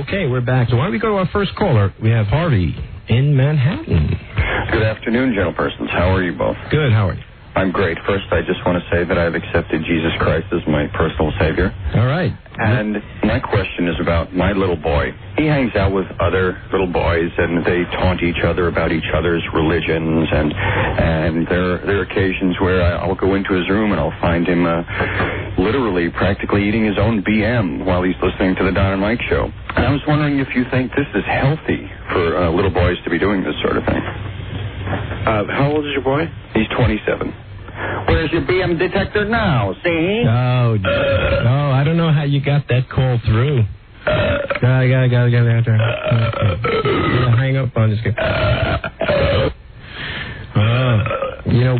Okay, we're back. So why don't we go to our first caller? We have Harvey in Manhattan. Good afternoon, gentlepersons. How are you both? Good, how are you? I'm great. First, I just want to say that I've accepted Jesus Christ as my personal Savior. All right. And my question is about my little boy. He hangs out with other little boys, and they taunt each other about each other's religions, and there are occasions where I'll go into his room and I'll find him literally practically eating his own BM while he's listening to the Don and Mike show. And I was wondering if you think this is healthy for little boys to be doing this sort of thing. How old is your boy? He's 27. Where's your BM detector now? See? Oh, I don't know how you got that call through. I gotta get that. Hang up on this guy.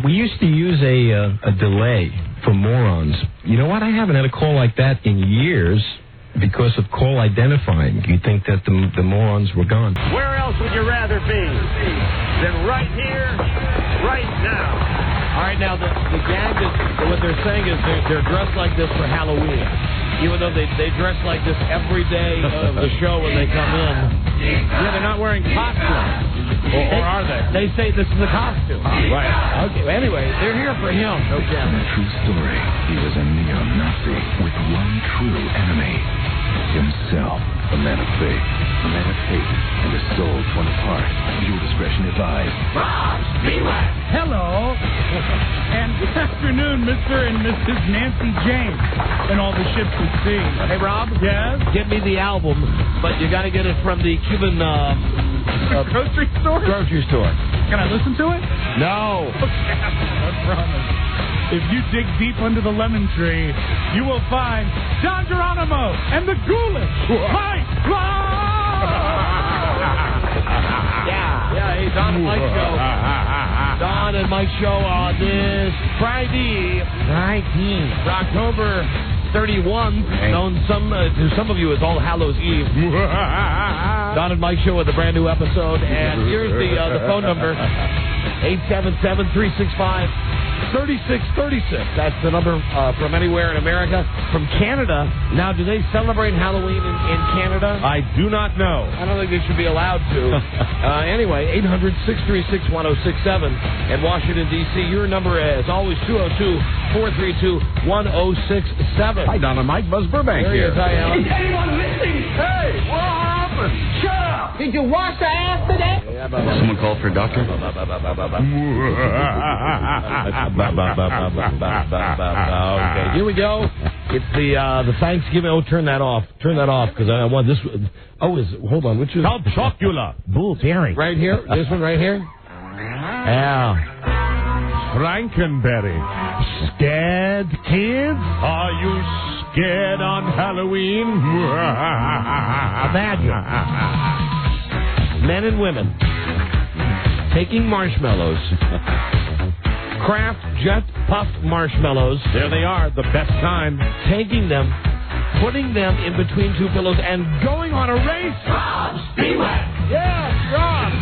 We used to use a delay for morons. You know what? I haven't had a call like that in years because of call identifying. You'd think that the morons were gone. Where else would you rather be than right here, right now? All right, now, the gag is, what they're saying is they're dressed like this for Halloween. Even though they dress like this every day of the show when they come in. Yeah, they're not wearing costumes. Or are they? They say this is a costume. Right. Okay, anyway, they're here for him. No camera. True story. He was a neo-Nazi with one true enemy. Himself. A man of faith, a man of hate, and a soul torn apart. Viewer discretion advised. Rob's, beware! Hello, and good afternoon, Mr. and Mrs. Nancy James, and all the ships at sea. Hey, Rob? Yes? Get me the album, but you got to get it from the Cuban grocery store? Grocery store. Can I listen to it? No. Okay, I promise. If you dig deep under the lemon tree, you will find Don Geronimo and the Ghoulish Mike Yeah, hey, Don and Mike show. Don and Mike show on this Friday, 19th, October 31. Known to some of you as All Hallows Eve. Don and Mike show with a brand new episode, and here's the phone number: 877-365-3636. That's the number from anywhere in America. From Canada. Now, do they celebrate Halloween in Canada? I do not know. I don't think they should be allowed to. Anyway, 800-636-1067. In Washington, D.C., your number is always 202-432-1067. Hi, Don and Mike. Buzz Burbank There he here. is. Hi, Alan. Is anyone listening? Hey, what happened? Shut up! Did you wash the ass today? Someone called for a doctor? Okay, here we go. It's the Thanksgiving. Oh, turn that off. Turn that off, because I want this. Oh, hold on. Which is Called Chocula. Bull Terry. right here? This one right here? Yeah. Frankenberry. Scared kids? Are you scared on Halloween? Imagine. Men and women taking marshmallows. Kraft Jet Puff marshmallows. There they are, the best kind. Taking them, putting them in between two pillows, and going on a race. Rob's, beware! Yes, Rob.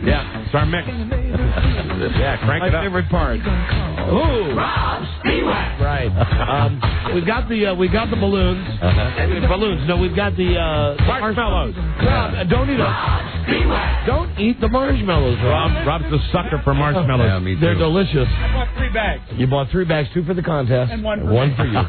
Yeah, it's our mix. Yeah, crank it My up. favorite part. Ooh. Rob's, beware! Right. We've got the balloons. Balloons. No, we've got the Marshmallows. Rob, don't eat them. Rob's, beware! Don't eat the marshmallows, Rob. Rob's the sucker for marshmallows. Yeah, me too. They're delicious. I bought 3 bags. You bought 3 bags, 2 for the contest, And one for for you.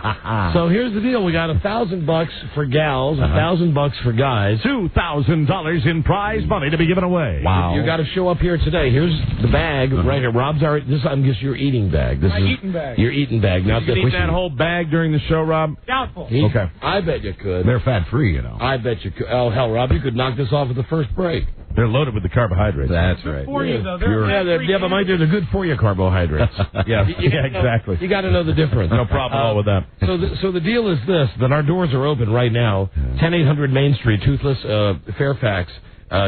So here's the deal: we got $1,000 for gals, $1,000 for guys. $2,000 in prize money to be given away. You got to show up here today. Here's the bag right here. Rob's already. This I'm just your eating bag. This My is eating bag. your eating bag. Not You can eat that whole bag during the show, Rob? Doubtful. Okay. I bet you could. They're fat-free, you know. I bet you could. Oh hell, Rob, you could knock this off at the first break. They're loaded with the carbohydrates. That's right. For you, though. Pure. Yeah, but Mike, they're good for you carbohydrates. Yeah, You gotta know- exactly. You got to know the difference. No problem at all with that. So the deal is this: that our doors are open right now. 10800 Main Street, Toothless, Fairfax.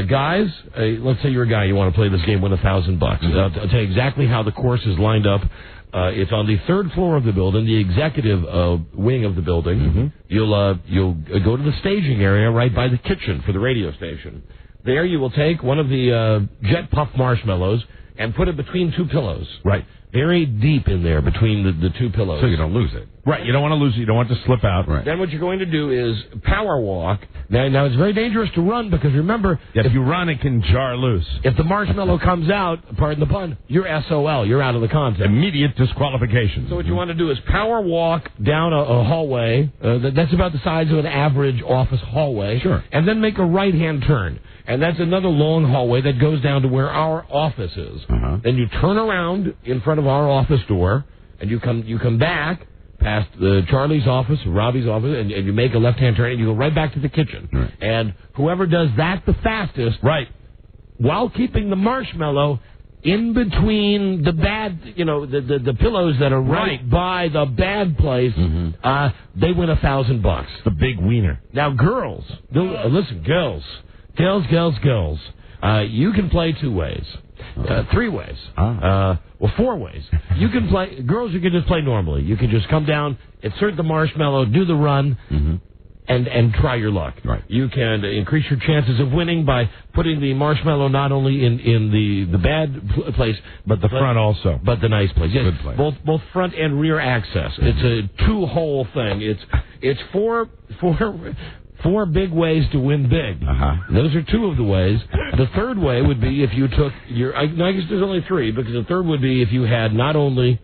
Guys, let's say you're a guy, you want to play this game, win $1,000. I'll tell you exactly how the course is lined up. It's on the 3rd floor of the building, the executive wing of the building. Mm-hmm. You'll go to the staging area right by the kitchen for the radio station. There you will take one of the Jet Puff marshmallows and put it between 2 pillows. Right. Very deep in there between the 2 pillows. So you don't lose it. Right, you don't want to lose it. You don't want to slip out. Right. Then what you're going to do is power walk. Now it's very dangerous to run because remember... If you run, it can jar loose. If the marshmallow comes out, pardon the pun, you're SOL. You're out of the contest. Immediate disqualification. So what you want to do is power walk down a hallway. That's about the size of an average office hallway. Sure. And then make a right-hand turn. And that's another long hallway that goes down to where our office is. Then you turn around in front of our office door, and you come back past Charlie's office, Robbie's office, and you make a left-hand turn, and you go right back to the kitchen. Right. And whoever does that the fastest, right, while keeping the marshmallow in between the bad, the pillows that are right by the bad place, they win $1,000. The big wiener. Now, girls, listen, girls, you can play 2 ways. 3 ways. Well, 4 ways. You can play... Girls, you can just play normally. You can just come down, insert the marshmallow, do the run, and try your luck. Right. You can increase your chances of winning by putting the marshmallow not only in the bad place... But the front also. But the nice place. Yes, good place. Both front and rear access. It's a 2-hole thing. It's four big ways to win big. Those are 2 of the ways. The third way would be if you took I guess there's only 3, because the third would be if you had not only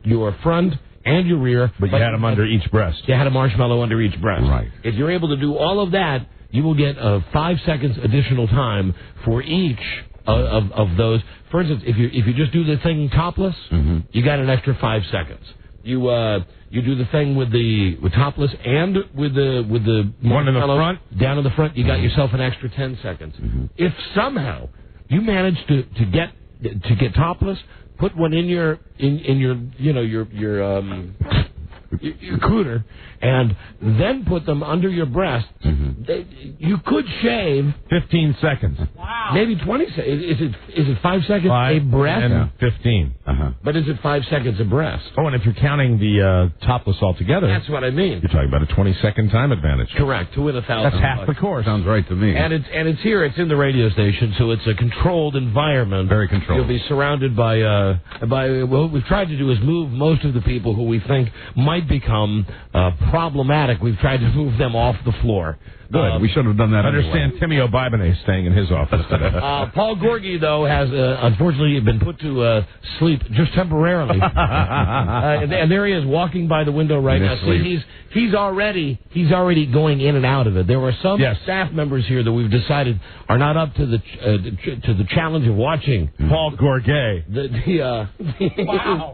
your front and your rear, but you had them under each breast. You had a marshmallow under each breast. Right. If you're able to do all of that, you will get 5 seconds additional time for each of those. For instance, if you just do the thing topless, you got an extra 5 seconds. You do the thing with topless and with the one in the front, down in the front. You got yourself an extra 10 seconds. If somehow you manage to get topless, put one in your cooter, and then put them under your breast. You could shave 15 seconds. Wow. Maybe 20 seconds. Is it 5 seconds 5 a breast? And 15. But is it 5 seconds a breast? Oh, and if you're counting the topless altogether, that's what I mean. You're talking about a 20-second time advantage. Correct. To win $1,000. That's half the course. Sounds right to me. And it's here. It's in the radio station, so it's a controlled environment. Very controlled. You'll be surrounded by what we've tried to do is move most of the people who we think might become problematic. We've tried to move them off the floor. Good. We should have done that. Understand Timmy O'Bibone is staying in his office today. Paul Gorgie, though, has unfortunately been put to sleep just temporarily. And there he is, walking by the window right now. See, he's already going in and out of it. There were some staff members here that we've decided are not up to the challenge of watching Paul Gorgie. Wow.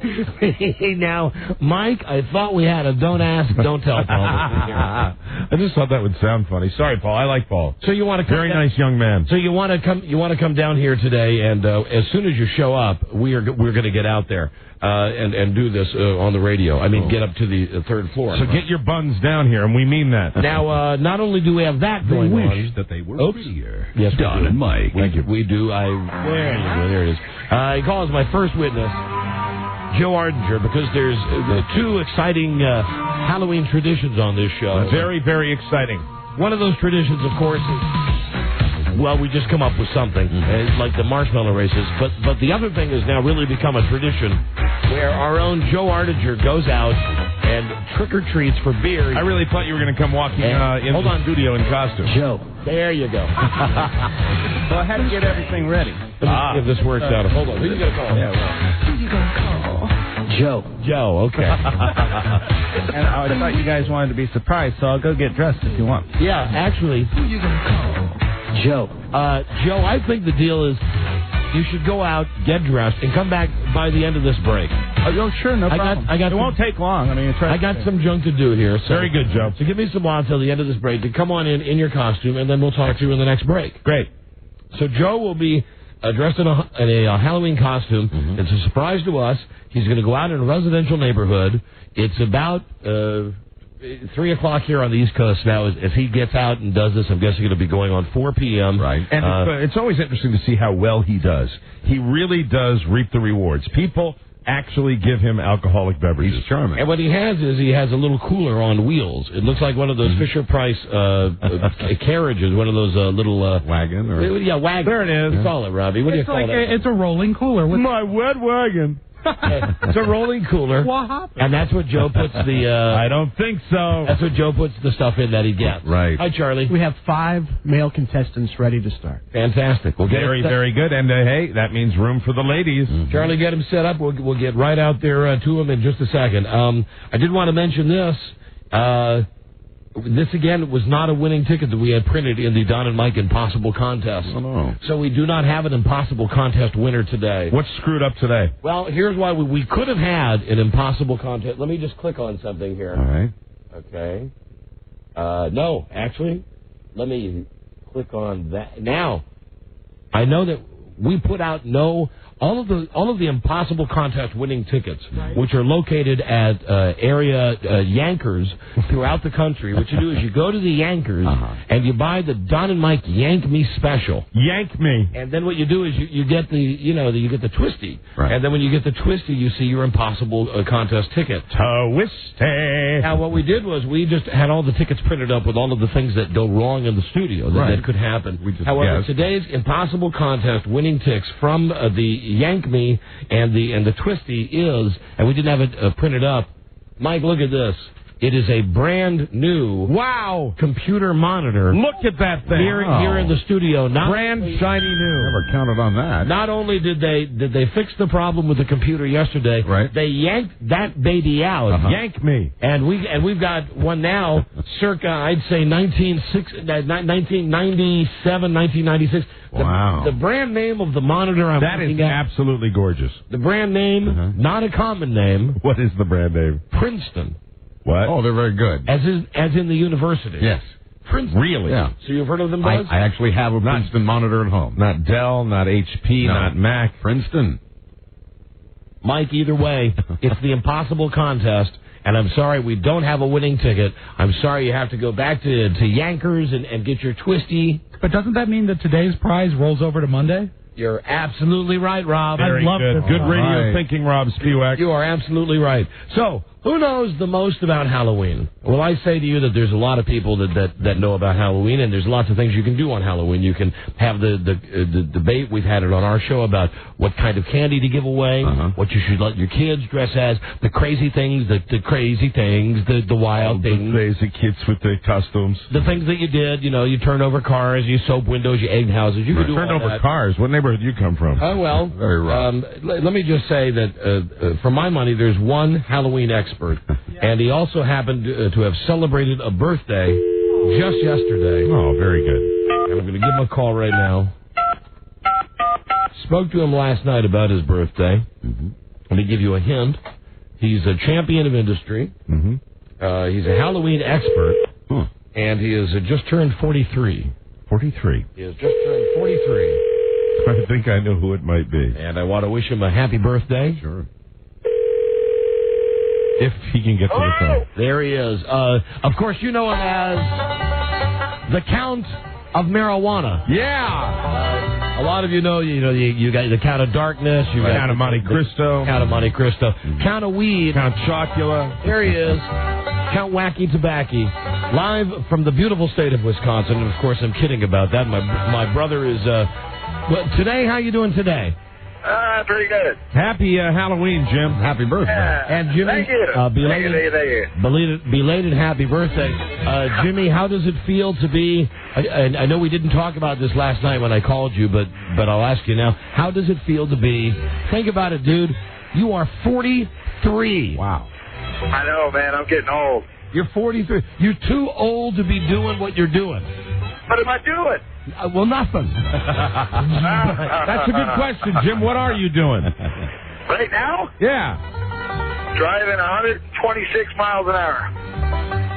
Now, Mike, I thought we had a don't ask, don't tell Paul. I just thought that would sound funny. Sorry, Paul. I like Paul. So you want to come very nice young man. So you want to come down here today, and as soon as you show up, we're going to get out there and do this on the radio. I mean, get up to the 3rd floor. So get your buns down here, and we mean that. Now, not only do we have that going on, that they were here. Yes, Don and Mike. Thank you. We do. There you go. There it is. He calls my first witness, Joe Ardinger, because there's 2 exciting Halloween traditions on this show. Very, very exciting. One of those traditions, of course, is, well, we just come up with something, like the marshmallow races. But the other thing has now really become a tradition where our own Joe Ardinger goes out and trick-or-treats for beer. I really thought you were going to come walking in the studio in costume. Joe, there you go. So I had to get everything ready. If this works out. Hold on. Who you going to call? Who you going to call? Joe, okay. And I thought you guys wanted to be surprised, so I'll go get dressed if you want. Yeah, actually. Who you going to call? Joe. Joe, I think the deal is you should go out, get dressed, and come back by the end of this break. Oh, sure, no problem. It won't take long. I mean, I got some junk to do here. So, very good, Joe. So give me some while until the end of this break to come on in your costume, and then we'll talk to you in the next break. Great. So Joe will be dressed in a Halloween costume. It's a surprise to us. He's going to go out in a residential neighborhood. It's about 3 o'clock here on the East Coast now. As he gets out and does this, I'm guessing it'll be going on 4 p.m. Right. And it's always interesting to see how well he does. He really does reap the rewards. People actually give him alcoholic beverages. He's charming. And what he has is a little cooler on wheels. It looks like one of those Fisher-Price carriages, one of those little... wagon? Yeah, wagon. There it is. What do you call it, Robbie? What do you call that? It's a rolling cooler. My wet wagon. It's a rolling cooler. What happened? And that's what Joe puts the... I don't think so. That's what Joe puts the stuff in that he gets. Right. Hi, Charlie. We have 5 male contestants ready to start. Fantastic. We'll get Very good. And, hey, that means room for the ladies. Charlie, get him set up. We'll get right out there to him in just a second. I did want to mention this. This, again, was not a winning ticket that we had printed in the Don and Mike Impossible Contest. Oh, no. So we do not have an Impossible Contest winner today. What's screwed up today? Well, here's why we could have had an Impossible Contest. Let me just click on something here. All right. Okay. No, actually, let me click on that. Now, I know that we put out all of the Impossible Contest winning tickets, which are located at area Yankers throughout the country. What you do is you go to the Yankers and you buy the Don and Mike Yank Me Special. Yank Me. And then what you do is you get you get the Twisty. Right. And then when you get the Twisty, you see your Impossible Contest ticket. Twisty. Now what we did was we just had all the tickets printed up with all of the things that go wrong in the studio that could happen. However, today's Impossible Contest winning tickets from the Yank Me and the Twisty is, and we didn't have it printed up. Mike, look at this. It is a brand new computer monitor. Look at that thing. Here in the studio. Brand shiny new. Never counted on that. Not only did they fix the problem with the computer yesterday, they yanked that baby out. Yank Me. And we've got one now, circa, I'd say 1997, 1996. Wow. The brand name of the monitor I'm looking at. That is absolutely gorgeous. The brand name, not a common name. What is the brand name? Princeton. What? Oh, they're very good. As in the university. Yes. Princeton. Really? Yeah. So you've heard of them, Buzz? I actually have a Princeton monitor at home. Not Dell, not HP, not Mac. Princeton. Mike, either way, it's the Impossible Contest, and I'm sorry we don't have a winning ticket. I'm sorry you have to go back to Yankers and get your Twisty. But doesn't that mean that today's prize rolls over to Monday? You're absolutely right, Rob. Very good. Good radio thinking, Rob Spewak. You are absolutely right. So, who knows the most about Halloween? Well, I say to you that there's a lot of people that know about Halloween, and there's lots of things you can do on Halloween. You can have the debate. We've had it on our show about what kind of candy to give away, what you should let your kids dress as, the crazy things, the wild things. The crazy kids with their costumes. The things that you did, you turn over cars, you soap windows, you egg houses. You can do Turn all over that. Cars. What neighborhood do you come from? Oh, well, very rough. Let me just say that for my money, there's one Halloween expert, and he also happened to have celebrated a birthday just yesterday. Oh, very good. And I'm going to give him a call right now. Spoke to him last night about his birthday. Let me give you a hint. He's a champion of industry. He's a Halloween expert, and he has just turned 43. 43. He has just turned 43. I think I know who it might be. And I want to wish him a happy birthday. Sure. If he can get to the phone. There he is. Of course, you know him as the Count of Marijuana. Yeah. A lot of you know you got the Count of Darkness. You got Count of Monte Cristo. Count of Monte Cristo. Count of Weed. Count Chocula. There he is. Count Wacky Tobacco. Live from the beautiful state of Wisconsin. And, of course, I'm kidding about that. My brother is... today, how you doing today? Pretty good. Happy Halloween, Jim. Happy birthday. And Jimmy, thank you. Belated happy birthday. Jimmy, how does it feel to be, I know we didn't talk about this last night when I called you, but I'll ask you now, how does it feel to be, think about it, dude, you are 43. Wow. I know, man, I'm getting old. You're 43. You're too old to be doing what you're doing. What am I doing? Well, nothing. That's a good question, Jim. What are you doing? Right now? Yeah. Driving 126 miles an hour.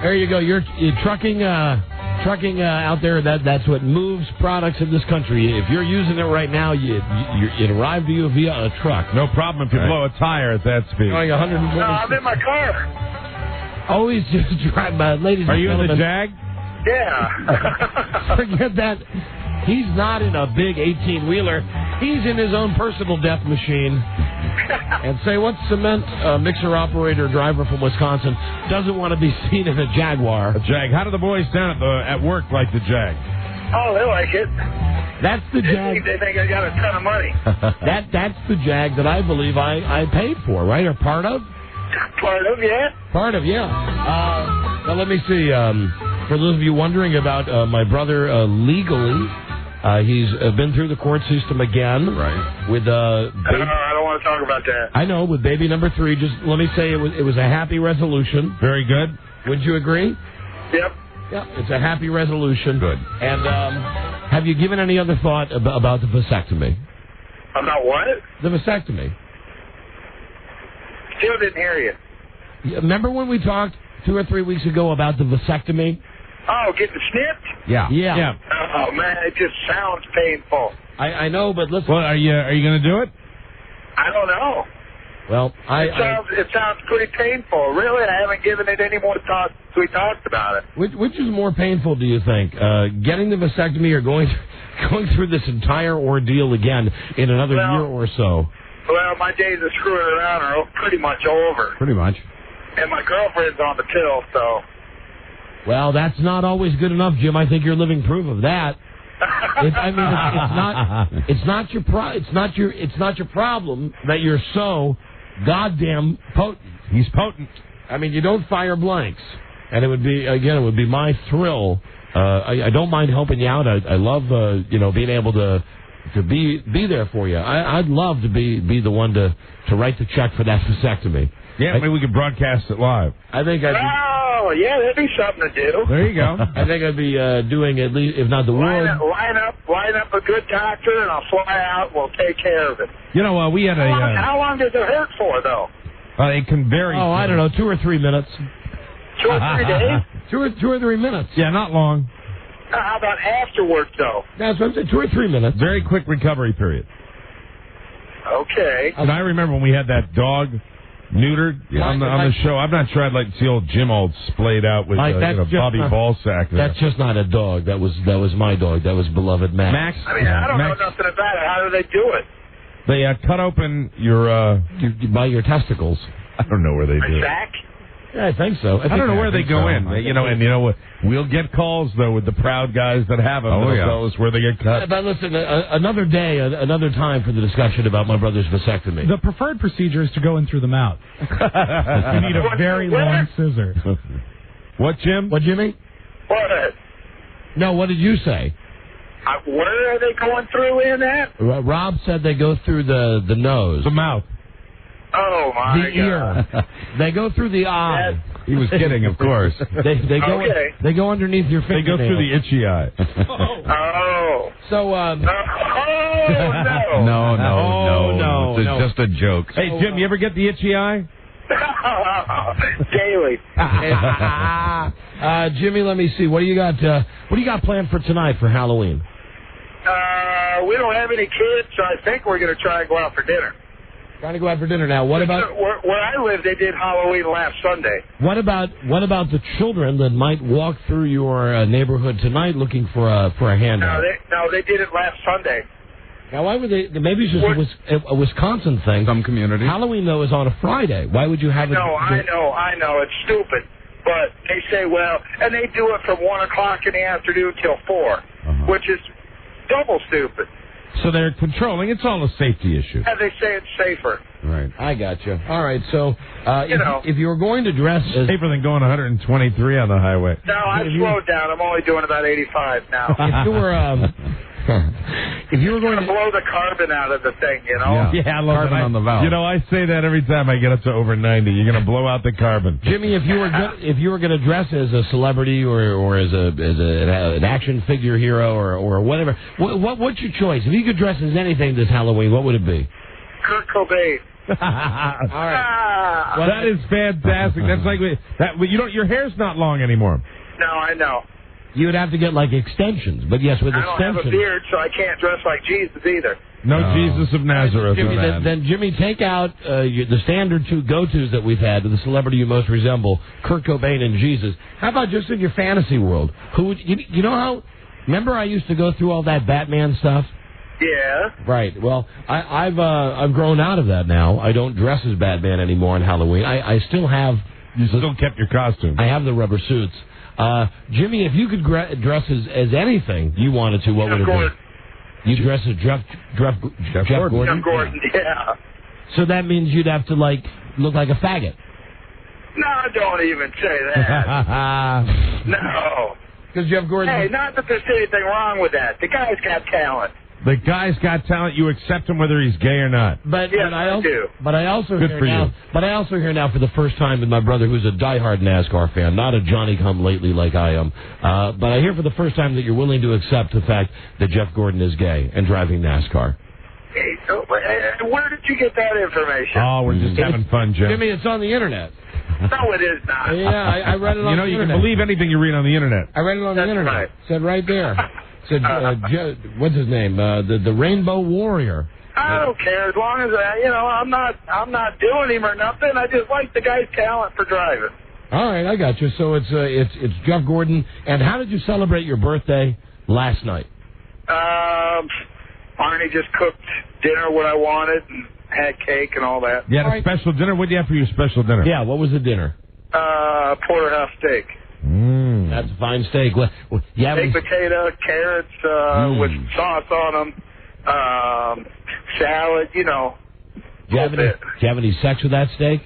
There you go. You're trucking out there. That's what moves products in this country. If you're using it right now, it arrived to you via a truck. No problem if you blow a tire at that speed. Going 120. No, I'm in my car. Always just drive by, ladies and Are you gentlemen. in the Jag? Yeah. Forget that. He's not in a big 18-wheeler. He's in his own personal death machine. And say what cement mixer operator driver from Wisconsin doesn't want to be seen in a Jaguar? A Jag. How do the boys down at work like the Jag? Oh, they like it. That's the Jag. They think I got a ton of money. That's the Jag that I believe I paid for, right? Or part of? Part of, yeah. Part of, yeah. Now, let me see. For those of you wondering about my brother legally, he's been through the court system again. Right. With I don't want to talk about that. I know, with baby number 3. Just let me say it was a happy resolution. Very good. Would you agree? Yep. Yeah, it's a happy resolution. Good. And have you given any other thought about the vasectomy? About what? The vasectomy. Still didn't hear you. Remember when we talked 2 or 3 weeks ago about the vasectomy? Oh, getting snipped? Yeah. Yeah. Oh, man, it just sounds painful. I know, but listen. Well, are you going to do it? I don't know. Well, It sounds pretty painful. Really, I haven't given it any more thought since we talked about it. Which is more painful, do you think? Getting the vasectomy or going through this entire ordeal again in another year or so? Well, my days of screwing around are pretty much over. Pretty much. And my girlfriend's on the pill, so... Well, that's not always good enough, Jim. I think you're living proof of that. It's not your problem that you're so goddamn potent. He's potent. I mean, you don't fire blanks, and it would be my thrill. I don't mind helping you out. I love being able to be there for you. I'd love to be the one to write the check for that vasectomy. Yeah, maybe we could broadcast it live. I think I'd be... Oh, yeah, that'd be something to do. There you go. I think I'd be doing at least, if not the world. Line up a good doctor, and I'll fly out. We'll take care of it. You know, we had How long does it hurt for, though? It can vary. Oh, I don't know, 2 or 3 minutes. 2 or 3 days? 2 or 3 minutes. Yeah, not long. How about afterwards, though? That's what I'm saying, 2 or 3 minutes. Very quick recovery period. Okay. And I remember when we had that dog neutered on the show. I'm not sure I'd like to see old Jim all splayed out with Bobby Ballsack. That's just not a dog. That was my dog. That was beloved Max. I mean, I don't know nothing about it. How do they do it? They cut open your by your testicles. I don't know where they do it. Sack? Yeah, I think so. I don't know where they go in. What? We'll get calls though with the proud guys that have them. They'll tell us where they get cut. But listen, another day, another time for the discussion about my brother's vasectomy. The preferred procedure is to go in through the mouth. You need a very long scissor. What, Jim? What, Jimmy? What? No, what did you say? Where are they going through in that? Rob said they go through the nose. The mouth. Oh, my The ear. They go through the eye. He was kidding, of course. They go underneath your They fingernail. go through the itchy eye. Oh. So, no. It's just a joke. Hey, Jim, you ever get the itchy eye? Daily. Jimmy, let me see. What do you got? What do you got planned for tonight for Halloween? We don't have any kids, so I think we're going to try and go out for dinner. Trying to go out for dinner now. What about where I live? They did Halloween last Sunday. What about the children that might walk through your neighborhood tonight looking for a handout? No, they did it last Sunday. Now, why would they? Maybe it's just a Wisconsin thing. Some community. Halloween though is on a Friday. Why would you have it? No, I know. It's stupid, but they say and they do it from 1 o'clock in the afternoon till 4, which is double stupid. So they're controlling. It's all a safety issue. And they say it's safer. Right. I got you. All right. So, if you were going to dress as safer than going 123 on the highway. No, I've slowed down. I'm only doing about 85 now. If you were going to blow the carbon out of the thing, Yeah, I love carbon on the valve. I say that every time I get up to over 90. You're going to blow out the carbon. Jimmy, if you were going to dress as a celebrity or as an action figure hero or whatever, what's your choice? If you could dress as anything this Halloween, what would it be? Kurt Cobain. All right. Well, that is fantastic. That's like your hair's not long anymore. No, I know. You would have to get extensions, but yes, with extensions. I don't have a beard, so I can't dress like Jesus either. No Jesus of Nazareth. Jimmy, then Jimmy, take out the standard 2 go-tos that we've had to the celebrity you most resemble, Kurt Cobain and Jesus. How about just in your fantasy world? Who would you know how? Remember, I used to go through all that Batman stuff. Yeah. Right. Well, I've grown out of that now. I don't dress as Batman anymore on Halloween. I still have. You still kept your costume. I have the rubber suits. Jimmy, if you could dress as anything you wanted to, what would it be? You'd dress as Jeff Gordon? Jeff Gordon, yeah. So that means you'd have to, like, look like a faggot. No, don't even say that. No. Because Jeff Gordon... Hey, not that there's anything wrong with that. The guy's got talent. The guy's got talent. You accept him whether he's gay or not. Yes, I do. But I also hear now for the first time with my brother, who's a diehard NASCAR fan, not a Johnny-come-lately like I am. But I hear for the first time that you're willing to accept the fact that Jeff Gordon is gay and driving NASCAR. Hey, where did you get that information? Oh, we're just having fun, Jim. Jimmy, it's on the internet. No, it is not. Yeah, I read it on the internet. You can believe anything you read on the internet. I read it on the internet. Right. It said right there. Said, what's his name? The Rainbow Warrior. I don't care as long as I'm not doing him or nothing. I just like the guy's talent for driving. All right, I got you. So it's Jeff Gordon. And how did you celebrate your birthday last night? Arnie just cooked dinner what I wanted and had cake and all that. You had a special dinner. What did you have for your special dinner? Yeah, what was the dinner? Porterhouse steak. That's a fine steak. Baked potato, carrots with sauce on them, salad, Do you have any sex with that steak?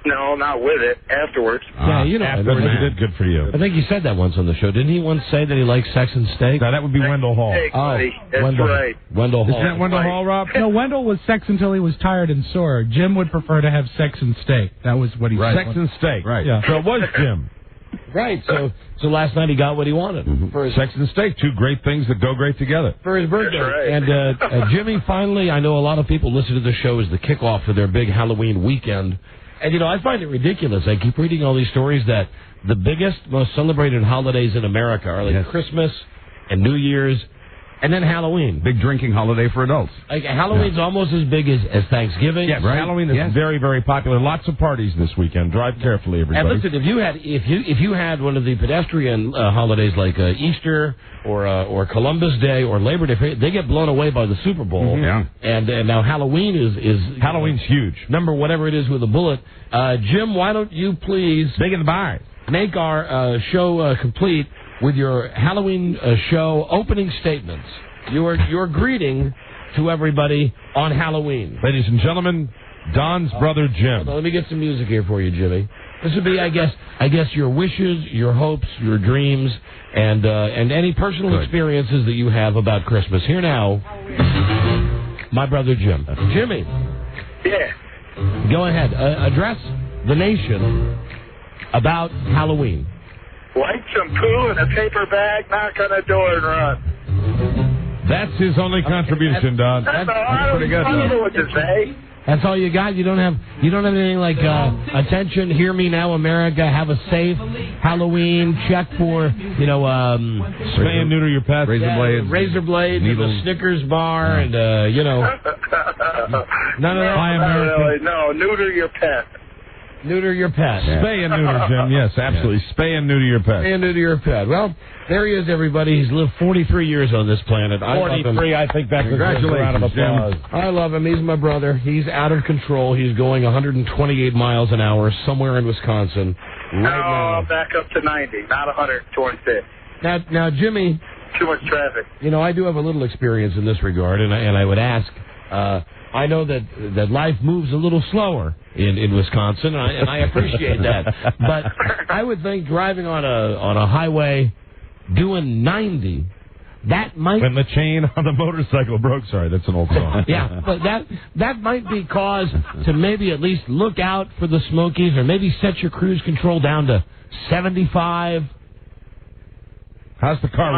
No, not with it. Afterwards. Yeah, afterwards you did. Good for you. I think he said that once on the show. Didn't he once say that he likes sex and steak? No, that would be Wendell Hall. Steak, buddy. That's right. Wendell Hall. Isn't that Wendell Hall, Rob? No, Wendell was sex until he was tired and sore. Jim would prefer to have sex and steak. That was what he said. Sex and steak. Right. Yeah. So it was Jim. Right. So last night he got what he wanted. For his, sex and steak, two great things that go great together. For his birthday. That's right. And Jimmy, finally, I know a lot of people listen to the show as the kickoff for their big Halloween weekend. And, I find it ridiculous. I keep reading all these stories that the biggest, most celebrated holidays in America are like Christmas and New Year's and then Halloween. Big drinking holiday for adults. Like Halloween's almost as big as Thanksgiving. Yes, right? Halloween is very, very popular. Lots of parties this weekend. Drive carefully, everybody. And listen, if you had one of the pedestrian holidays like Easter or Columbus Day or Labor Day, they get blown away by the Super Bowl. Yeah. And now Halloween is Halloween's huge. Number whatever it is with a bullet. Jim, why don't you please big in the bars make our show complete with your Halloween show opening statements. Your greeting to everybody on Halloween. Ladies and gentlemen, Don's brother Jim. Hold on, let me get some music here for you, Jimmy. This would be, I guess, your wishes, your hopes, your dreams, and any personal experiences that you have about Christmas. Here now, my brother Jim. Jimmy. Yeah. Go ahead. Address the nation about Halloween. Light some poo in a paper bag, knock on the door, and run. That's his only contribution, Don. That's pretty good. I don't know what to say. That's all you got? You don't have anything like attention, hear me now, America, have a safe Halloween, check for, spay and neuter your pets. Razor blades, and the Snickers bar, and, none of that? Hi, America. No, neuter your pet. Neuter your pet. Spay and neuter, Jim. Yes, absolutely. Spay and neuter your pet. Spay and neuter your pet. Well, there he is, everybody. He's lived 43 years on this planet. 43, I think that's a round of applause. I love him. He's my brother. He's out of control. He's going 128 miles an hour somewhere in Wisconsin right now. Back up to 90, not 126. Now, Jimmy. Too much traffic. I do have a little experience in this regard, and I would ask. I know that life moves a little slower in Wisconsin, and I appreciate that. But I would think driving on a highway, doing 90, that might... When the chain on the motorcycle broke. Sorry, that's an old song. Yeah, but that might be cause to maybe at least look out for the Smokies, or maybe set your cruise control down to 75. How's the car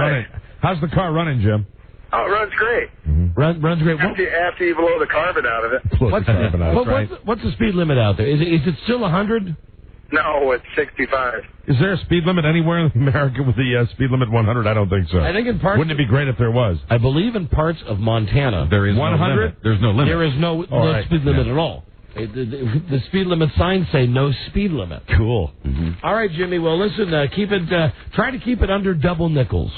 running, Jim? Oh, it runs great. Mm-hmm. Runs great. After you blow the carbon out of it. What's the speed limit out there? Is it still 100? No, it's 65. Is there a speed limit anywhere in America with the speed limit 100? I don't think so. I think in parts... Wouldn't it be great if there was? I believe in parts of Montana... There is 100? No limit. There's no limit. There is no speed limit at all. The speed limit signs say no speed limit. Cool. Mm-hmm. All right, Jimmy. Well, listen, try to keep it under double nickels.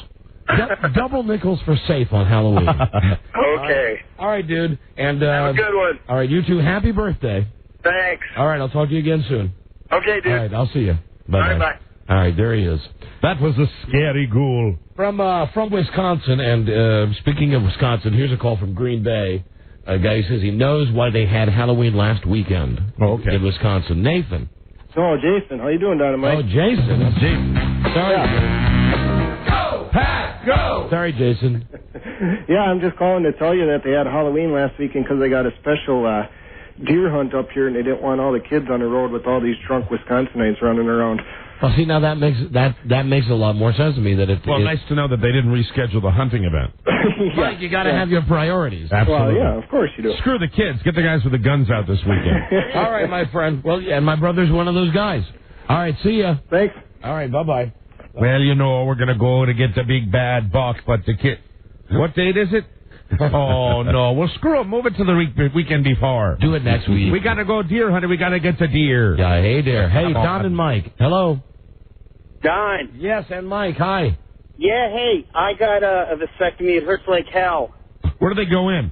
Double nickels for safe on Halloween. Okay. All right, dude. And have a good one. All right, you too. Happy birthday. Thanks. All right, I'll talk to you again soon. Okay, dude. All right, I'll see you. Bye-bye. All right, bye. All right, there he is. That was a scary ghoul. From Wisconsin, and speaking of Wisconsin, here's a call from Green Bay. A guy says he knows why they had Halloween last weekend in Wisconsin. Nathan. Oh, Jason. How you doing, Dynamite? Oh, Jason. Sorry. Yeah. Go, Pat, go! Sorry, Jason. Yeah, I'm just calling to tell you that they had Halloween last weekend because they got a special deer hunt up here, and they didn't want all the kids on the road with all these drunk Wisconsinites running around. Well, see, now that makes a lot more sense to me. Nice to know that they didn't reschedule the hunting event. Right, you got to have your priorities. Absolutely. Well, yeah, of course you do. Screw the kids. Get the guys with the guns out this weekend. All right, my friend. Well, and my brother's one of those guys. All right, see ya. Thanks. All right, bye-bye. Well, we're going to go to get the big bad buck, but the kid... What date is it? Oh, no. Well, screw it. Move it to the weekend before. Do it next week. We got to go deer hunting. We got to get the deer. Yeah, hey there. Hey, Don and Mike. Hello. Don. Yes, and Mike. Hi. Yeah, hey, I got a vasectomy. It hurts like hell. Where do they go in?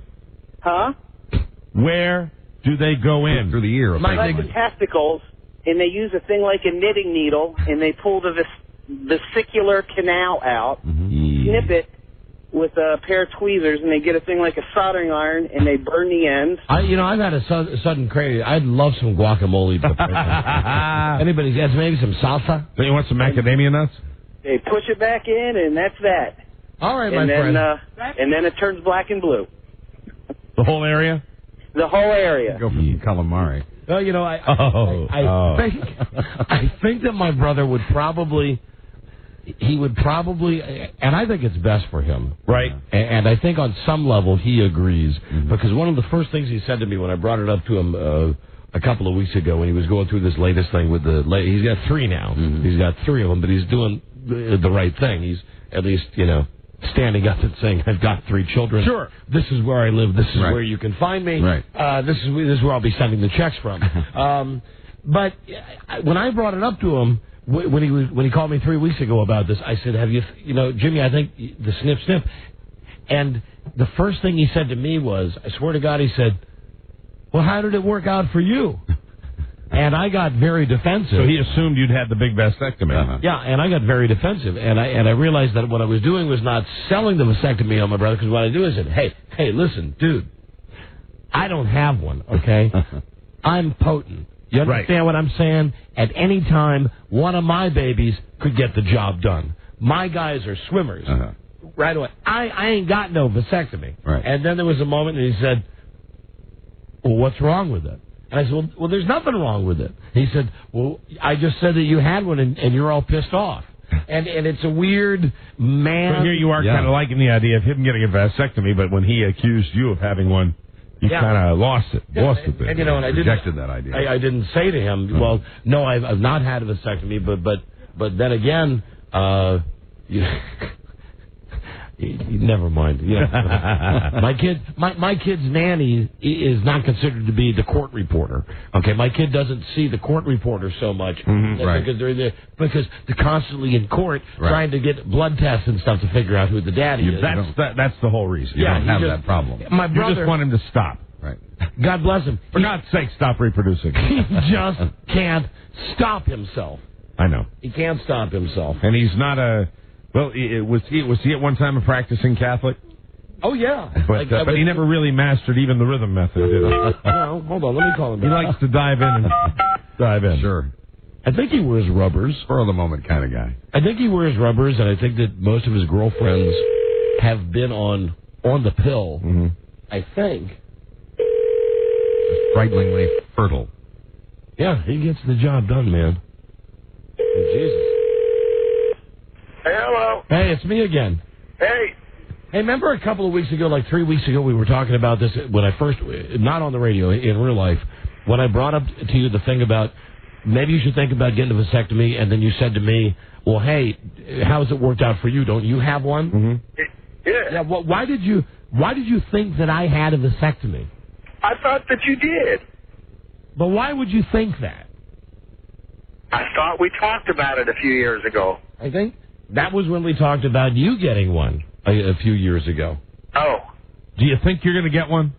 Huh? Where do they go in? Through the ear. Like the testicles, and they use a thing like a knitting needle, and they pull the vesicular canal out, snip it with a pair of tweezers, and they get a thing like a soldering iron, and they burn the ends. I've had a sudden craving. I'd love some guacamole. Anybody has maybe some salsa? Don't you want some macadamia nuts? They push it back in, and that's that. All right, my friend. And then it turns black and blue. The whole area? The whole area. Go from calamari. Well, I think that my brother would probably... He would probably, and I think it's best for him. Right. And I think on some level he agrees, because one of the first things he said to me when I brought it up to him a couple of weeks ago when he was going through this latest thing with he's got 3 now. He's got 3 of them, but he's doing the right thing. He's at least, standing up and saying, I've got 3 children. Sure. This is where I live. This is where you can find me. Right. This is where I'll be sending the checks from. But when I brought it up to him, when he called me 3 weeks ago about this, I said, have you, Jimmy, I think the snip. And the first thing he said to me was, I swear to God, he said, well, how did it work out for you? And I got very defensive. So he assumed you'd had the big vasectomy. Yeah, and I got very defensive. And I realized that what I was doing was not selling the vasectomy on my brother, because what I do is said, hey, listen, dude, I don't have one, okay? I'm potent. You understand what I'm saying? At any time, one of my babies could get the job done. My guys are swimmers. Right away. I ain't got no vasectomy. Right. And then there was a moment and he said, well, what's wrong with it? And I said, well, there's nothing wrong with it. He said, well, I just said that you had one and you're all pissed off. And it's a weird man. But here you are kind of liking the idea of him getting a vasectomy, but when he accused you of having one, you kind of lost it. And and I rejected that idea. I didn't say to him, well, no, I've not had a vasectomy, but then again, never mind. My kid's nanny is not considered to be the court reporter. Okay, my kid doesn't see the court reporter so much because they're constantly in court trying to get blood tests and stuff to figure out who the daddy is. That's the whole reason. You don't have that problem. My brother, you just want him to stop. Right. God bless him. For God's sake, stop reproducing. He just can't stop himself. I know. He can't stop himself. And he's not a... Well, was he at one time a practicing Catholic? Oh, yeah. But he never really mastered even the rhythm method, did he? No, hold on, let me call him back. He likes to dive in. Sure. I think he wears rubbers. For the moment kind of guy. I think he wears rubbers, and I think that most of his girlfriends have been on the pill. I think. Frighteningly fertile. Yeah, he gets the job done, man. Oh, Jesus. Hey, hello. Hey, it's me again. Hey. Hey, remember a couple of weeks ago, like 3 weeks ago, we were talking about this when I first, not on the radio, in real life, when I brought up to you the thing about maybe you should think about getting a vasectomy, and then you said to me, well, hey, how has it worked out for you? Don't you have one? Yeah. Yeah. Well, why did you think that I had a vasectomy? I thought that you did. But why would you think that? I thought we talked about it a few years ago. I think that was when we talked about you getting one a few years ago. Oh. Do you think you're going to get one?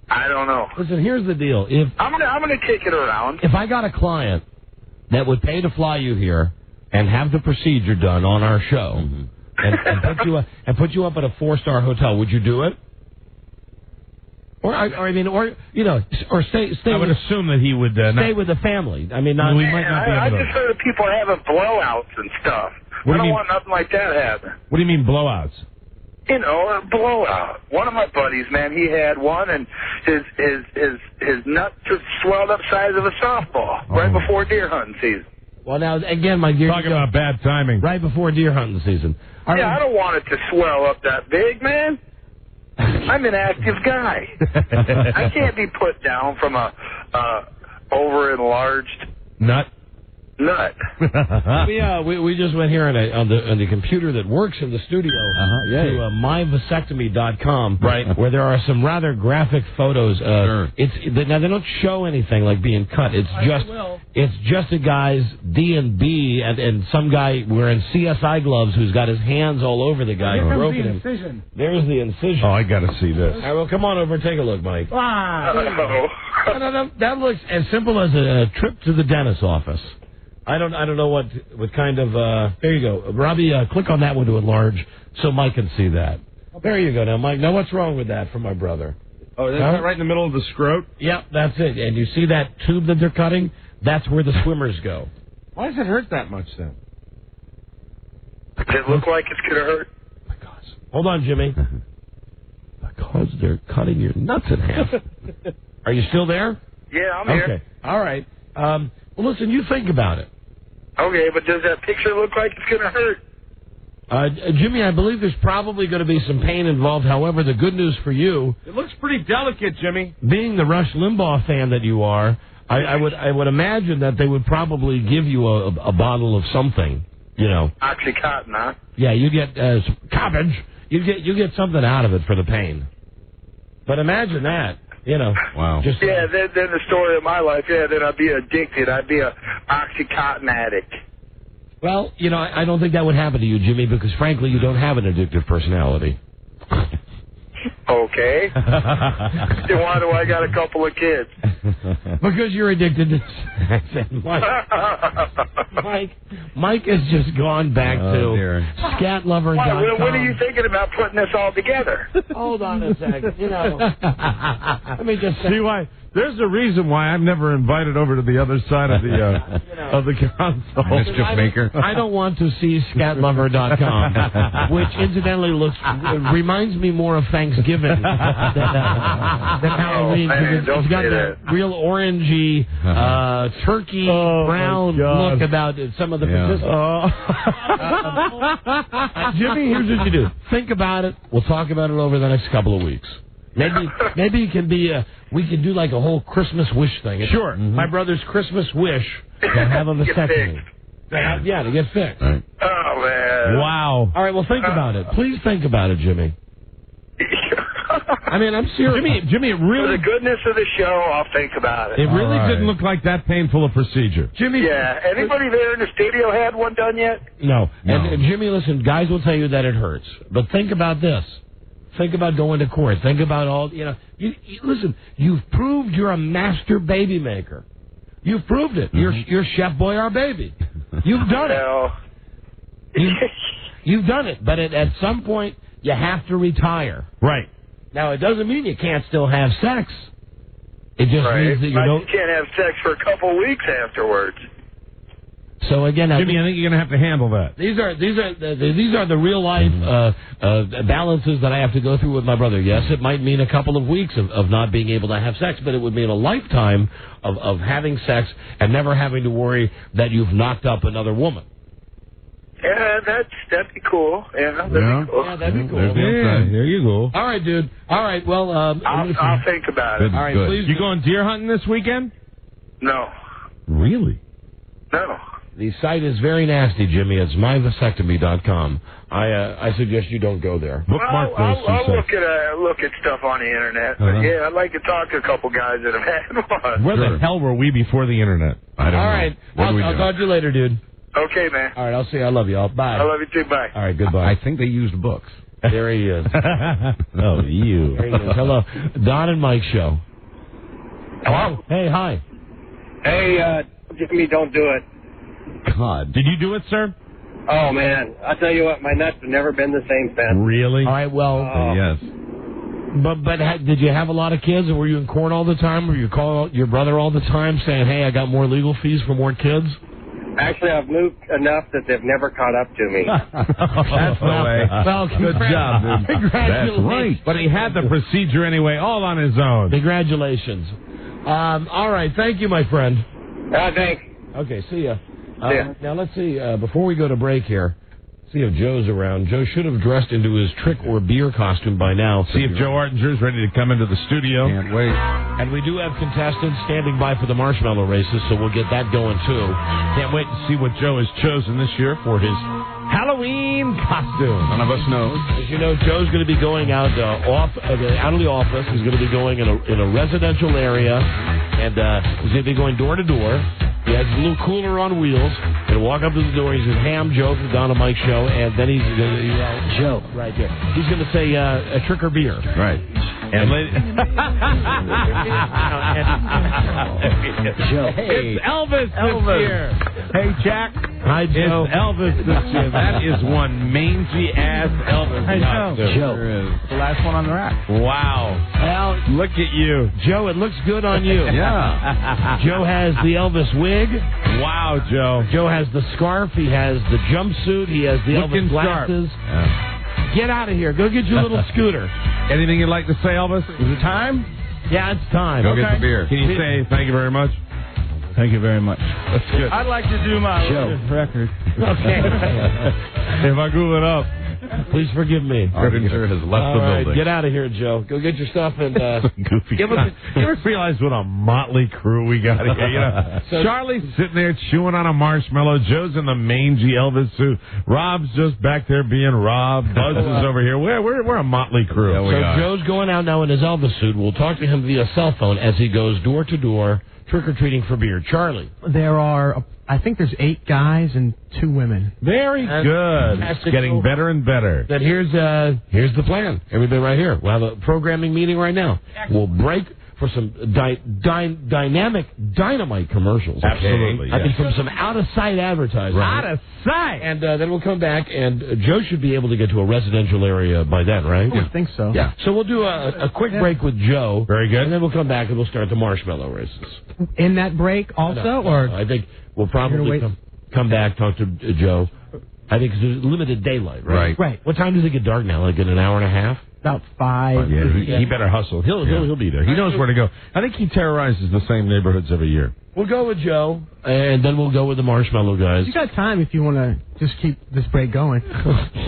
I don't know. Listen, here's the deal. I'm gonna kick it around. If I got a client that would pay to fly you here and have the procedure done on our show, and put you up at a 4-star hotel, would you do it? Or stay. I would assume that he would stay with the family. I mean, we might not be able I to. just heard of people having blowouts and stuff. I don't want nothing like that happening. What do you mean blowouts? You know, a blowout. One of my buddies, man, he had one, and his nut just swelled up size of a softball right before deer hunting season. Well, now again, my dear, talking about bad timing. Right before deer hunting season. Yeah, I don't want it to swell up that big, man. I'm an active guy. I can't be put down from a over-enlarged nut. We just went here on the computer that works in the studio to myvasectomy.com, right, where there are some rather graphic photos. Now they don't show anything like being cut. It's just a guy's D&B and some guy wearing CSI gloves who's got his hands all over the guy who broke him. There's the incision. Oh, I got to see this. All right, well, come on over and take a look, Mike. Wow. That looks as simple as a trip to the dentist's office. I don't know what kind of, there you go. Robbie, click on that one to enlarge so Mike can see that. There you go now, Mike. Now what's wrong with that for my brother? Oh, that's right in the middle of the scrot? Yep, that's it. And you see that tube that they're cutting? That's where the swimmers go. Why does it hurt that much then? Does it look like it's going to hurt? Because. Hold on, Jimmy. Because they're cutting your nuts in half. Are you still there? Yeah, I'm here. Okay. All right. Well, listen, you think about it. Okay, but does that picture look like it's going to hurt? Jimmy, I believe there's probably going to be some pain involved. However, the good news for you... It looks pretty delicate, Jimmy. Being the Rush Limbaugh fan that you are, I would imagine that they would probably give you a bottle of something, you know. Oxycontin, huh? Yeah, you get cabbage. You get something out of it for the pain. But imagine that. You know, wow. Then the story of my life, then I'd be addicted. I'd be a Oxycontin addict. Well, you know, I don't think that would happen to you, Jimmy, because frankly, you don't have an addictive personality. Okay. Then why do I got a couple of kids? Because you're addicted to sex. Mike has just gone back to scatlover.com. When are you thinking about putting this all together? Hold on a second. You know, let me just see why. There's a reason why I'm never invited over to the other side of the of the console. Mischief maker. I don't want to see scatlover.com, which incidentally reminds me more of Thanksgiving than Halloween. It's got that real orangey, turkey brown look about some of the participants. Jimmy, here's what you do. Think about it. We'll talk about it over the next couple of weeks. Maybe it can be we can do like a whole Christmas wish thing. Sure. Mm-hmm. My brother's Christmas wish to have a vasectomy. To get fixed. Right. Oh, man. Wow. All right, well, think about it. Please think about it, Jimmy. I mean, I'm serious. Jimmy, it really... For the goodness of the show, I'll think about it. It really didn't look like that painful a procedure. Jimmy... Yeah. Anybody there in the studio had one done yet? No. And Jimmy, listen, guys will tell you that it hurts. But think about this. Think about going to court. Think about all, you know. Listen, you've proved you're a master baby maker. You've proved it. Mm-hmm. You're Chef Boyardee baby. You've done it. You've done it. But at some point, you have to retire. Right. Now, it doesn't mean you can't still have sex. It just means that you don't... You can't have sex for a couple weeks afterwards. So again, Jimmy, I think you're going to have to handle that. These are the real life balances that I have to go through with my brother. Yes, it might mean a couple of weeks of not being able to have sex, but it would mean a lifetime of having sex and never having to worry that you've knocked up another woman. Yeah, that'd be cool. Yeah, that'd be cool. Yeah, that'd be cool. There you go. All right, dude. All right, well, I'll think about it. All right, please. You going deer hunting this weekend? No. Really? No. The site is very nasty, Jimmy. It's myvasectomy.com. I suggest you don't go there. Bookmark those two sites. I'll look at stuff on the internet. But yeah, I'd like to talk to a couple guys that have had one. Where the hell were we before the internet? I don't know. All right. I'll talk to you later, dude. Okay, man. All right, I'll see you. I love you all. Bye. I love you too. Bye. All right, goodbye. I think they used books. There he is. Oh, you. There he is. Hello. Don and Mike show. Hello? Hey, hi. Hey, Jimmy, don't do it. God. Did you do it, sir? Oh, man. I'll tell you what, my nuts have never been the same since. Really? All right, well. Yes. But did you have a lot of kids, or were you in court all the time, or you call your brother all the time saying, hey, I got more legal fees for more kids? Actually, I've moved enough that they've never caught up to me. That's the way. Well, good job, dude. Congratulations. That's right. But he had the procedure anyway, all on his own. Congratulations. All right, thank you, my friend. Thanks. Okay, see ya. Yeah. Now, let's see, before we go to break here, see if Joe's around. Joe should have dressed into his trick or beer costume by now. See if Joe Artinger's ready to come into the studio. Can't wait. And we do have contestants standing by for the Marshmellow races, so we'll get that going, too. Can't wait to see what Joe has chosen this year for his Halloween costume. None of us knows. As you know, Joe's going to be going out of the office. He's going to be going in a residential area, and he's going to be going door to door. He has a little cooler on wheels. He'll walk up to the door. He's going to ham Joe from the Don and Mike show, and then he's going to Joe right there. He's going to say a trick or beer. Right. And Joe. It's Elvis this year. Hey, Jack. Hi, Joe. It's Elvis this year. That is one mangy-ass Elvis costume. Joe. The last one on the rack. Wow. Well, look at you. Joe, it looks good on you. Yeah. Joe has the Elvis wig. Wow, Joe. Joe has the scarf. He has the jumpsuit. He has the Looking Elvis glasses. Get out of here. Go get your little scooter. Anything you'd like to say, Elvis? Is it time? Yeah, it's time. Go get the beer. Can you say thank you very much? Thank you very much. That's good. I'd like to do my record. Okay. If I grew it up. Please forgive me. Artinger has left All the right, building. get out of here, Joe. Go get your stuff and Goofy. You ever realize what a motley crew we got here? You know, So- Charlie's sitting there chewing on a marshmallow. Joe's in the mangy Elvis suit. Rob's just back there being Rob. Buzz is over here. We're a motley crew. Yeah, we So are. Joe's going out now in his Elvis suit. We'll talk to him via cell phone as he goes door to door trick-or-treating for beer. Charlie. There are, I think there's 8 guys and 2 women. Very good. It's Fantastic. getting better and better. Then here's the plan. Everybody right here. We'll have a programming meeting right now. We'll break for some dynamic dynamite commercials. Absolutely. I think from some out-of-sight advertising. Out of sight. And then we'll come back, and Joe should be able to get to a residential area by then, right? I think so. Yeah. So we'll do a quick break with Joe. Very good. And then we'll come back and we'll start the Marshmellow races. In that break also, No, or I think we'll probably wait? come back, talk to Joe. I think it's limited daylight, right? Right. What time does it get dark now? Like in an hour and a half? About 5. Yeah, he better hustle. He'll be there. He knows where to go. I think he terrorizes the same neighborhoods every year. We'll go with Joe, and then we'll go with the Marshmellow guys. You got time if you want to just keep this break going.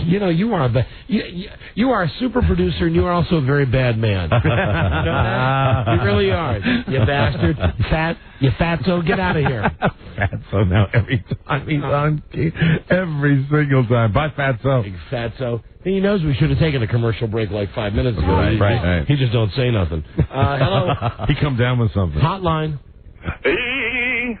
You know, you are you are a super producer, and you are also a very bad man. You know that? You really are. You bastard. You fatso. Get out of here. Fatso now every time he's on. Every single time. Bye, Fatso. Big fatso. He knows we should have taken a commercial break like 5 minutes ago. Right. He just don't say nothing. Hello. He come down with something. Hotline. Hey,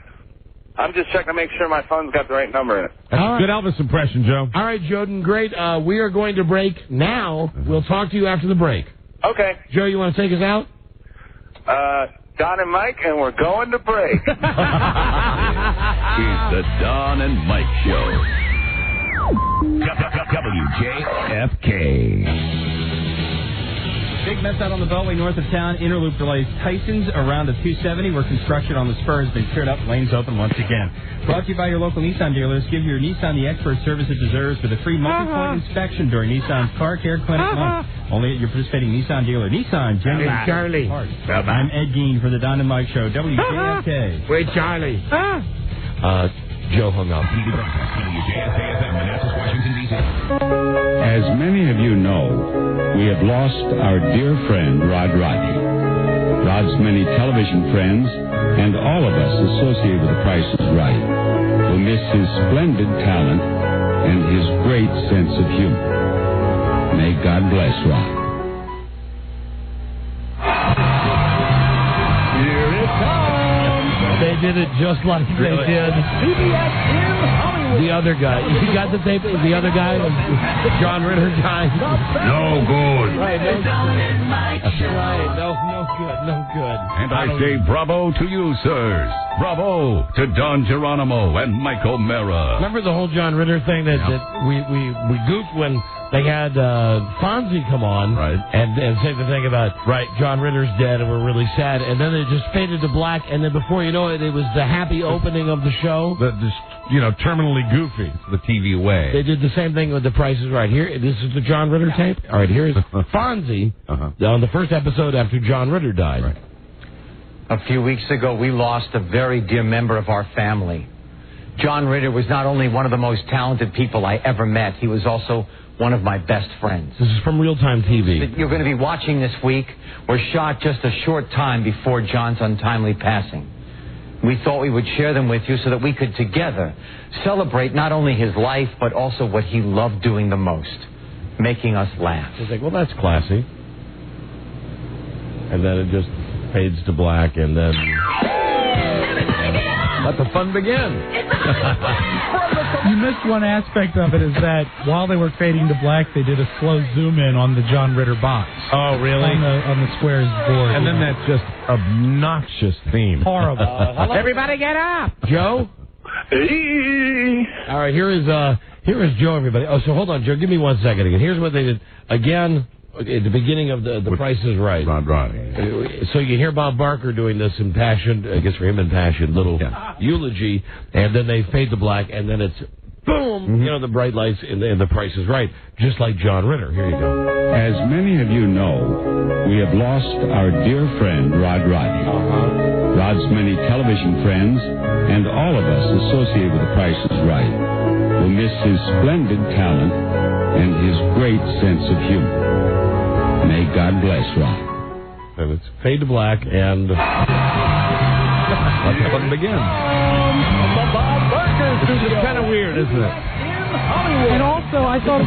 I'm just checking to make sure my phone's got the right number in it. That's a good Elvis impression, Joe. All right, Jordan, great. We are going to break now. We'll talk to you after the break. Okay. Joe, you want to take us out? Don and Mike, and we're going to break. It's the Don and Mike Show. WJFK. Big mess out on the Beltway north of town. Interloop delays Tyson's around the 270 where construction on the spur has been cleared up. Lanes open once again. Brought to you by your local Nissan dealers. Give your Nissan the expert service it deserves with a free multi-point inspection during Nissan's Car Care Clinic month. Only at your participating Nissan dealer. Nissan, Jim Charlie. I'm Ed Gein for the Don and Mike Show. WJFK. Wait, Charlie. Joe hung up. As many of you know, we have lost our dear friend, Rod Rodney. Rod's many television friends, and all of us associated with The Price is Right, will miss his splendid talent and his great sense of humor. May God bless Rod. Here it comes. They did it just like they did. CBS in Hollywood. The other guy. You got the tape? The other guy? The John Ritter guy? No good. Right, no good. And I say bravo to you, sirs. Bravo to Don Geronimo and Mike O'Mara. Remember the whole John Ritter thing that we goofed when they had Fonzie come on and say the thing about, John Ritter's dead and we're really sad. And then it just faded to black. And then before you know it, it was the happy opening of the show. Terminally goofy. It's the TV way. They did the same thing with The Price is Right. Here, this is the John Ritter tape. All right, here's Fonzie on the first episode after John Ritter died. Right. A few weeks ago, we lost a very dear member of our family. John Ritter was not only one of the most talented people I ever met, he was also one of my best friends. This is from real-time TV. That you're going to be watching this week were shot just a short time before John's untimely passing. We thought we would share them with you so that we could together celebrate not only his life, but also what he loved doing the most, making us laugh. It's like, well, that's classy. And then it just fades to black, and then let the fun begin. You missed one aspect of it, is that while they were fading to black, they did a slow zoom in on the John Ritter box. Oh, really? On the Squares board. And then that just obnoxious theme. Horrible. Everybody get up! Joe? Hey! All right, here is Joe, everybody. Oh, so hold on, Joe. Give me 1 second again. Here's what they did. Again, at the beginning of the Price is Right. So you hear Bob Barker doing this impassioned, I guess for him impassioned, little eulogy, and then they fade to black, and then it's boom, the bright lights, and the Price is Right, just like John Ritter. Here you go. As many of you know, we have lost our dear friend, Rod Rodney. Rod's many television friends, and all of us associated with The Price is Right, will miss his splendid talent and his great sense of humor. May God bless Rod. And it's fade to black, and let the fun begin. It's kind of weird, isn't it? And also, I thought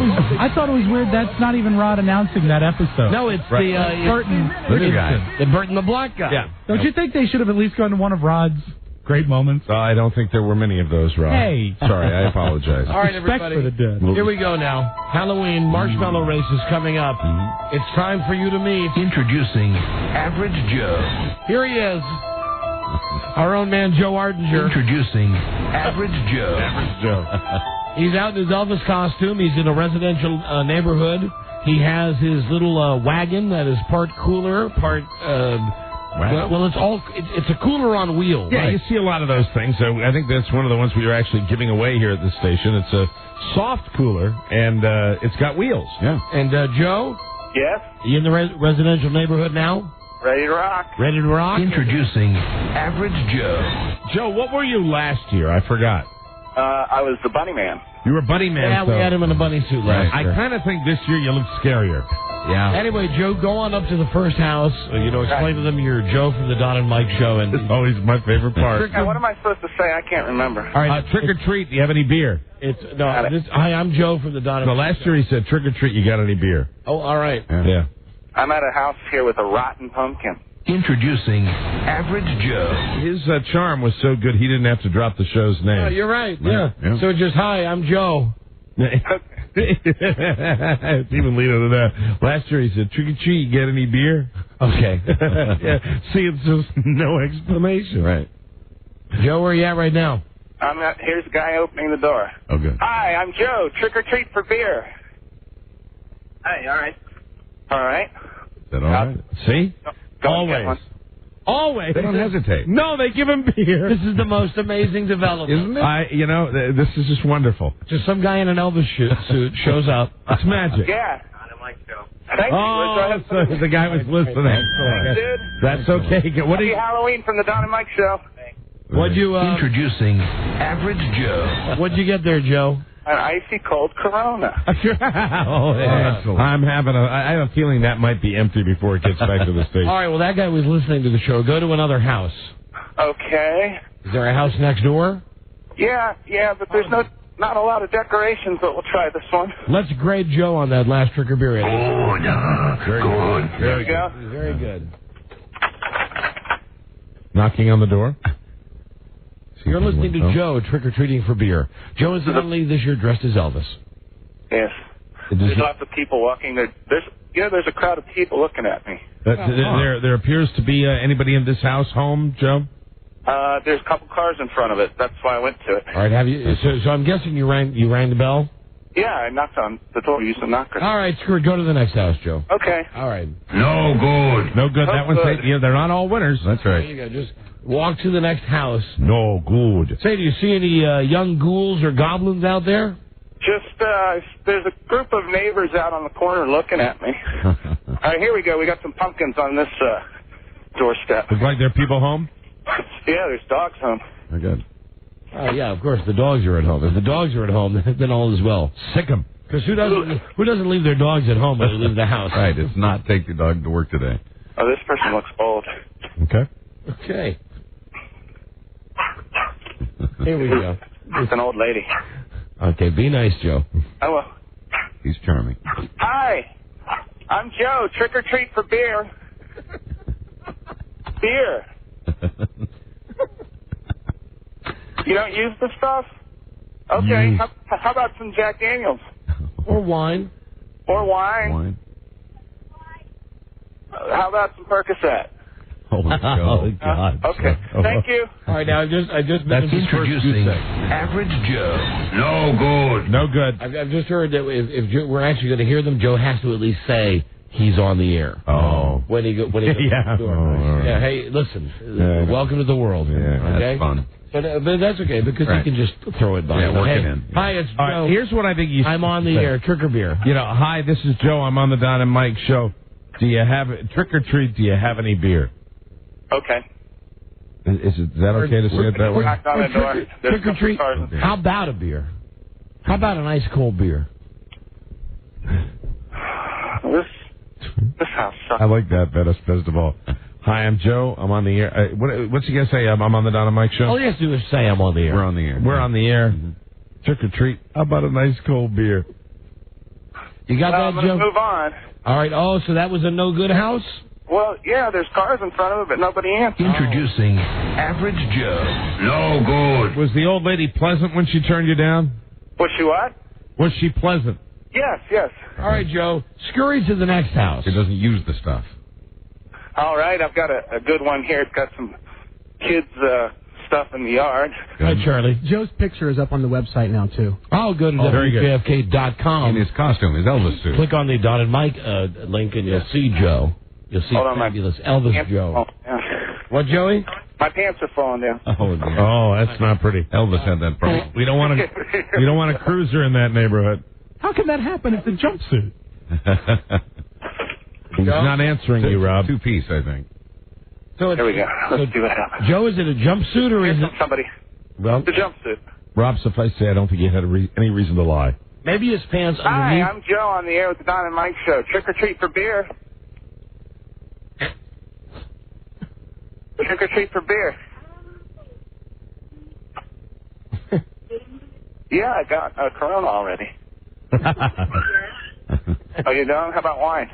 it was weird. That's not even Rod announcing that episode. No, it's Burton. The guy. The Burton the black guy. Yeah. Don't you think they should have at least gone to one of Rod's great moments? I don't think there were many of those, Rod. Hey. Sorry, I apologize. All right, Respect everybody. for the dead. Here we go now. Halloween Marshmellow race is coming up. It's time for you to meet. Introducing Average Joe. Here he is. Our own man, Joe Ardinger. Introducing Average Joe. Average Joe. He's out in his Elvis costume. He's in a residential neighborhood. He has his little wagon that is part cooler, part... Well, it's a cooler on wheels. Yeah, you see a lot of those things. So I think that's one of the ones we are actually giving away here at the station. It's a soft cooler, and it's got wheels. Yeah. And Joe? Yes? You in the residential neighborhood now? Ready to rock. Ready to rock? Introducing Average Joe. Joe, what were you last year? I forgot. I was the bunny man. You were Bunny Man. Yeah, we had him in a bunny suit last year. I kind of think this year you look scarier. Yeah. Anyway, Joe, go on up to the first house. Explain to them you're Joe from the Don and Mike show. And it's always my favorite part. Now, what am I supposed to say? I can't remember. All right, trick or treat. Do you have any beer? Hi, I'm Joe from the Don and Mike last year he said trick or treat. You got any beer? Oh, all right. Yeah. I'm at a house here with a rotten pumpkin. Introducing Average Joe. His charm was so good he didn't have to drop the show's name. Oh, you're right. Yeah. So just hi, I'm Joe. It's even leader than that. Last year he said, trick or treat, get any beer? Okay. See, it's just no explanation. Right. Joe, where are you at right now? Here's the guy opening the door. Oh, good. Hi, I'm Joe. Trick or treat for beer. Hey, all right. All right. Is that all right? See? Always. Always. They don't hesitate. No, they give him beer. This is the most amazing development. Isn't it? This is just wonderful. Just some guy in an Elvis suit shows up. It's magic. Yeah. Don and Mike show. Thank you. So the guy was listening. Dude. That's okay. Happy Halloween from the Don and Mike show. What'd you... Introducing Average Joe. What'd you get there, Joe? An icy cold Corona. Excellent. I have a feeling that might be empty before it gets back to the station. All right, well, that guy was listening to the show. Go to another house. Okay. Is there a house next door? Yeah, but there's not a lot of decorations, but we'll try this one. Let's grade Joe on that last trick or beer. Oh, no. Very good. There we go. Very good. Knocking on the door. You're listening to Joe, trick-or-treating for beer. Joe, incidentally, this year dressed as Elvis. Yes. There's lots of people walking. There's a crowd of people looking at me. There appears to be anybody in this house home, Joe? There's a couple cars in front of it. That's why I went to it. All right, have you? So I'm guessing you rang the bell? Yeah, I knocked on the door. Used the knocker. All right, screw it. Go to the next house, Joe. Okay. All right. No good. No good. That one's they're not all winners. That's There right. you go. Just walk to the next house. No good. Say, do you see any young ghouls or goblins out there? Just, there's a group of neighbors out on the corner looking at me. All right, here we go. We got some pumpkins on this doorstep. Looks like there are people home? Yeah, there's dogs home. Very good. Yeah, of course, the dogs are at home. If the dogs are at home, then all is well. Sick 'em. Because who doesn't leave their dogs at home when they leave the house? Right, it's not take your dog to work today. Oh, this person looks old. Okay. Okay. Here we go. It's an old lady. Okay, be nice, Joe. I will. He's charming. Hi, I'm Joe. Trick or treat for beer. Beer. You don't use the stuff? Okay. How about some Jack Daniels? Or wine. Or wine. Wine. How about some Percocet? Oh, God. Okay. Thank you. All right, now I just That's introducing Average Joe. No good. No good. I've just heard that if we're actually going to hear them, Joe has to at least say he's on the air. Oh. When he goes Yeah. to the door. Right. Yeah. Hey, listen. Welcome to the world. Yeah, okay? that's fun. But that's okay because Right. he can just throw it by. Yeah, work hey, it in. Hi, it's Joe. All right, here's what I think you I'm on the air. Trick or beer. You know, hi, this is Joe. I'm on the Don and Mike show. Do you have trick or treat? Do you have any beer? Okay. Is that okay to say it that way? Knocked on the door. There's Trick or treat. cars in- How about a beer? How about an ice cold beer? This house sucks. I like that best of all. Hi, I'm Joe. I'm on the air. What's he gonna say? I'm on the Don and Mike show. All you have to do is say I'm on the air. We're on the air. We're on the air. Trick or treat. How about a nice cold beer? You got I'm that, going Joe? to move on. All right. Oh, so that was a no good house? Well, yeah, there's cars in front of it, but nobody answers. Introducing Average Joe. No good. Was the old lady pleasant when she turned you down? Was she what? Was she pleasant? Yes. All right, Joe. Scurry to the next house. He doesn't use the stuff. All right, I've got a good one here. It's got some kids' stuff in the yard. Hi, Charlie. Joe's picture is up on the website now, too. I'll go to WJFK.com. In his costume, his Elvis suit. Click on the Don and Mike link, and you'll see Joe. You'll see Hold on, fabulous Elvis pants Joe. are falling down. What, Joey? My pants are falling down. Oh, that's not pretty. Elvis had that problem. We don't want a cruiser in that neighborhood. How can that happen? It's a jumpsuit. He's not answering you, Rob. Two-piece, I think. So Here we go. Let's see what happens. Joe, is it a jumpsuit or is it... Somebody. Well, The jumpsuit. Rob, suffice to say, I don't think he had any reason to lie. Maybe his pants Hi, underneath? I'm Joe on the air with the Don and Mike show. Trick or treat for beer. Trick or treat for beer. Yeah, I got a Corona already. Oh, you done? How about wine?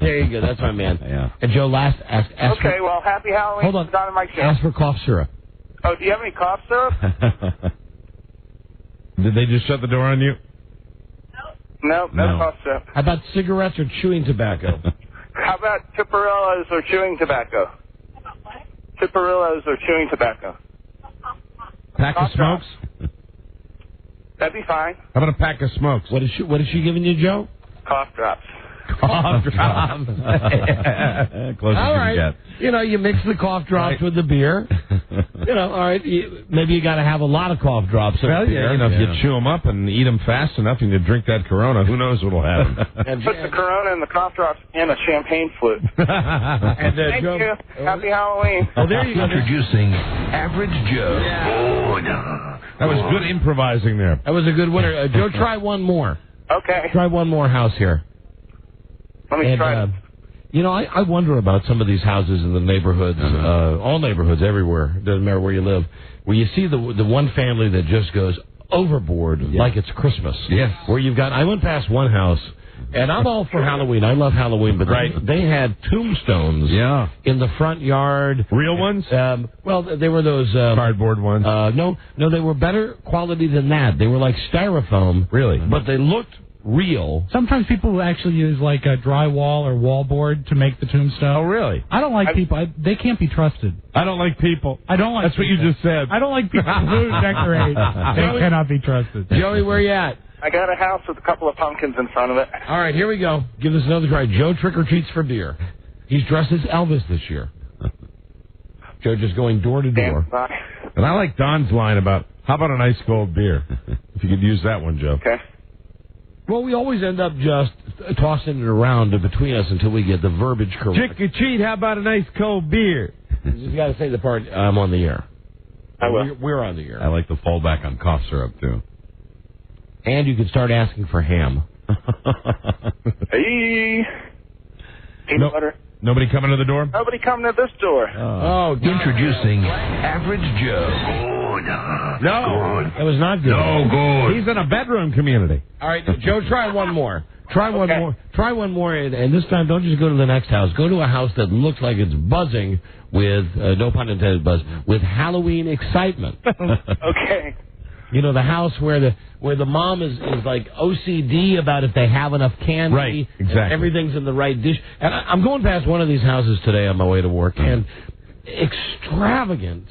There you go. That's my man. Yeah. And Joe, ask Okay, for... well, happy Halloween. Hold on. To the Don and Mike show. Ask for cough syrup. Oh, do you have any cough syrup? Did they just shut the door on you? No, no cough syrup. How about cigarettes or chewing tobacco? How about Tipperillos or chewing tobacco? Tipperillos or chewing tobacco? Pack of smokes? That'd be fine. How about a pack of smokes? What is she giving you, Joe? Cough drops. Cough drops. Close All as right. you can get. You know, you mix the cough drops with the beer. You know, all right. Maybe you got to have a lot of cough drops. Well, yeah, you know, if you chew them up and eat them fast enough and you drink that Corona, who knows what'll happen. Put the Corona and the cough drops in a champagne flute. And, Thank Joe, you. Happy Halloween. Oh, there you go. Introducing Average Joe. Yeah. That was good improvising there. That was a good winner. Joe, try one more. Okay. Try one more house here. Let me try it. You know, I wonder about some of these houses in the neighborhoods, all neighborhoods everywhere, doesn't matter where you live, where you see the one family that just goes overboard like it's Christmas. Yes. Where you've got, I went past one house And I'm all for Halloween. I love Halloween, but they had tombstones in the front yard. Real ones? Well, they were those... cardboard ones? No, they were better quality than that. They were like styrofoam. Really? But they looked real. Sometimes people actually use like a drywall or wallboard to make the tombstone. Oh, really? I don't like people. They can't be trusted. I don't like people. I don't like That's people. what you just said. I don't like people who decorate. They cannot be trusted. Joey, where you at? I got a house with a couple of pumpkins in front of it. All right, here we go. Give this another try. Joe Trick-or-Treats for beer. He's dressed as Elvis this year. Joe just going door to door. And I like Don's line about, how about an ice cold beer? If you could use that one, Joe. Okay. Well, we always end up just tossing it around between us until we get the verbiage correct. Trick-or-treat, how about an ice cold beer? You just got to say the part, I'm on the air. I will. We're on the air. I like the fallback on cough syrup, too. And you can start asking for ham. Hey. Peanut butter. Nobody coming to the door? Nobody coming to this door. Introducing Average Joe. No. That was not good. No good. He's in a bedroom community. All right, Joe, try one more. Try one more. Try one more, and this time don't just go to the next house. Go to a house that looks like it's buzzing with, no pun intended, buzz, with Halloween excitement. Okay. You know, the house where the mom is like OCD about if they have enough candy. Right, exactly. Everything's in the right dish. And I'm going past one of these houses today on my way to work, and extravagant,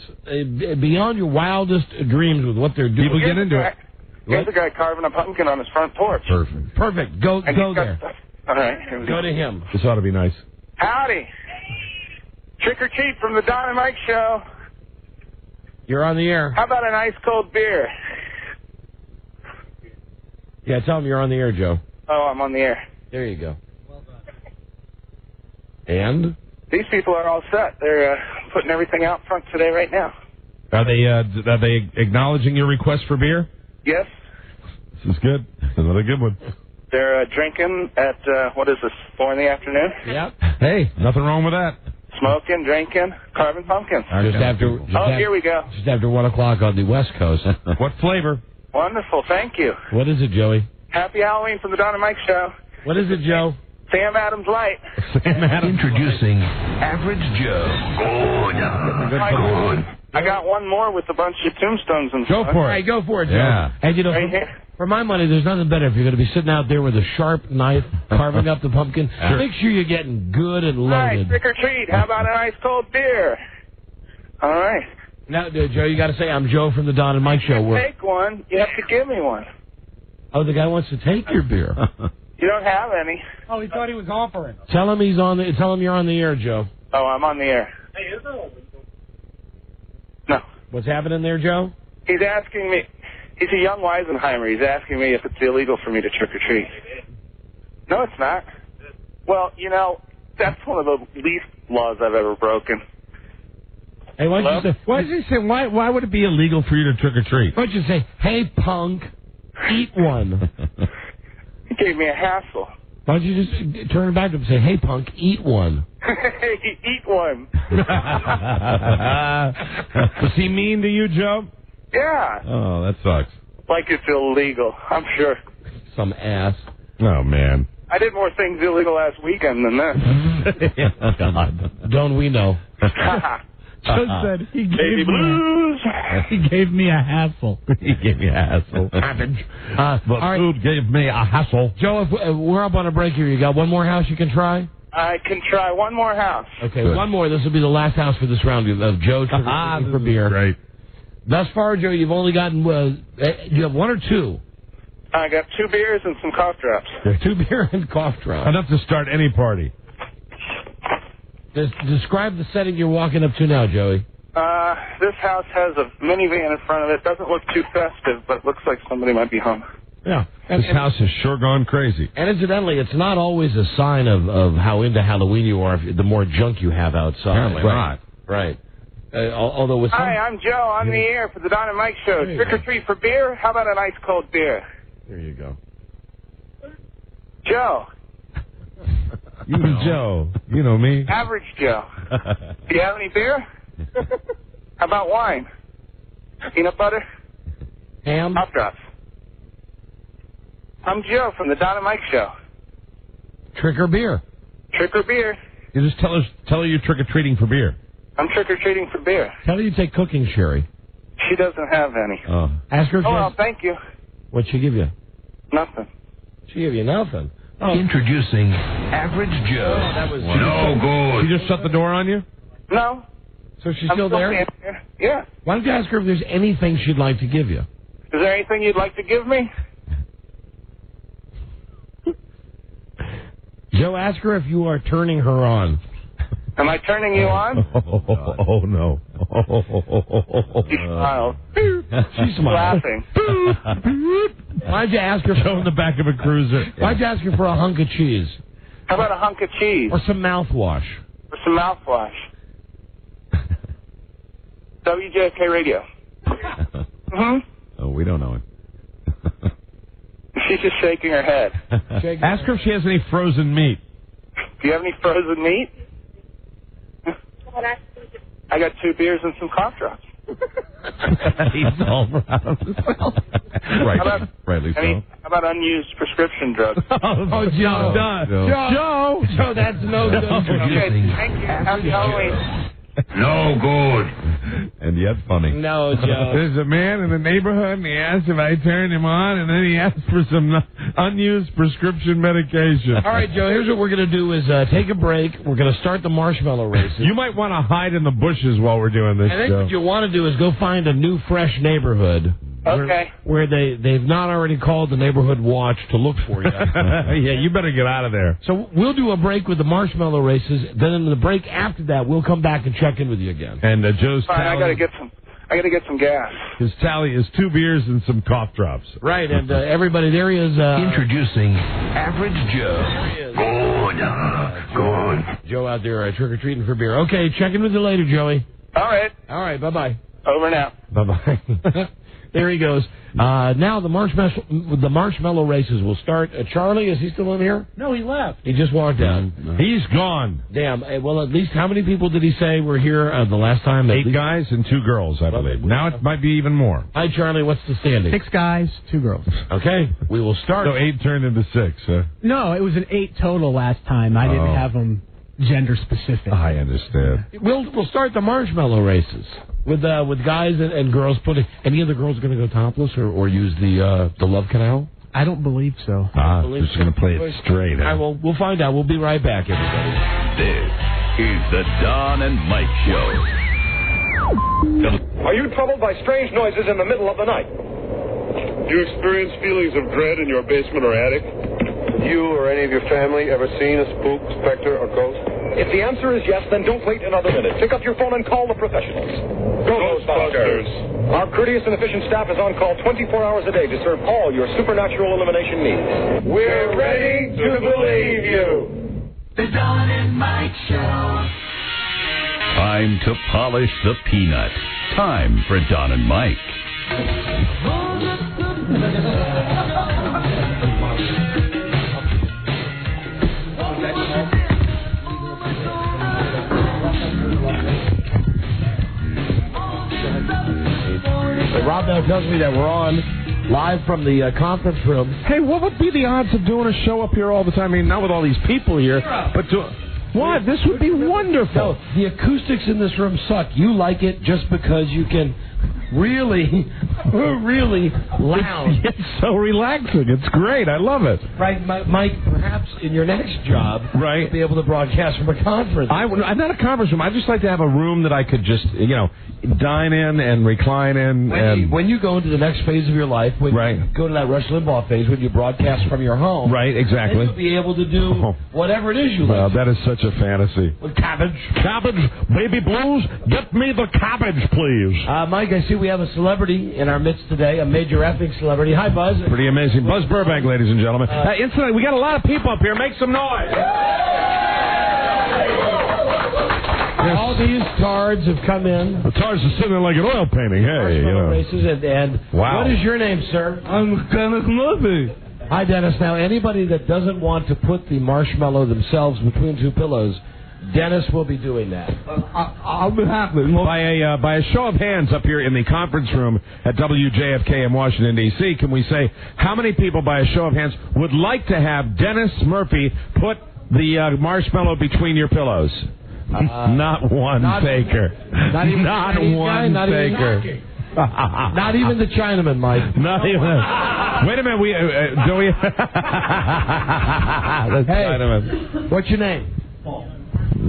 beyond your wildest dreams with what they're doing. People get into it. Here's a guy carving a pumpkin on his front porch. Perfect. Go there. All right. Here we Go to him. This ought to be nice. Howdy. Trick or treat from the Don and Mike Show. You're on the air. How about an ice cold beer? Yeah, tell him you're on the air, Joe. Oh, I'm on the air. There you go. Well done. And? These people are all set. They're putting everything out front today right now. Are they acknowledging your request for beer? Yes. This is good. Another good one. They're drinking at, 4 in the afternoon? Yep. Hey, nothing wrong with that. Smoking, drinking, carving pumpkins. Here we go. Just after 1 o'clock on the West Coast. What flavor? Wonderful, thank you. What is it, Joey? Happy Halloween from the Don and Mike Show. What is it, Joe? Sam Adams Light. Introducing Average Joe. Good. I got one more with a bunch of tombstones and Go for it. Hey, go for it, Joe. Yeah. And you know, for my money, there's nothing better if you're going to be sitting out there with a sharp knife carving up the pumpkin. Make sure you're getting good and loaded. All right, trick or treat. How about an ice cold beer? All right. Now, Joe, you got to say, I'm Joe from the Don and Mike Show. Take one. You have to give me one. Oh, the guy wants to take your beer. You don't have any. Oh, he thought he was offering. Tell him Tell him you're on the air, Joe. Oh, I'm on the air. Hey, is that illegal? No. What's happening there, Joe? He's asking me. He's a young Weisenheimer. He's asking me if it's illegal for me to trick or treat. No, it's not. Well, you know, that's one of the least laws I've ever broken. Hey, why did you say? Why would it be illegal for you to trick or treat? Why don't you say, hey, punk, eat one? He gave me a hassle. Why don't you just turn it back to him and say, hey, punk, eat one? Hey, eat one. Was he mean to you, Joe? Yeah. Oh, that sucks. Like it's illegal, I'm sure. Some ass. Oh, man. I did more things illegal last weekend than this. God. Don't we know? Joe said he Baby blues. He gave me a hassle. He gave me a hassle. Food gave me a hassle. Joe, if we're up on a break here. You got one more house you can try? I can try one more house. Okay, one more. This will be the last house for this round of Joe for beer. Great. Thus far, Joe, you've only gotten, you have one or two? I got 2 beers and some cough drops. 2 beer and cough drops. Enough to start any party. Describe the setting you're walking up to now, Joey. This house has a minivan in front of it. Doesn't look too festive, but looks like somebody might be home. Yeah. This house has sure gone crazy. And incidentally, it's not always a sign of how into Halloween you are the more junk you have outside. Apparently not. Right. Although with Hi, I'm Joe on the air for the Don and Mike Show. Trick or treat for beer? How about an ice cold beer? There you go. Joe. You know Joe. You know me. Average Joe. Do you have any beer? How about wine? Peanut butter? Ham? Cough drops. I'm Joe from the Don and Mike Show. Trick or beer? Trick or beer? You just tell her you're trick-or-treating for beer. I'm trick-or-treating for beer. Tell her you take cooking, Sherry. She doesn't have any. Oh. Ask her if Oh, she well, has... thank you. What'd she give you? Nothing. She gave you nothing. Oh. Introducing Average Joe. That was no good. She just shut the door on you? No. So she's I'm still there? Here. Yeah. Why don't you ask her if there's anything she'd like to give you? Is there anything you'd like to give me? Joe, ask her if you are turning her on. Am I turning you on? Oh no. She smiled. She smiled. Laughing. Why'd you ask her for in the back of a cruiser? Why'd you ask her for a hunk of cheese? How about a hunk of cheese? Or some mouthwash? Or some mouthwash. WJFK Radio. Oh, we don't know it. She's just shaking her head. Ask her if she has any frozen meat. Do you have any frozen meat? I got 2 beers and some cough drops. He's all proud of himself. Rightly so. How about unused prescription drugs? Oh, Joe. Joe, that's no good. Okay, thank you. Happy Halloween. No good. And yet funny. No, Joe. There's a man in the neighborhood, and he asked if I turned him on, and then he asked for some unused prescription medication. All right, Joe, here's what we're going to do is take a break. We're going to start the marshmallow races. You might want to hide in the bushes while we're doing this, I think Joe. what you want to do is go find a new, fresh neighborhood. Okay. Where they've not already called the neighborhood watch to look for you. Yeah, you better get out of there. So we'll do a break with the marshmallow races. Then in the break after that, we'll come back and check in with you again. And Joe's Fine, tally, I gotta get some gas. his tally is 2 beers and some cough drops. Right, and everybody, there he is. Introducing Average Joe. Good. Joe out there trick-or-treating for beer. Okay, check in with you later, Joey. All right. All right, bye-bye. Over now. Bye-bye. There he goes. Now the marshmallow races will start. Charlie, is he still in here? No, he left. He just walked out. He's gone. Damn. Well, at least how many people did he say were here the last time? 8 guys and 2 girls, I believe. Now it might be even more. Hi, Charlie. What's the standing? 6 guys, 2 girls. Okay. We will start. So 8 turned into 6. No, it was an 8 total last time. I didn't have them gender specific. I understand. We'll start the marshmallow races with guys and girls putting. Any of the girls going to go topless or use the love canal? I don't believe so. Just going to play it straight. We'll find out. We'll be right back, everybody. This is the Don and Mike Show. Are you troubled by strange noises in the middle of the night? Do you experience feelings of dread in your basement or attic? You or any of your family ever seen a spook, specter, or ghost? If the answer is yes, then don't wait another minute. Pick up your phone and call the professionals. Ghostbusters. Our courteous and efficient staff is on call 24 hours a day to serve all your supernatural elimination needs. We're ready to believe you. The Don and Mike Show. Time to polish the peanut. Time for Don and Mike. Rob now tells me that we're on live from the conference room. Hey, what would be the odds of doing a show up here all the time? I mean, not with all these people here, but what? This would be wonderful. No, the acoustics in this room suck. You like it just because you can really loud. It's so relaxing. It's great. I love it. Right, Mike, perhaps in your next job, you'll be able to broadcast from a conference. I'm not a conference room. I just like to have a room that I could just, dine in and recline in. When you go into the next phase of your life, when you go to that Rush Limbaugh phase, when you broadcast from your home. Right, exactly. Then you'll be able to do whatever it is you like. Well, that is such a fantasy. Cabbage, baby blues, get me the cabbage, please. Mike, I see we have a celebrity in our midst today, a major effing celebrity. Hi, Buzz. Pretty amazing. Buzz Burbank, ladies and gentlemen. Incidentally, we got a lot of people up here. Make some noise. All these tards have come in. The tards are sitting there like an oil painting. Hey, races and wow. What is your name, sir? I'm Dennis Murphy. Hi, Dennis. Now, anybody that doesn't want to put the marshmallow themselves between 2 pillows, Dennis will be doing that. I'll be happy. By a show of hands up here in the conference room at WJFK in Washington, D.C., can we say how many people, by a show of hands, would like to have Dennis Murphy put the marshmallow between your pillows? Not one faker. Not even one faker. Not even the Chinaman, Mike. Not even. Wait a minute. Do we? Hey, what's your name?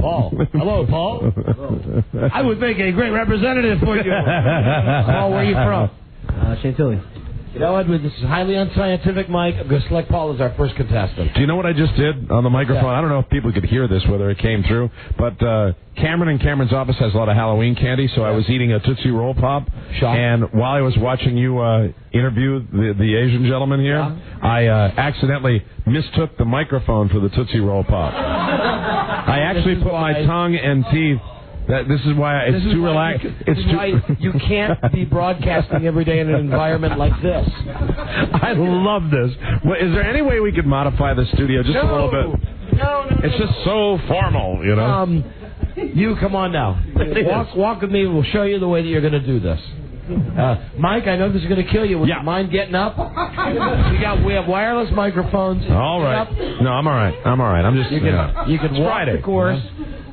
Paul. Hello, Paul. I would make a great representative for you. Paul, where are you from? Chantilly. You know what? This is highly unscientific, Mike. I'm going to select Paul as our first contestant. Do you know what I just did on the microphone? Yeah. I don't know if people could hear this, whether it came through, but Cameron in Cameron's office has a lot of Halloween candy, so I was eating a Tootsie Roll Pop, and while I was watching you interview the Asian gentleman here, I accidentally mistook the microphone for the Tootsie Roll Pop. I actually put my tongue and teeth. This is why it's too relaxed. You can't be broadcasting every day in an environment like this. I love this. Is there any way we could modify the studio just a little bit? No. It's just so formal, you know. You come on now. Walk with me. We'll show you the way that you're going to do this. Mike, I know this is going to kill you. Would you mind getting up? We have wireless microphones. All right. No, I'm all right. I'm just. You can walk the course.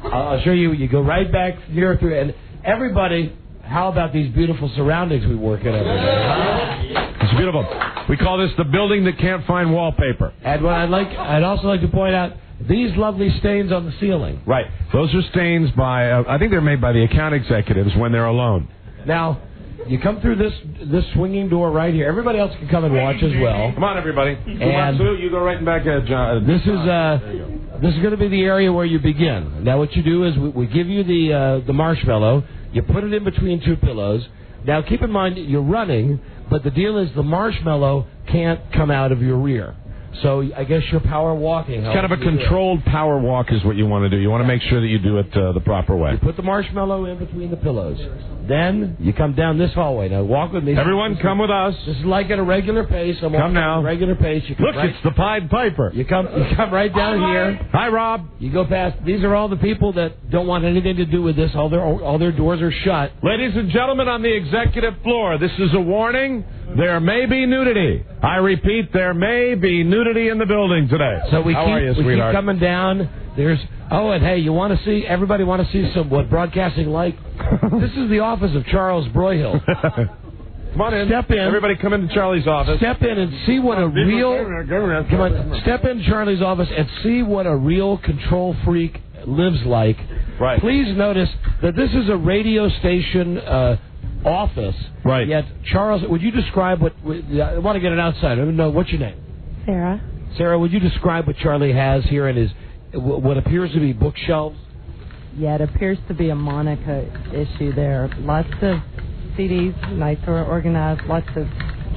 I'll show you. You go right back here through, and everybody. How about these beautiful surroundings we work in every day? It's beautiful. We call this the building that can't find wallpaper. And what I'd also like to point out these lovely stains on the ceiling. Right. Those are stains by. I think they're made by the account executives when they're alone. Now. You come through this swinging door right here. Everybody else can come and watch as well. Come on, everybody. And you go right in back, John. This is going to be the area where you begin. Now, what you do is we give you the marshmallow. You put it in between two pillows. Now, keep in mind you're running, but the deal is the marshmallow can't come out of your rear. So I guess you're power walking. It's kind of a controlled power walk is what you want to do. You want to make sure that you do it the proper way. You put the marshmallow in between the pillows. Then you come down this hallway. Now walk with me. Everyone come with us. This is like at a regular pace. Come now. At a regular pace. You come Look, it's the Pied Piper. You come right down here. Hi, Rob. You go past. These are all the people that don't want anything to do with this. All their doors are shut. Ladies and gentlemen on the executive floor, this is a warning. There may be nudity. I repeat, there may be nudity in the building today. So we keep sweetheart? Coming down. And hey, everybody want to see what broadcasting like? This is the office of Charles Broyhill. Come on in. Step in. Everybody come into Charlie's office. Step in and see what a real... Come on. Step in Charlie's office and see what a real control freak lives like. Right. Please notice that this is a radio station office. Right. Yet, Charles, would you describe I want to get it outside. I don't know. What's your name? Sarah. Sarah, would you describe what Charlie has here in his what appears to be bookshelves? Yeah, it appears to be a Monica issue there. Lots of CDs, nice and organized. Lots of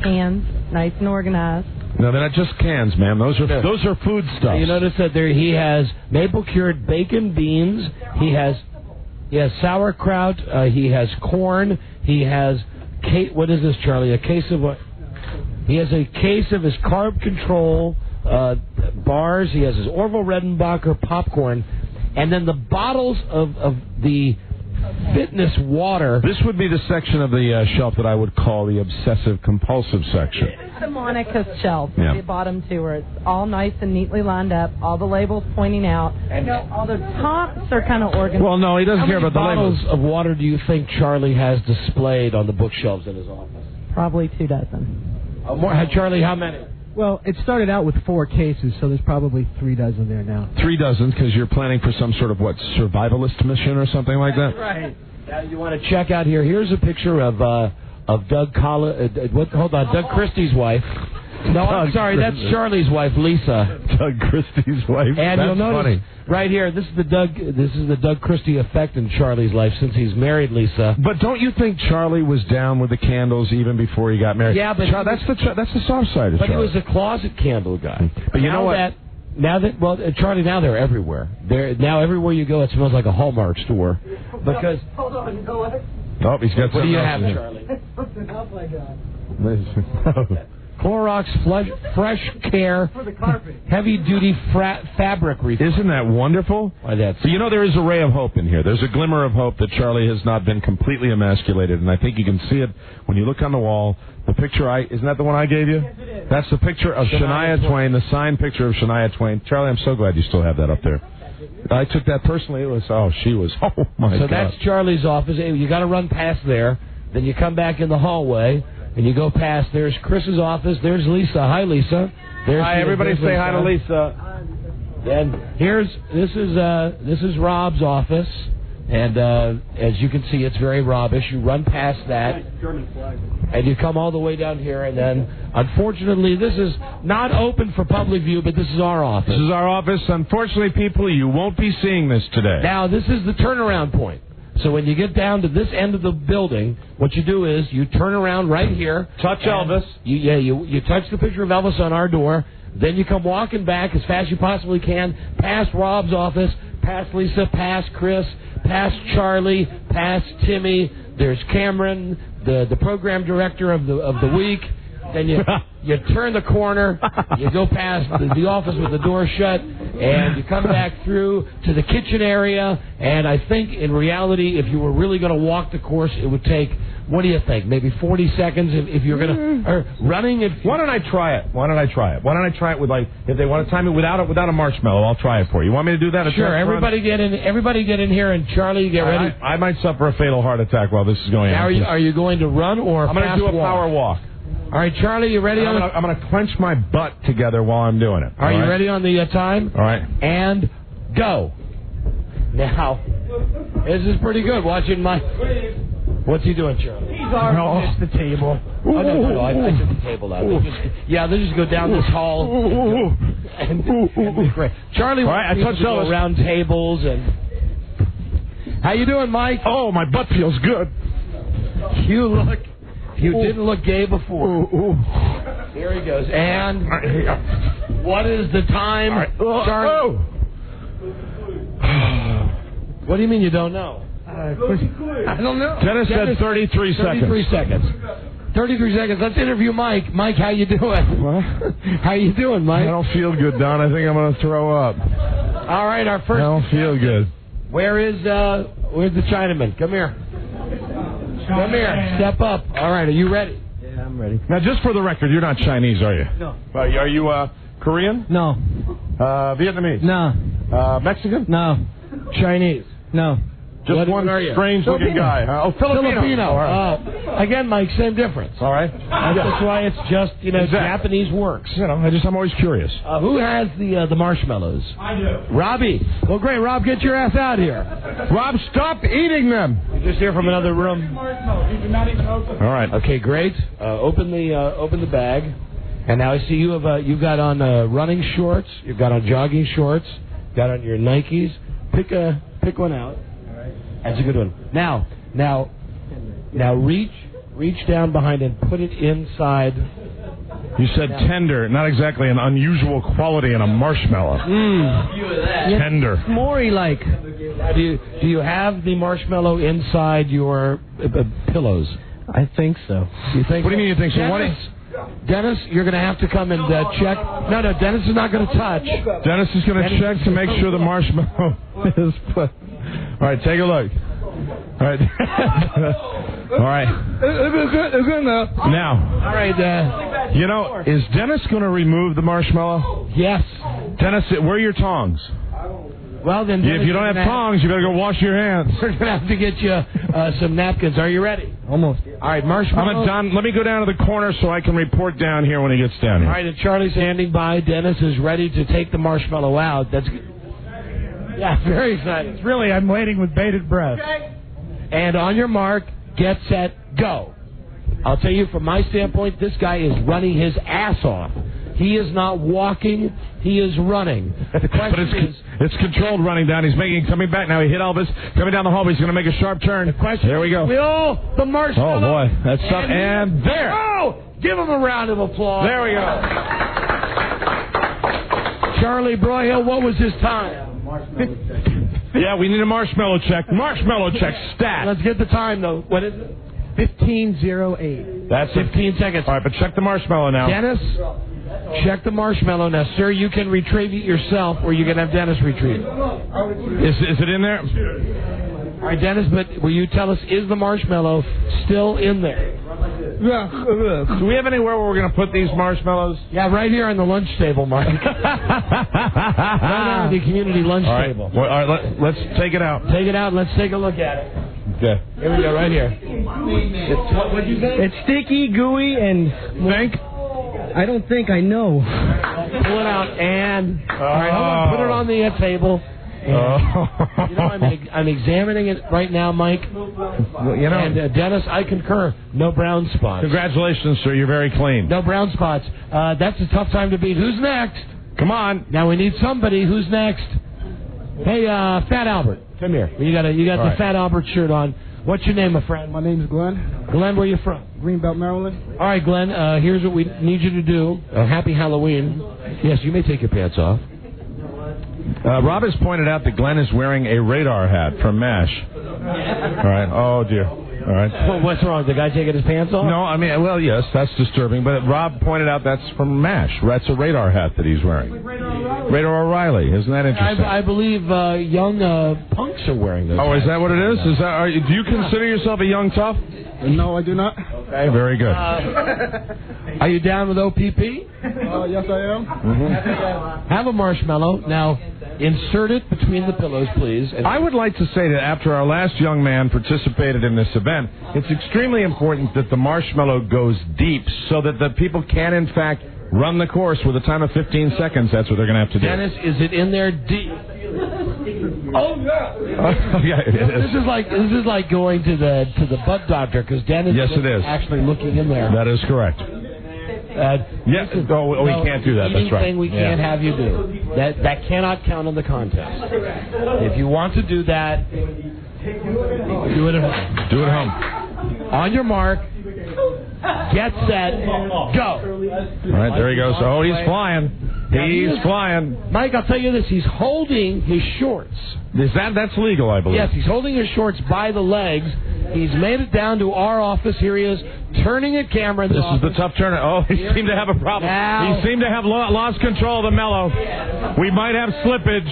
cans, nice and organized. No, they're not just cans, ma'am. Those are foodstuffs. You notice that he has maple cured bacon beans. He has sauerkraut. He has corn. He has what is this, Charlie? A case of what? He has a case of his carb control bars. He has his Orville Redenbacher popcorn, and then the bottles of the fitness water. This would be the section of the shelf that I would call the obsessive-compulsive section. It's the Monica's shelf, yeah. The bottom two, where it's all nice and neatly lined up, all the labels pointing out. All the tops are kind of organized. Well, no, he doesn't care about the labels. How many bottles of water do you think Charlie has displayed on the bookshelves in his office? Probably 24. Charlie, how many? Well, it started out with 4 cases, so there's probably 36 there now. 36, because you're planning for some sort of, survivalist mission or something like that? Right. Now you want to check out here. Here's a picture of Doug Doug Christie's wife. No, I'm sorry, that's Charlie's wife, Lisa. Doug Christie's wife. And that's you'll notice funny. Right here, this is the Doug Christie effect in Charlie's life since he's married Lisa. But don't you think Charlie was down with the candles even before he got married? Yeah, but that's the soft side of Charlie. But he was a closet candle guy. But you know what? Charlie, now they're everywhere. Now everywhere you go, it smells like a Hallmark store. Because hold on, you know what? Oh, he's got. What do you have, Charlie? Something else I got. Clorox Fresh Care heavy-duty fabric refill. Isn't that wonderful? Why, that's... So, there is a ray of hope in here. There's a glimmer of hope that Charlie has not been completely emasculated, and I think you can see it when you look on the wall. The picture isn't that the one I gave you? Yes, it is. That's the picture of Shania Twain, the signed picture of Shania Twain. Charlie, I'm so glad you still have that up there. I took that personally. It was, oh my God. So that's Charlie's office. You got to run past there. Then you come back in the hallway, and you go past. There's Chris's office. There's Lisa. Hi, Lisa. Hi, everybody. Say hi to Lisa. And this is Rob's office, and as you can see, it's very Robbish. You run past that, and you come all the way down here, and then, unfortunately, this is not open for public view, but this is our office. This is our office. Unfortunately, people, you won't be seeing this today. Now, this is the turnaround point. So when you get down to this end of the building, what you do is you turn around right here. Touch Elvis. You touch the picture of Elvis on our door. Then you come walking back as fast as you possibly can, past Rob's office, past Lisa, past Chris, past Charlie, past Timmy. There's Cameron, the program director of the week. Then you turn the corner, you go past the office with the door shut, and you come back through to the kitchen area. And I think, in reality, if you were really going to walk the course, it would take, what do you think, maybe 40 seconds if you're going to... Or running... Why don't I try it? Why don't I try it with, if they want to time it without a marshmallow, I'll try it for you. Want me to do that? Sure, everybody get in here, and Charlie, get ready. I might suffer a fatal heart attack while this is going on. Are you going to run or I'm going to do a power walk. All right, Charlie, you ready? I'm going to clench my butt together while I'm doing it. Are you ready on the time? All right. And go. Now, this is pretty good. Watching my... What's he doing, Charlie? He's already missed the table. Oh, no, I took the table out. They just go down this hall. And great. Charlie, all right, I touched go around tables and... How you doing, Mike? Oh, my butt feels good. You didn't look gay before. Here he goes. And what is the time, Charlie? What do you mean you don't know? I don't know. Dennis said 33 seconds. 33 seconds. 33 seconds. Let's interview Mike. Mike, how you doing? What? How you doing, Mike? I don't feel good, Don. I think I'm going to throw up. All right, our first... I don't feel good. Where's the Chinaman? Come here. Come here. Step up. All right, are you ready? Yeah, I'm ready. Now, just for the record, you're not Chinese, are you? No. Are you Korean? No. Vietnamese? No. Mexican? No. Chinese? No. Just one strange-looking guy. Filipino. Again, Mike, same difference. All right. That's why it's just, Japanese works. I'm always curious. Who has the marshmallows? I do. Robbie. Well, great. Rob, get your ass out here. Rob, stop eating them. You're just here from another room. These are not even open. All right. Okay, great. Open the bag. And now I see you've got on running shorts. You've got on jogging shorts. Got on your Nikes. Pick one out. That's a good one. Now, reach down behind and put it inside. You said tender, not exactly an unusual quality in a marshmallow. Tender. S'more-like. Do you have the marshmallow inside your pillows? I think so. You think? What do you mean you think so? Dennis, you're going to have to come and check. No, Dennis is not going to touch. Dennis is going to check to make sure the marshmallow is put. All right, take a look. All right. All right. Now. All right. Is Dennis going to remove the marshmallow? Yes. Dennis, where are your tongs? Well, then, if you don't have tongs, you better go wash your hands. We're going to have to get you some napkins. Are you ready? Almost. All right, marshmallow. Let me go down to the corner so I can report down here when he gets down here. All right, and Charlie's standing by. Dennis is ready to take the marshmallow out. Yeah, very excited. Really, I'm waiting with bated breath. Okay. And on your mark, get set, go. I'll tell you, from my standpoint, this guy is running his ass off. He is not walking. He is running. The question it's controlled running down. He's coming back now. He hit Elvis. Coming down the hallway. He's going to make a sharp turn. There we go. Will the marshmallow. Oh, boy. That's something. And there. Oh! Give him a round of applause. There we go. Charlie Broyhill, what was his time? Yeah, we need a marshmallow check. Marshmallow check stat. Let's get the time, though. What is it? 15:08. That's 15 seconds. All right, but check the marshmallow now. Dennis, check the marshmallow. Now, sir, you can retrieve it yourself, or you can have Dennis retrieve it. Is it in there? All right, Dennis, but will you tell us, is the marshmallow still in there? Do we have anywhere where we're going to put these marshmallows? Yeah, right here on the lunch table, Mike. Right on the community lunch table. Well, all right, let's take it out. Take it out and let's take a look at it. Okay. Here we go, right here. What'd you say? It's sticky, gooey, and... Think? I don't think I know. Pull it out and... All right, hold on. Put it on the table. You know, I'm examining it right now, Mike. Well, you know, and Dennis, I concur. No brown spots. Congratulations, sir. You're very clean. No brown spots. That's a tough time to beat. Who's next? Come on. Now we need somebody. Who's next? Hey, Fat Albert, come here. You got the Fat Albert shirt on. What's your name, my friend? My name's Glenn. Glenn, where you from? Greenbelt, Maryland. All right, Glenn. Here's what we need you to do. Happy Halloween. Yes, you may take your pants off. Rob has pointed out that Glenn is wearing a radar hat from MASH. All right. Oh, dear. All right. Well, what's wrong? The guy taking his pants off? No, I mean, well, yes, that's disturbing. But Rob pointed out that's from MASH. That's a radar hat that he's wearing. Radar O'Reilly. Isn't that interesting? I believe young punks are wearing those. Oh, is that what it is? Do you consider yourself a young tough? No, I do not. Okay, very good. Are you down with OPP? Yes, I am. Mm-hmm. Have a marshmallow. Now, insert it between the pillows, please. I would like to say that after our last young man participated in this event, it's extremely important that the marshmallow goes deep so that the people can, in fact, run the course with a time of 15 seconds. That's what they're going to have to do. Dennis, is it in there deep? Oh yeah. Yeah, it is. This is like going to the butt doctor because Dennis is actually looking in there. That is correct. Yes. We can't do that. That's right. Anything we can't have you do. That cannot count in the contest. If you want to do that, do it at home. Do it at home. On your mark. Get set. Go. All right, there he goes. Oh, he's flying. He's flying. Mike, I'll tell you this. He's holding his shorts. That's legal, I believe. Yes, he's holding his shorts by the legs. He's made it down to our office. Here he is, turning a camera in the office. This is the tough turn. Oh, he seemed to have a problem. He seemed to have lost control of the mellow. We might have slippage.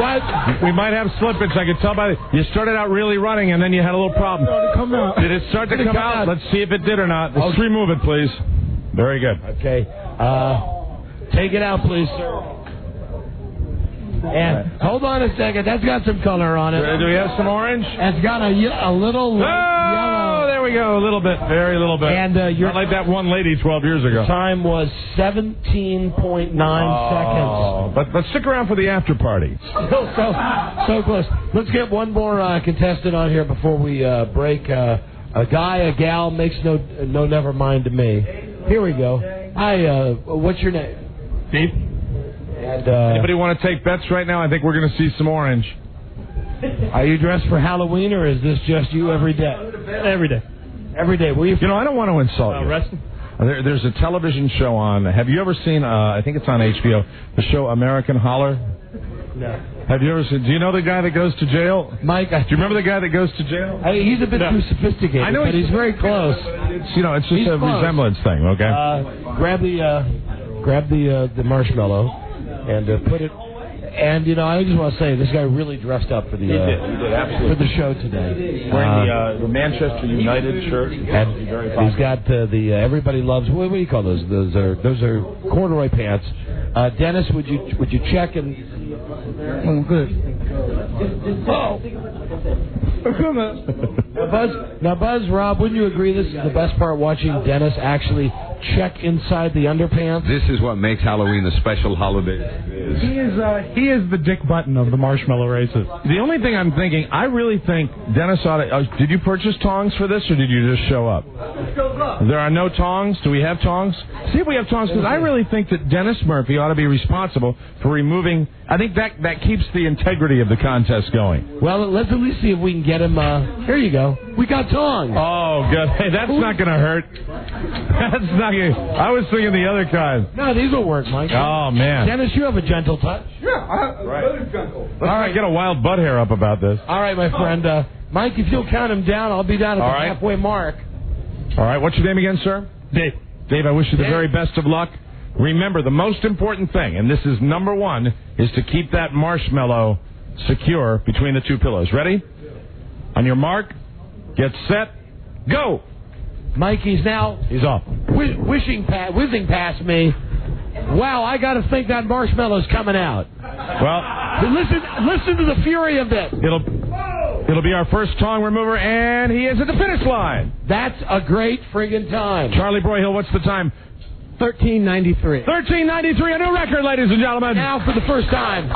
What? We might have slippage. I could tell by you started out really running, and then you had a little problem. Did it start to come out? Let's see if it did or not. Let's remove it, please. Very good. Okay. Take it out, please, sir. And hold on a second. That's got some color on it. Do we have some orange? It's got a little yellow. Oh, there we go. A little bit. Very little bit. And not like that one lady 12 years ago. Time was 17.9 seconds. But stick around for the after party. So close. Let's get one more contestant on here before we break. A guy, a gal, makes no never mind to me. Here we go. Hi, what's your name? Steve. And, anybody want to take bets right now? I think we're going to see some orange. Are you dressed for Halloween, or is this just you every day? Every day. Every day. Where you know, I don't want to insult you. Wrestling? There's a television show on. Have you ever seen? I think it's on HBO. The show American Holler. No. Have you ever seen? Do you know the guy that goes to jail? Mike, do you remember the guy that goes to jail? He's a bit too sophisticated. I know, but he's very close. It's just a resemblance thing. Okay. Grab the marshmallow and put it. And I just want to say this guy really dressed up for the he did absolutely for the show today. Wearing the Manchester United shirt. And he's got the everybody loves. What do you call those? Those are corduroy pants. Dennis, would you check and? Oh, good. Now, Buzz, Rob, wouldn't you agree this is the best part, watching Dennis actually check inside the underpants? This is what makes Halloween a special holiday. He is the Dick Button of the marshmallow races. The only thing I'm thinking, I really think Dennis ought to... did you purchase tongs for this, or did you just show up? There are no tongs? Do we have tongs? See if we have tongs, because I really think that Dennis Murphy ought to be responsible for removing... I think that keeps the integrity of the contest going. Well, let's at least see if we can get him... here you go. We got tongs. Oh, good. Hey, that's not going to hurt. That's not going to... I was thinking the other kind. No, these will work, Mike. Oh, man. Dennis, you have a gentle touch. Yeah, very gentle. Let's not get a wild butt hair up about this. All right, my friend. Mike, if you'll count him down, I'll be down at the halfway mark. All right, what's your name again, sir? Dave. Dave, I wish you the very best of luck. Remember, the most important thing, and this is number one, is to keep that marshmallow secure between the two pillows. Ready? On your mark, get set, go! Mike, he's off. Whizzing past me. Wow, I got to think that marshmallow's coming out. Well, listen to the fury of this. It'll be our first tongue remover, and he is at the finish line. That's a great friggin' time. Charlie Broyhill, what's the time? 13:93. 13:93, a new record, ladies and gentlemen. Now, for the first time,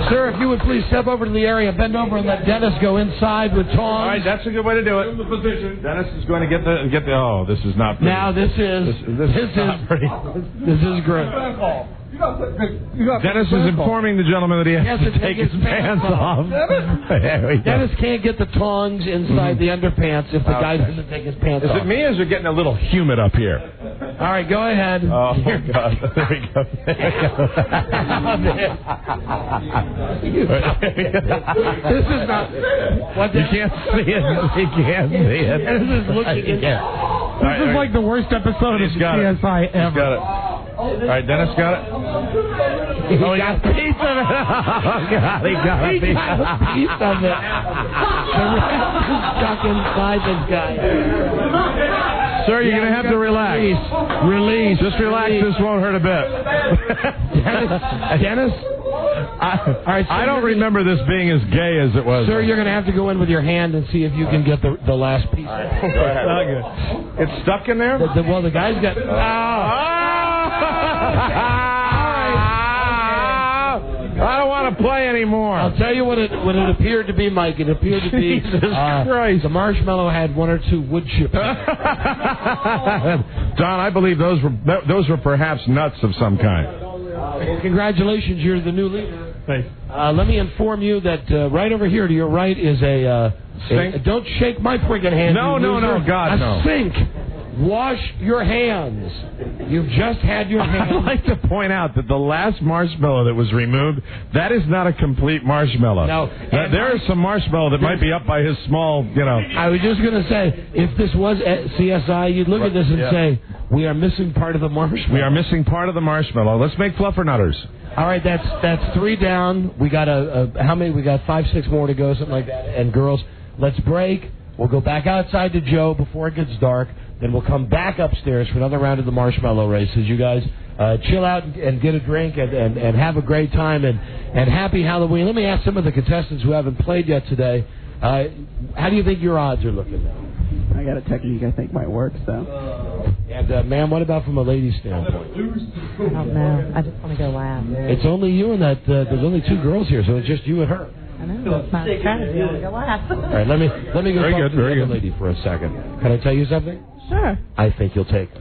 sir, if you would please step over to the area, bend over, and let Dennis go inside with tongs. All right, that's a good way to do it. Dennis is going to get the. Oh, this is not pretty. Now this is not pretty. This is great. Dennis is informing the gentleman that he has to take his pants off. There we go. Dennis can't get the tongs inside the underpants if the guy doesn't take his pants off. Is it me, or is it getting a little humid up here? All right, go ahead. Oh, God. There we go. This is not... You can't see it. You can't see it. This is looking... This is like the worst episode of CSI ever. Got it. All right, Dennis got it. He got a piece of it. Oh, God, he got a piece of it. The rest is stuck inside this guy. Sir, you're going to have to relax. Release. Just relax. This won't hurt a bit. Dennis? I don't remember this being as gay as it was. Sir, you're going to have to go in with your hand and see if you can get the last piece. It's not good. It's stuck in there? Well, the guy's got... I don't want to play anymore. I'll tell you what it appeared to be, Mike. It appeared to be Jesus Christ. The marshmallow had one or two wood chips. Don, I believe those were perhaps nuts of some kind. Well, congratulations, you're the new leader. Thanks. Let me inform you that right over here to your right is a don't shake my friggin' hand. No, God, no. A sink. Wash your hands. You've just had your hands. I'd like to point out that the last marshmallow that was removed, that is not a complete marshmallow. No. There is some marshmallow that might be up by his small, I was just going to say, if this was CSI, you'd look at this and say, we are missing part of the marshmallow. We are missing part of the marshmallow. Let's make fluffernutters. All right, that's 3 down. We got how many? We got 5, 6 more to go, something like that. And girls, let's break. We'll go back outside to Joe before it gets dark. Then we'll come back upstairs for another round of the marshmallow races. You guys chill out and get a drink and have a great time and happy Halloween. Let me ask some of the contestants who haven't played yet today. How do you think your odds are looking now? I got a technique I think might work, so. And, ma'am, what about from a lady's standpoint? I don't know. I just want to go laugh. It's only you and that. There's only 2 girls here, so it's just you and her. I know. That's my strategy. I want to go laugh. All right, let me go talk to the other lady for a second. Can I tell you something? Sure. I think you'll take it.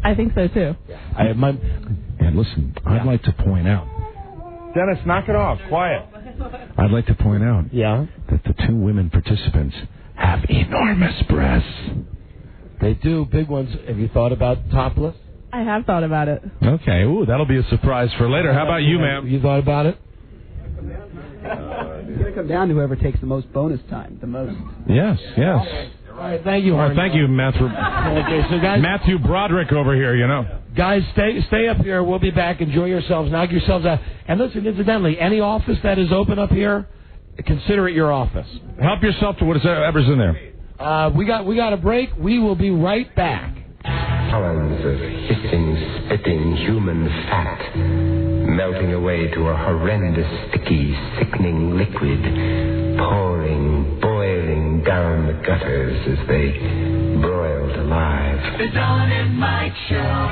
I think so, too. And listen, I'd like to point out. Dennis, knock it off. Quiet. I'd like to point out that the 2 women participants have enormous breasts. They do, big ones. Have you thought about topless? I have thought about it. Okay. Ooh, that'll be a surprise for later. How about you, ma'am? You thought about it? It's going to come down to whoever takes the most bonus time, the most. Yes. All right, thank you, Well, thank you, Matthew. Okay, so guys, Matthew Broderick over here, Guys, stay up here. We'll be back. Enjoy yourselves. Knock yourselves out. And listen, incidentally, any office that is open up here, consider it your office. Help yourself to whatever's in there. We got a break. We will be right back. Gallons of hissing, spitting human fat, melting away to a horrendous, sticky, sickening liquid, boiling down the gutters as they broiled alive. The Dawn and Mike Show.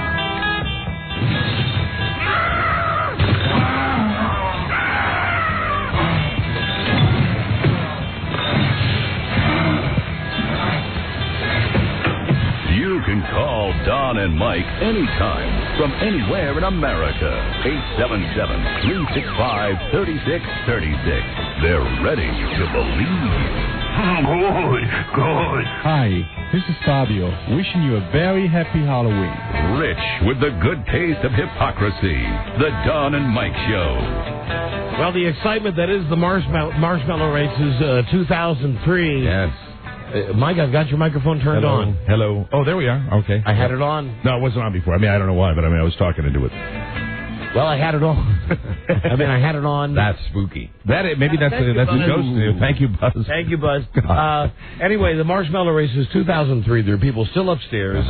You can call Don and Mike anytime from anywhere in America. 877-365-3636. They're ready to believe. Good. Hi, this is Fabio, wishing you a very happy Halloween. Rich with the good taste of hypocrisy. The Don and Mike Show. Well, the excitement that is the Marshmellow Races 2003. Yes. Mike, I've got your microphone turned on. Hello. Oh, there we are. Okay. I had it on. No, it wasn't on before. I mean, I don't know why, but I was talking into it. Well, I had it on. I had it on. That's spooky. Maybe that's a ghost. Thank you, Buzz. Thank you, Buzz. Anyway, the Marshmellow Races 2003. There are people still upstairs.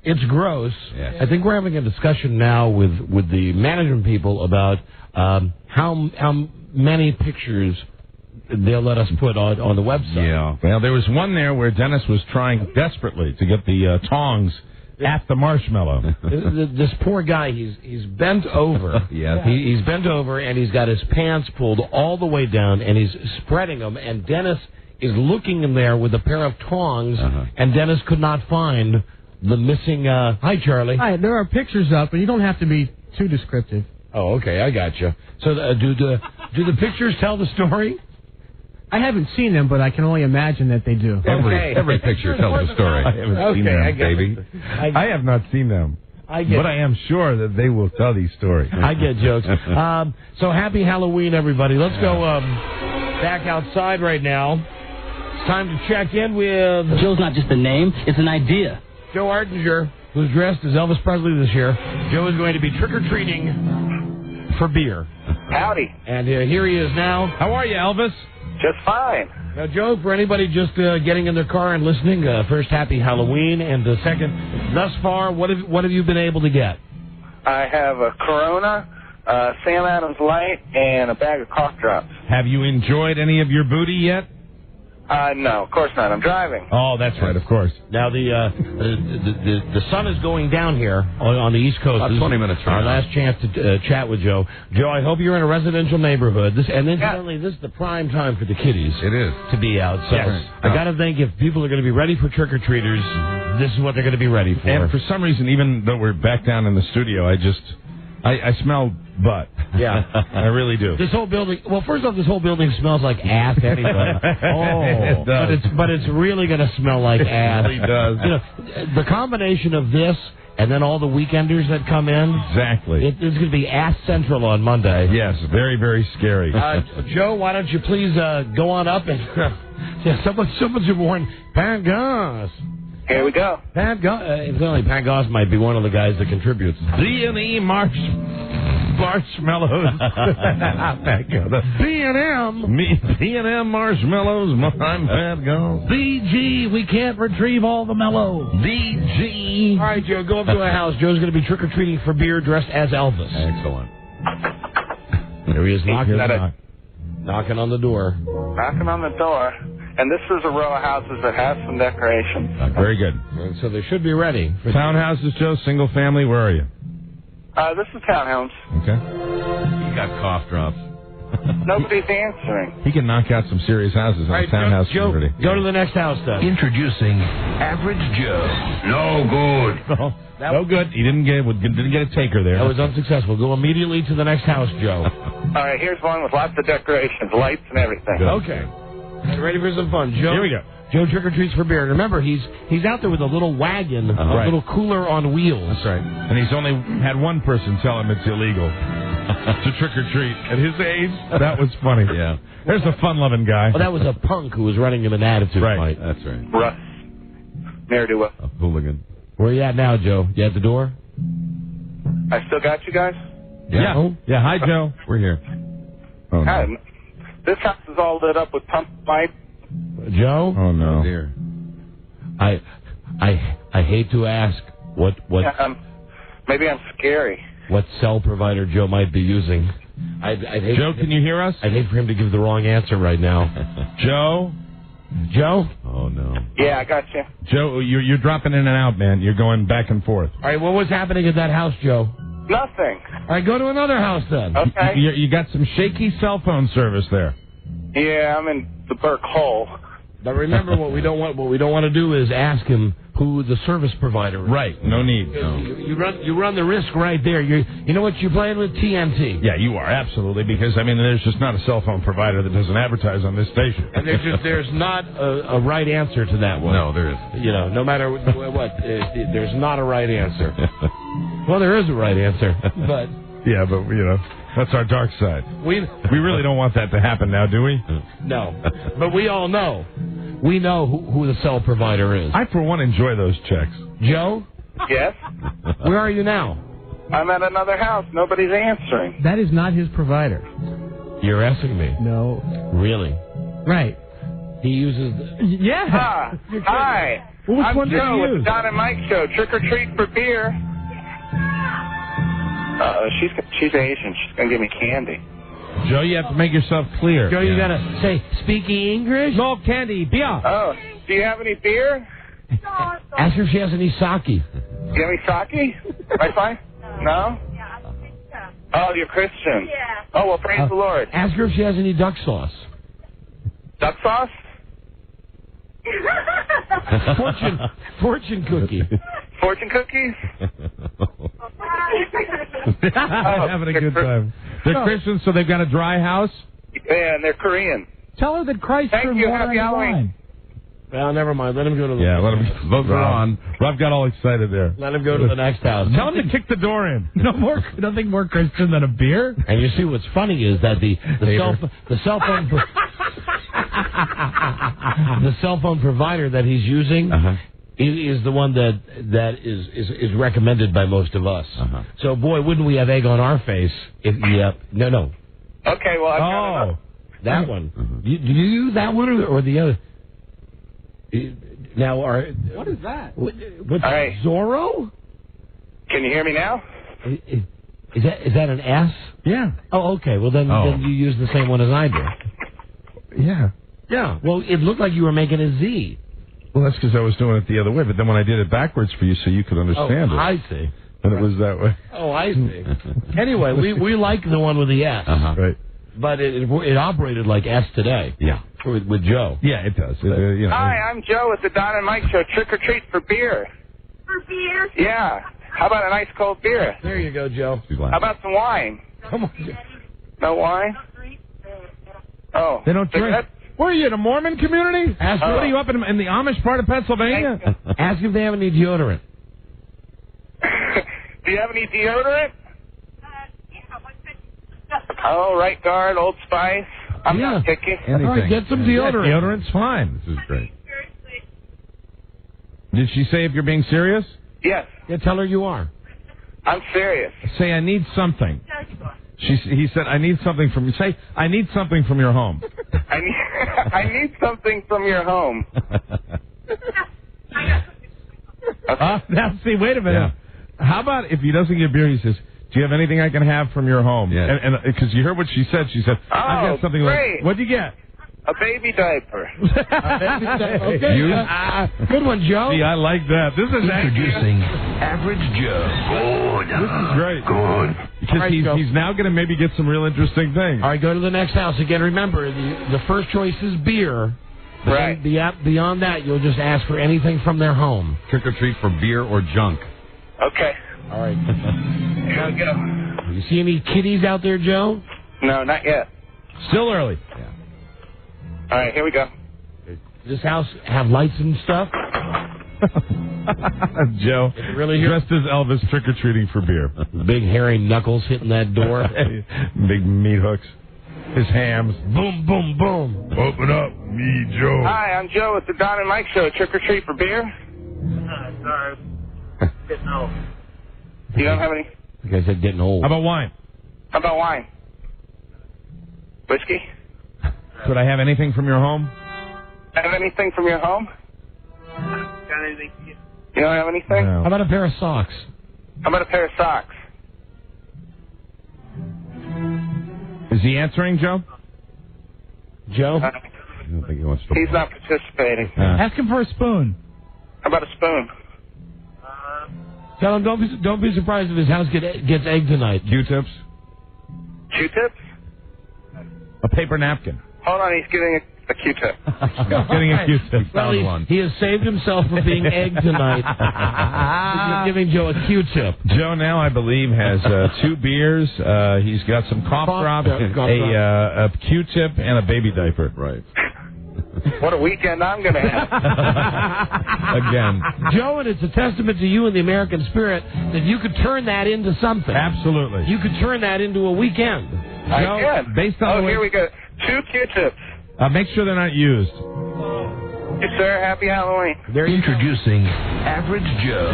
It's gross. Yes. I think we're having a discussion now with the management people about how many pictures they'll let us put on the website. Yeah. Well, there was one there where Dennis was trying desperately to get the tongs at the marshmallow. This poor guy, he's bent over. Yes. He's bent over, and he's got his pants pulled all the way down, and he's spreading them, and Dennis is looking in there with a pair of tongs, and Dennis could not find the missing... Hi, Charlie. Hi, there are pictures up, but you don't have to be too descriptive. Oh, okay, I got you. So do the pictures tell the story? I haven't seen them, but I can only imagine that they do. Every picture tells a story. I haven't seen them, baby. I have not seen them. But I am sure that they will tell these stories. I get jokes. So happy Halloween, everybody. Let's go back outside right now. It's time to check in with... Joe's not just a name, it's an idea. Joe Artinger, who's dressed as Elvis Presley this year. Joe is going to be trick-or-treating for beer. Howdy. And here he is now. How are you, Elvis? Just fine. Now, Joe, for anybody just getting in their car and listening, first, happy Halloween, and second, thus far, what have you been able to get? I have a Corona, Sam Adams Light, and a bag of cough drops. Have you enjoyed any of your booty yet? No, of course not. I'm driving. Oh, that's right, of course. Now, the sun is going down here on the East Coast. About 20 minutes from our now. last chance to chat with Joe. Joe, I hope you're in a residential neighborhood. This is the prime time for the kiddies. It is. To be out. So Yes. I got to think if people are going to be ready for trick-or-treaters, this is what they're going to be ready for. And for some reason, even though we're back down in the studio, I smell butt. Yeah. I really do. This whole building, well, first off, this whole building smells like ass anyway. It does. But it's really going to smell like ass. It really does. You know, the combination of this and then all the weekenders that come in. Exactly. It's going to be ass central on Monday. Yes, very, very scary. Joe, why don't you please go on up and someone's worn Pangos. Here we go. Incidentally, Pangos might be one of the guys that contributes. D&E marshmallows. B&M marshmallows. I'm bad gone. BG, we can't retrieve all the mellow. BG. All right, Joe, go up to a house. Joe's going to be trick-or-treating for beer dressed as Elvis. Excellent. There he is knocking on the door. Knocking on the door. And this is a row of houses that has some decorations. Very good. So they should be ready. Townhouses, Joe, single family, where are you? This is townhomes. Okay. You got cough drops. Nobody's answering. He can knock out some serious houses in the townhouse community. Go to the next house, then. Introducing Average Joe. No good. No good. He didn't get a taker there. That was unsuccessful. Go immediately to the next house, Joe. All right, here's one with lots of decorations, lights and everything. Good. Okay. You ready for some fun, Joe? Here we go. Joe trick-or-treats for beer. And remember, he's out there with a little wagon, a little cooler on wheels. That's right. And he's only had one person tell him it's illegal to trick-or-treat. At his age, that was funny. Yeah. There's a fun-loving guy. Well, that was a punk who was running him an attitude fight. That's right. Russ. Ne'er-do-well. A hooligan. Where you at now, Joe? You at the door? I still got you guys? Yeah. Oh. Yeah, hi, Joe. We're here. Oh, no. Hi. This house is all lit up with pump lights. Joe? Oh, no. Oh, dear. I hate to ask what maybe I'm scary. what cell provider Joe might be using. Joe, can you hear us? I'd hate for him to give the wrong answer right now. Joe? Joe? Oh, no. Yeah, I got you. Joe, you're dropping in and out, man. You're going back and forth. All right, what was happening at that house, Joe? Nothing. All right, go to another house then. Okay. You got some shaky cell phone service there. Yeah, I'm in the Burke Hole. But remember, what we don't want to do is ask him who the service provider is. Right. No need. No. You run the risk right there. You know what you're playing with? TNT. Yeah, you are, absolutely, because, I mean, there's just not a cell phone provider that doesn't advertise on this station. And there's not a right answer to that one. No, there isn't. You know, no matter what, there's not a right answer. Well, there is a right answer, but... Yeah, but, you know... That's our dark side. We really don't want that to happen now, do we? No. But we all know. We know who the cell provider is. I, for one, enjoy those checks. Joe? Yes? Where are you now? I'm at another house. Nobody's answering. That is not his provider. You're asking me? No. Really? Right. He uses... Yeah. Hi. Well, which I'm one did Joe you with use? the Don and Mike Show. Trick or treat for beer. She's Asian. She's going to give me candy. Joe, you have to make yourself clear. Joe, you got to say, speaking English? No candy, beer. Oh, do you have any beer? Ask her if she has any sake. Do you have any sake? Wi-Fi? No? Oh, you're Christian. Yeah. Oh, well, praise the Lord. Ask her if she has any duck sauce. Duck sauce? Fortune cookie. Fortune cookies? I'm having a good time. They're Christians, so they've got a dry house? Yeah, and they're Korean. Tell her that Christ Thank turned you. water Happy into Halloween. wine. Well, never mind. Let him go to the... Yeah, let him... Those are on. Rob got all excited there. Let him go to the next house. Tell him to kick the door in. Nothing more Christian than a beer. And you see what's funny is that the cell phone provider that he's using is the one that is recommended by most of us. So boy, wouldn't we have egg on our face if no. Okay, well, I've got enough. That one. Do you use that one or the other? Now, what is that? What's right. Zorro? Can you hear me now? Is that an S? Yeah. Oh, okay. Well, then you use the same one as I do. Yeah. Yeah. Well, it looked like you were making a Z. Well, that's because I was doing it the other way, but then when I did it backwards for you so you could understand it. I see. And it was that way. Oh, I see. Anyway, we like the one with the S. Right. But it operated like S today. Yeah. With Joe. Yeah, it does. Hi, I'm Joe with the Don and Mike Show. Trick or treat for beer. For beer? Yeah. How about a nice cold beer? There you go, Joe. How about some wine? Come on. No wine? Oh. They don't drink. Where are you, in a Mormon community? Ask what are you up in the Amish part of Pennsylvania? Ask if they have any deodorant. Do you have any deodorant? Oh, Right Guard, Old Spice. I'm not picky. All right, get some deodorant. Yeah, deodorant's fine. This is great. Did she say if you're being serious? Yes. Yeah, tell her you are. I'm serious. Say, I need something. He said, I need something from you. Say, I need something from your home. I need something from your home. Now, see, wait a minute. Yeah. How about if he doesn't get beer, he says, do you have anything I can have from your home? Yeah. And because you heard what she said. She said, I've got something great. like, what'd you get? A baby diaper. Okay. Good one, Joe. See, I like that. This is Introducing Average Joe. Good. This is great. Good. Because he's now going to maybe get some real interesting things. All right, go to the next house. Again, remember, the first choice is beer. Right. Beyond that, you'll just ask for anything from their home. Trick or treat for beer or junk. Okay. All right. Here we go. You see any kitties out there, Joe? No, not yet. Still early. Yeah. All right, here we go. Does this house have lights and stuff? Joe, really dressed as Elvis trick-or-treating for beer. Big hairy knuckles hitting that door. Big meat hooks. His hams. Boom, boom, boom. Open up, me, Joe. Hi, I'm Joe with the Don and Mike Show. Trick or treat for beer? Sorry. Getting old. You don't have any? The guy said getting old. How about wine? How about wine? Whiskey? Could I have anything from your home? Have anything from your home? Got anything? You don't have anything? No. How about a pair of socks? How about a pair of socks? Is he answering, Joe? Joe? I don't think he wants to. He's not participating. Ask him for a spoon. How about a spoon? Tell him don't be surprised if his house gets egg tonight. Q-tips? Q-tips? A paper napkin. Hold on, he's getting a Q-tip. Getting a Q-tip. Well, he has saved himself from being egged tonight. He's giving Joe a Q-tip. Joe now, I believe, has 2 beers. He's got some cough drops, a Q-tip, and a baby diaper. Right. What a weekend I'm going to have. Again. Joe, and it's a testament to you and the American spirit that you could turn that into something. Absolutely. You could turn that into a weekend. I Joe, can. based on here we go. 2 Q-tips. Make sure they're not used. Yes, sir. Happy Halloween. Introducing Average Joe.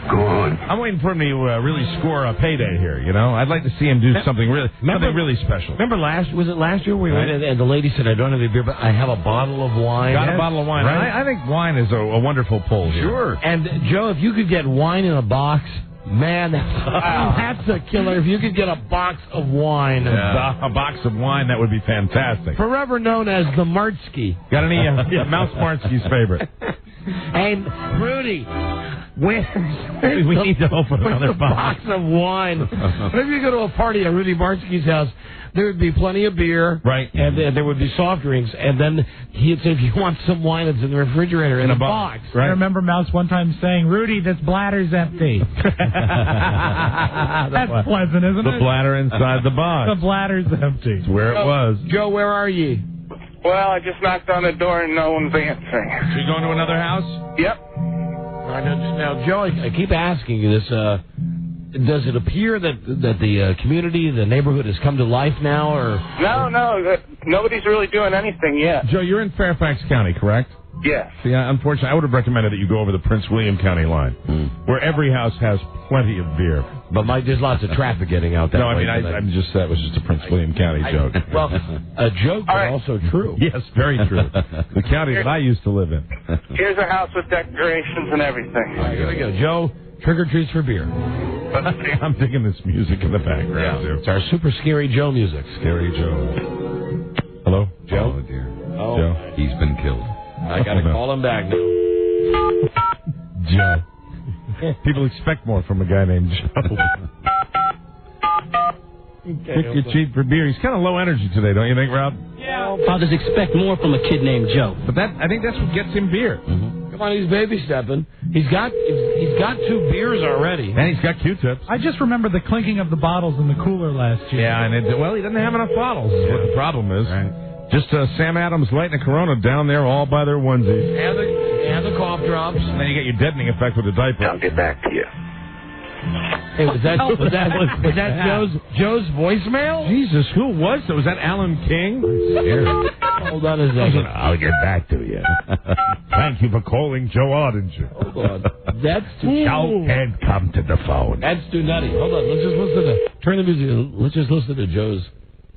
Good. I'm waiting for him to really score a payday here, you know? I'd like to see him do something really special. Remember last year we went in and the lady said, I don't have any beer, but I have a bottle of wine. Got a bottle of wine. Right? I think wine is a wonderful pull here. Sure. And, Joe, if you could get wine in a box, man, that's a killer. If you could get a box of wine. Yeah. A box of wine, that would be fantastic. Forever known as the Martsky. Got any Mouse Martsky's favorite? And Rudy, we need to open another box of wine. Whenever you go to a party at Rudy Martsky's house, there would be plenty of beer, right? And there would be soft drinks, and then he'd say, if you want some wine, it's in the refrigerator in a box. Right? I remember Mouse one time saying, Rudy, this bladder's empty. That's pleasant, isn't it? The bladder inside the box. The bladder's empty. That's where it was. Joe, where are you? Well, I just knocked on the door and no one's answering. So you going to another house? Yep. All right, now, Joe, I keep asking you this. Does it appear that the community, the neighborhood has come to life now, or? No, nobody's really doing anything yet. Joe, you're in Fairfax County, correct? Yes. See, unfortunately, I would have recommended that you go over the Prince William County line, where every house has plenty of beer. But there's lots of traffic getting out that way. No, I mean, that was just a Prince William County joke. Well, a joke, but also true. Yes, very true. The county that I used to live in. Here's a house with decorations and everything. All right, here we go. Joe, trick-or-treats for beer. I'm digging this music in the background, too. It's our super scary Joe music. Scary Joe. Hello? Joe? Oh, dear. Oh, Joe, he's been killed. I got to call him back now. Joe. People expect more from a guy named Joe. Trick-or-treat for beer. He's kind of low energy today, don't you think, Rob? Yeah. Fathers expect more from a kid named Joe. But I think that's what gets him beer. Mm-hmm. Come on, he's baby stepping. He's got 2 beers already. And he's got Q-tips. I just remember the clinking of the bottles in the cooler last year. Yeah, and he doesn't have enough bottles is what the problem is. Right. Just Sam Adams Light and a Corona down there all by their onesies. And the cough drops. And then you get your deadening effect with the diaper. I'll get back to you. Hey, was that Joe's voicemail? Jesus, who was that? Was that Alan King? Hold on a second. I'll get back to you. Thank you for calling Joe Ardinger. Hold on. That's too... Joe can't come to the phone. That's too nutty. Hold on. Let's just listen to... Turn the music. Let's just listen to Joe's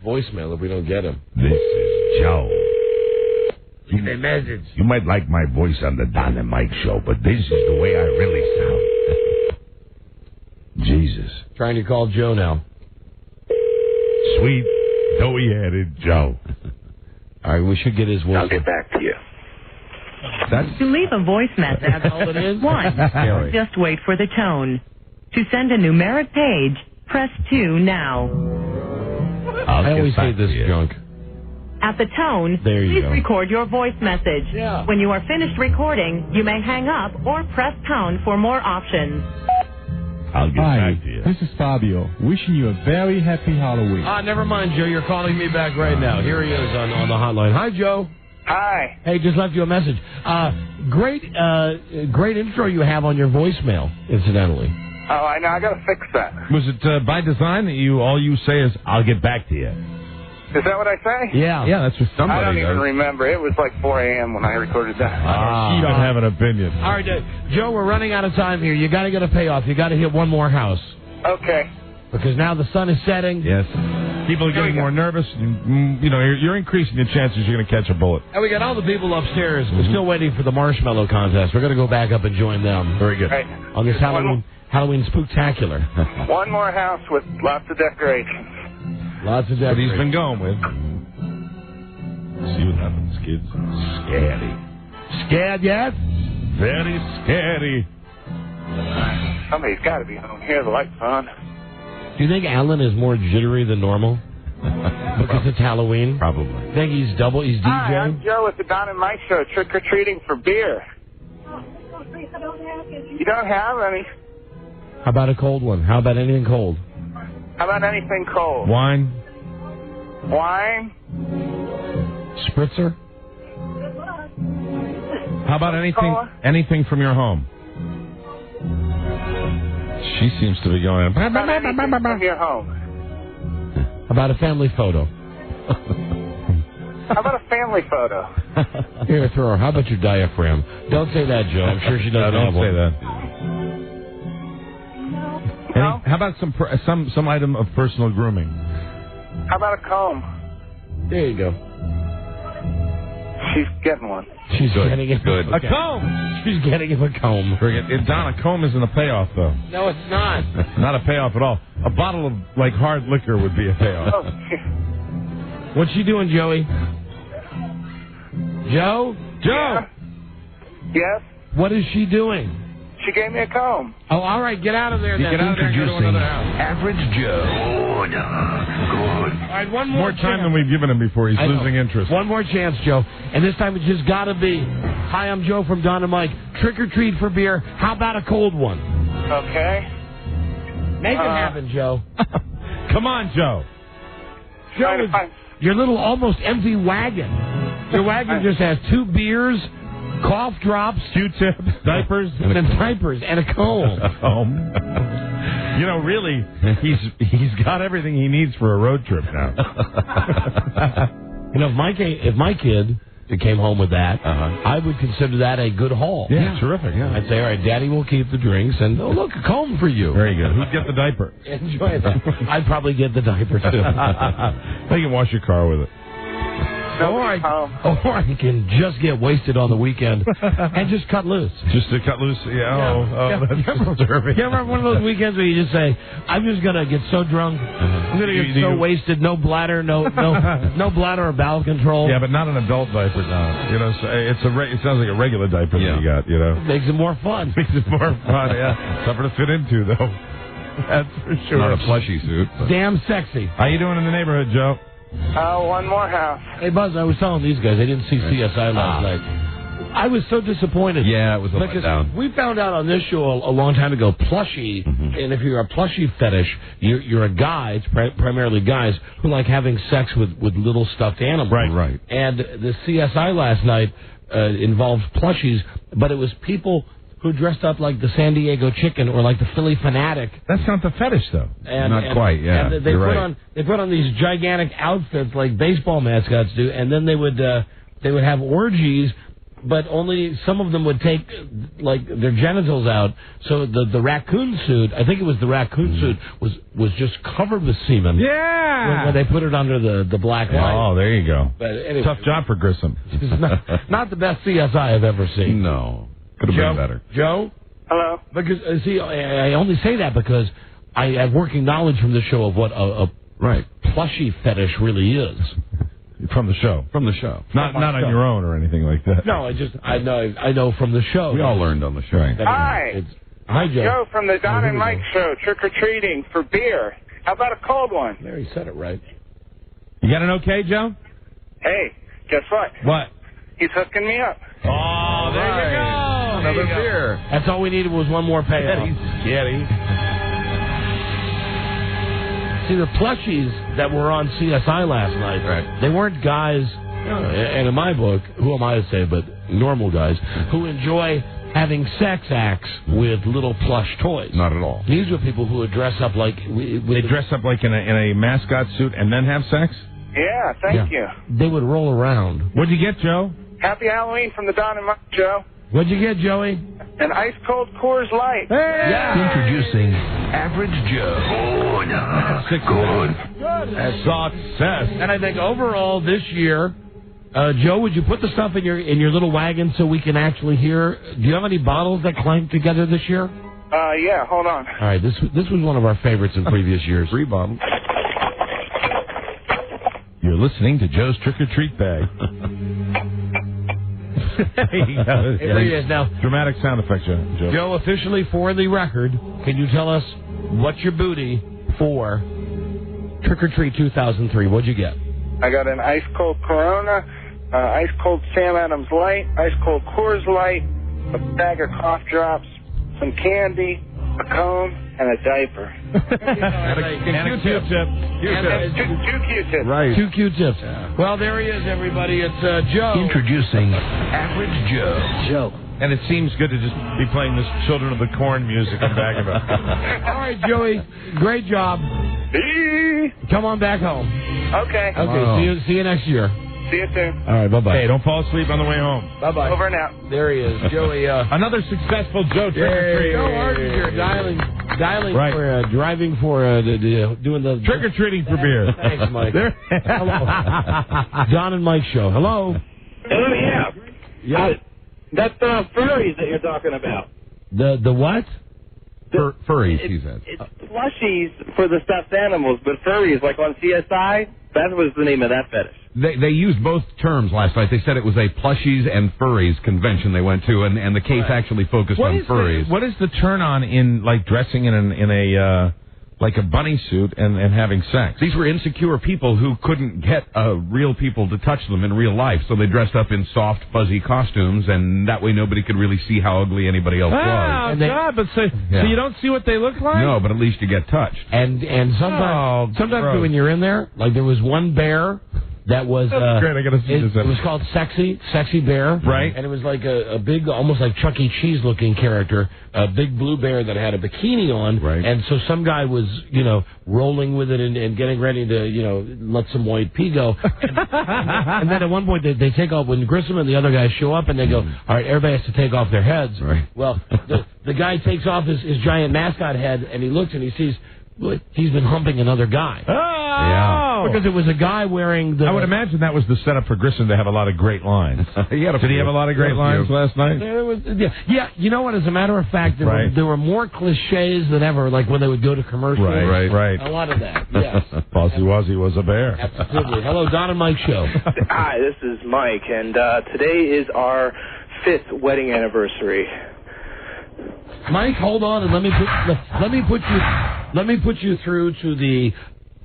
voicemail if we don't get him. This is Joe. Leave a message. You might like my voice on the Don and Mike show, but this is the way I really sound. Jesus. Trying to call Joe now. Sweet, doughy-headed Joe. All right, we should get his voice. I'll get back to you. To leave a voice message, That's all it is? 1. Just wait for the tone. To send a numeric page, press 2 now. I always say this junk. At the tone, please record your voice message. Yeah. When you are finished recording, you may hang up or press pound for more options. I'll get back to you. This is Fabio, wishing you a very happy Halloween. Never mind, Joe. You're calling me back right now. Here he is on the hotline. Hi, Joe. Hi. Hey, just left you a message. Great intro you have on your voicemail, incidentally. Oh, I know. I got to fix that. Was it by design that all you say is, I'll get back to you? Is that what I say? Yeah. Yeah, that's what somebody I don't even does. remember. It was like 4 a.m. when I recorded that. You don't have an opinion. All right, Joe, we're running out of time here. You got to get a payoff. You got to hit one more house. Okay. Because now the sun is setting. Yes. People are getting more nervous. You're increasing the chances you're going to catch a bullet. And we got all the people upstairs still waiting for the Marshmellow contest. We're going to go back up and join them. Very good. Right. On this Halloween spooktacular. One more house with lots of decorations. Lots of What decorations. he's been going with. See what happens, kids. Scary. Scared yet? Very scary. Somebody's got to be home. Here, the light's on. Do you think Alan is more jittery than normal? Because it's Halloween? Probably. Think he's DJing? Hi, I'm Joe at the Don and Mike show, trick-or-treating for beer. You don't have any? How about a cold one? How about anything cold? How about anything cold? Wine? Wine? Spritzer? How about anything from your home? She seems to be going. From your home. How about a family photo? How about a family photo? Here, throw her. How about your diaphragm? Don't say that, Joe. I'm sure she doesn't have one. Don't say that. How about some item of personal grooming? How about a comb? There you go. She's getting one. She's getting it. Good. Okay. A comb. She's getting him a comb. Don, a comb isn't a payoff, though. No, it's not. Not a payoff at all. A bottle of, hard liquor would be a payoff. Oh, What's she doing, Joey? Joe? Yeah. Yes? What is she doing? She gave me a comb. Oh, all right. Get out of there, then. Get out of there and go to another house. Average Joe. Good. All right, one more time than we've given him before. He's losing interest. One more chance, Joe. And this time it's just got to be, hi, I'm Joe from Don and Mike. Trick or treat for beer. How about a cold one? Okay. Make it happen, Joe. Come on, Joe. Joe, your little almost empty wagon. Your wagon just has 2 beers, cough drops, Q-tips, diapers, and diapers, and a comb. Really, he's got everything he needs for a road trip now. If my kid came home with that, I would consider that a good haul. Yeah, terrific. Yeah, I'd say, all right, Daddy will keep the drinks, and look, a comb for you. Very good. Who'd get the diaper? Enjoy that. I'd probably get the diaper too. They can wash your car with it. Or I can just get wasted on the weekend and just cut loose. Just to cut loose? That's disturbing. You ever have one of those weekends where you just say, I'm just going to get so drunk, I'm going to get so wasted, no bladder, no bladder or bowel control. Yeah, but not an adult diaper, Don. It sounds like a regular diaper that you got, Makes it more fun. Makes it more fun, yeah. Tougher to fit into, though. That's for sure. Not a plushy suit. But. Damn sexy. How you doing in the neighborhood, Joe? One more house. Hey, Buzz, I was telling these guys, I didn't see CSI last night. I was so disappointed. Yeah, it was a letdown. We found out on this show a long time ago, plushie, and if you're a plushie fetish, you're a guy, it's primarily guys, who like having sex with little stuffed animals. Right. And the CSI last night involved plushies, but it was people who dressed up like the San Diego Chicken or like the Philly Fanatic. That's not the fetish, though. Not quite, yeah. And they put on these gigantic outfits like baseball mascots do, and then they would have orgies, but only some of them would take like their genitals out. So the raccoon suit, I think it was the raccoon suit, was just covered with semen. Yeah. When they put it under the black light. Oh, there you go. But anyway, tough job for Grissom. Not the best CSI I've ever seen. No. Could have been better. Joe? Hello? Because, I only say that because I have working knowledge from the show of what a plushie fetish really is. From the show. Not on your own or anything like that. No, I know from the show. We all learned on the show. Hi. Hi, Joe. Joe from the Don and Mike show, trick-or-treating for beer. How about a cold one? There, he said it right. You got an okay, Joe? Hey, guess what? What? He's hooking me up. Oh, there you go. Another beer. That's all we needed was one more payoff. See, the plushies that were on CSI last night, they weren't guys, and in my book, who am I to say, but normal guys, who enjoy having sex acts with little plush toys. Not at all. These were people who would dress up like... They dress up like in a mascot suit and then have sex? Yeah, thank you. They would roll around. What'd you get, Joe? Happy Halloween from the Don and Mike show. What'd you get, Joey? An ice-cold Coors Light. Hey! Yeah. Introducing Average Joe. Good. Success. And I think overall this year, Joe, would you put the stuff in your little wagon so we can actually hear? Do you have any bottles that clanked together this year? Yeah, hold on. All right, this was one of our favorites in previous years. 3 bottles. You're listening to Joe's Trick-or-Treat Bag. It is now. Dramatic sound effect, Joe. Joe, officially for the record, can you tell us what's your booty for Trick-or-Treat 2003? What'd you get? I got an ice-cold Corona, ice-cold Sam Adams Light, ice-cold Coors Light, a bag of cough drops, some candy, a comb, and a diaper. and a Q-tip. Two Q-tips. Right. 2 Q-tips. Well, there he is, everybody. It's Joe. Introducing Average Joe. And it seems good to just be playing this Children of the Corn music in back of it. All right, Joey. Great job. Come on back home. Okay. Okay. See you next year. See you soon. All right. Bye-bye. Hey, don't fall asleep on the way home. Bye-bye. Over and out. There he is, Joey. Another successful Joe trick-or-treat. Joe Archer dialing Right. for, driving for, doing the... Trick-or-treating for beer. Thanks, Mike. Hello. Don and Mike show. Hello. Oh, yeah. Yeah. That's the furries that you're talking about. The what? Furries, he said. It's plushies for the stuffed animals, but furries, like on CSI, that was the name of that fetish. They used both terms last night. They said it was a plushies and furries convention they went to, and the case actually focused on furries. What is the turn on in like dressing in a like a bunny suit and having sex? These were insecure people who couldn't get real people to touch them in real life, so they dressed up in soft, fuzzy costumes, and that way nobody could really see how ugly anybody else was. But so you don't see what they look like? No, but at least you get touched. And sometimes gross. when you're in there, like there was one bear that was great. I gotta see this. It was called Sexy Bear, right? And it was like a big, almost like Chuck E. Cheese looking character, a big blue bear that had a bikini on, right? And so some guy was, rolling with it and getting ready to, let some white pee go. And then at one point they take off when Grissom and the other guys show up and they go, all right, everybody has to take off their heads. Right. Well, the guy takes off his giant mascot head and he looks and he sees. He's been humping another guy. Oh! Because it was a guy wearing the... I would imagine that was the setup for Grissom to have a lot of great lines. Did he have a lot of great lines last night? Yeah, you know what? As a matter of fact, there were more cliches than ever, like when they would go to commercials. Right. A lot of that, yes. Bossy Wazzy was a bear. Absolutely. Hello, Don and Mike show. Hi, this is Mike, and today is our 5th wedding anniversary. Mike, hold on, and let me put you through to the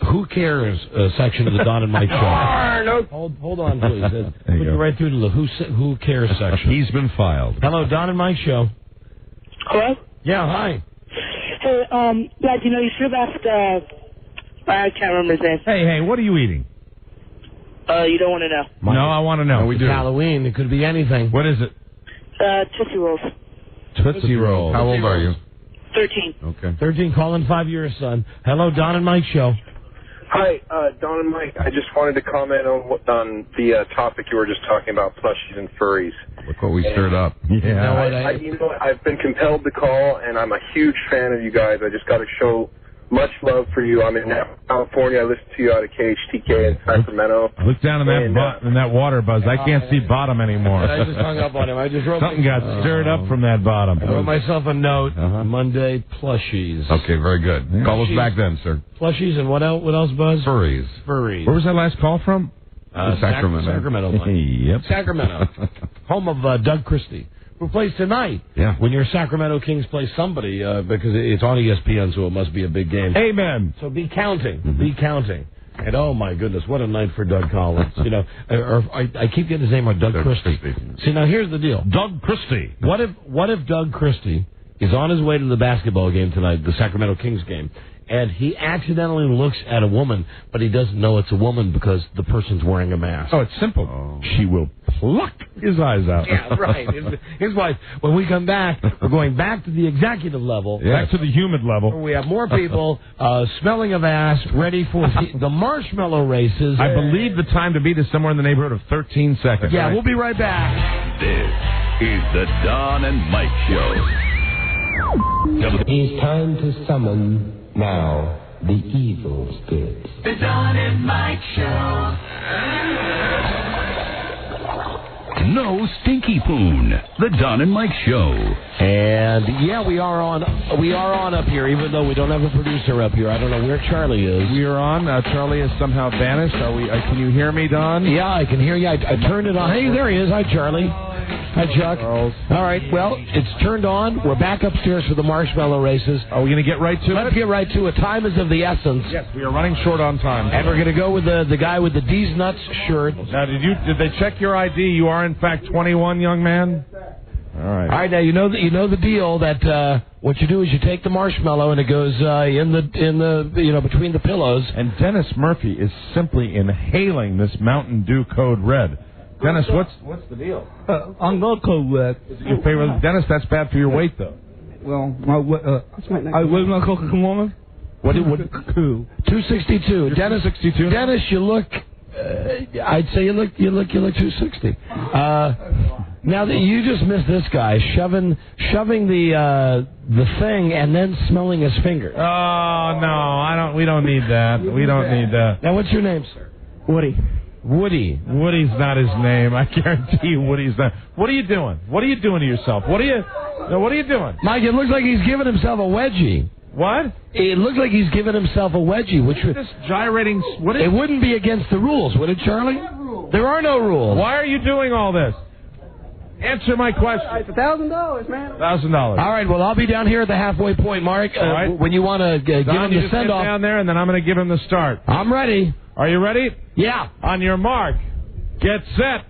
Who Cares section of the Don and Mike show. Hold on, please. Put you right through to the Who Cares section. He's been filed. Hello, Don and Mike show. Hello? Yeah, hi. Hey, Dad, you should have asked, I can't remember his name. Hey, what are you eating? You don't want to know. No, I want to know. No, we do. Halloween. It could be anything. What is it? Tootsie Rolls. Tootsie Roll. How old are you? 13. Okay. 13, calling 5 years, son. Hello, Don and Mike show. Hi, Don and Mike. I just wanted to comment on the topic you were just talking about, plushies and furries. Look what we stirred up. Yeah. I've been compelled to call, and I'm a huge fan of you guys. I just got to show much love for you. I'm in California. I listen to you out of KHTK in Sacramento. Look down in that water, Buzz. I can't see bottom anymore. I just hung up on him. I just wrote something got stirred up from that bottom. I wrote myself a note. Monday plushies. Okay, very good. Call us back then, sir. Plushies and what else, Buzz? Furries. Furries. Where was that last call from? Sacramento. Sacramento. Yep. Sacramento. Home of Doug Christie, who plays tonight. Yeah. When your Sacramento Kings play somebody, because it's on ESPN, so it must be a big game. Amen. So be counting. Be counting. And oh my goodness, what a night for Doug Collins. I keep getting his name right, Doug Christie. See, now here's the deal. Doug Christie. What if Doug Christie is on his way to the basketball game tonight, the Sacramento Kings game, and he accidentally looks at a woman, but he doesn't know it's a woman because the person's wearing a mask. Oh, it's simple. Oh. She will pluck his eyes out. Yeah, right. His wife. When we come back, we're going back to the executive level. Yes. Back to the humid level. Where we have more people smelling of ass, ready for the Marshmellow races. I believe the time to beat is somewhere in the neighborhood of 13 seconds. Yeah, we'll be right back. This is the Don and Mike Show. It's time to summon now the evil spirits. The Don and Mike Show. No Stinky Poon. The Don and Mike Show. And yeah, we are on up here, even though we don't have a producer up here. I don't know where Charlie is. We are on. Charlie has somehow vanished. Are we? Can you hear me, Don? Yeah, I can hear you. I turned it on. Hey, there he is. Hi, Charlie. Hi, Chuck. Charles. All right, well, it's turned on. We're back upstairs for the Marshmellow races. Are we going to get right to it? Let's get right to it. Time is of the essence. Yes, we are running short on time. And we're going to go with the guy with the D's Nuts shirt. Now, did they check your ID? You are, in fact, 21, young man? All right. All right, now you know the deal that what you do is you take the marshmallow and it goes in the between the pillows. And Dennis Murphy is simply inhaling this Mountain Dew Code Red. Dennis, what's the deal? I'm not Code Red. Is it your favorite? Dennis, that's bad for your weight, though. Well, where's my Coca-Cola? What 262. Dennis, 262. Dennis, you look. I'd say you look 260. Now that you just missed this guy shoving the thing and then smelling his finger. Oh no, we don't need that. We don't need that. Now what's your name, sir? Woody. Woody's not his name. I guarantee you Woody's not. What are you doing? What are you doing to yourself? What are you doing? Mike, it looks like he's giving himself a wedgie. What? It looks like he's giving himself a wedgie, which would... This gyrating... What is... It wouldn't be against the rules, would it, Charlie? There are no rules. Why are you doing all this? Answer my question. It's $1,000, man. $1,000. All right, well, I'll be down here at the halfway point, Mark, right. When you want to give him the send-off. Down there, and then I'm going to give him the start. I'm ready. Are you ready? Yeah. On your mark, get set,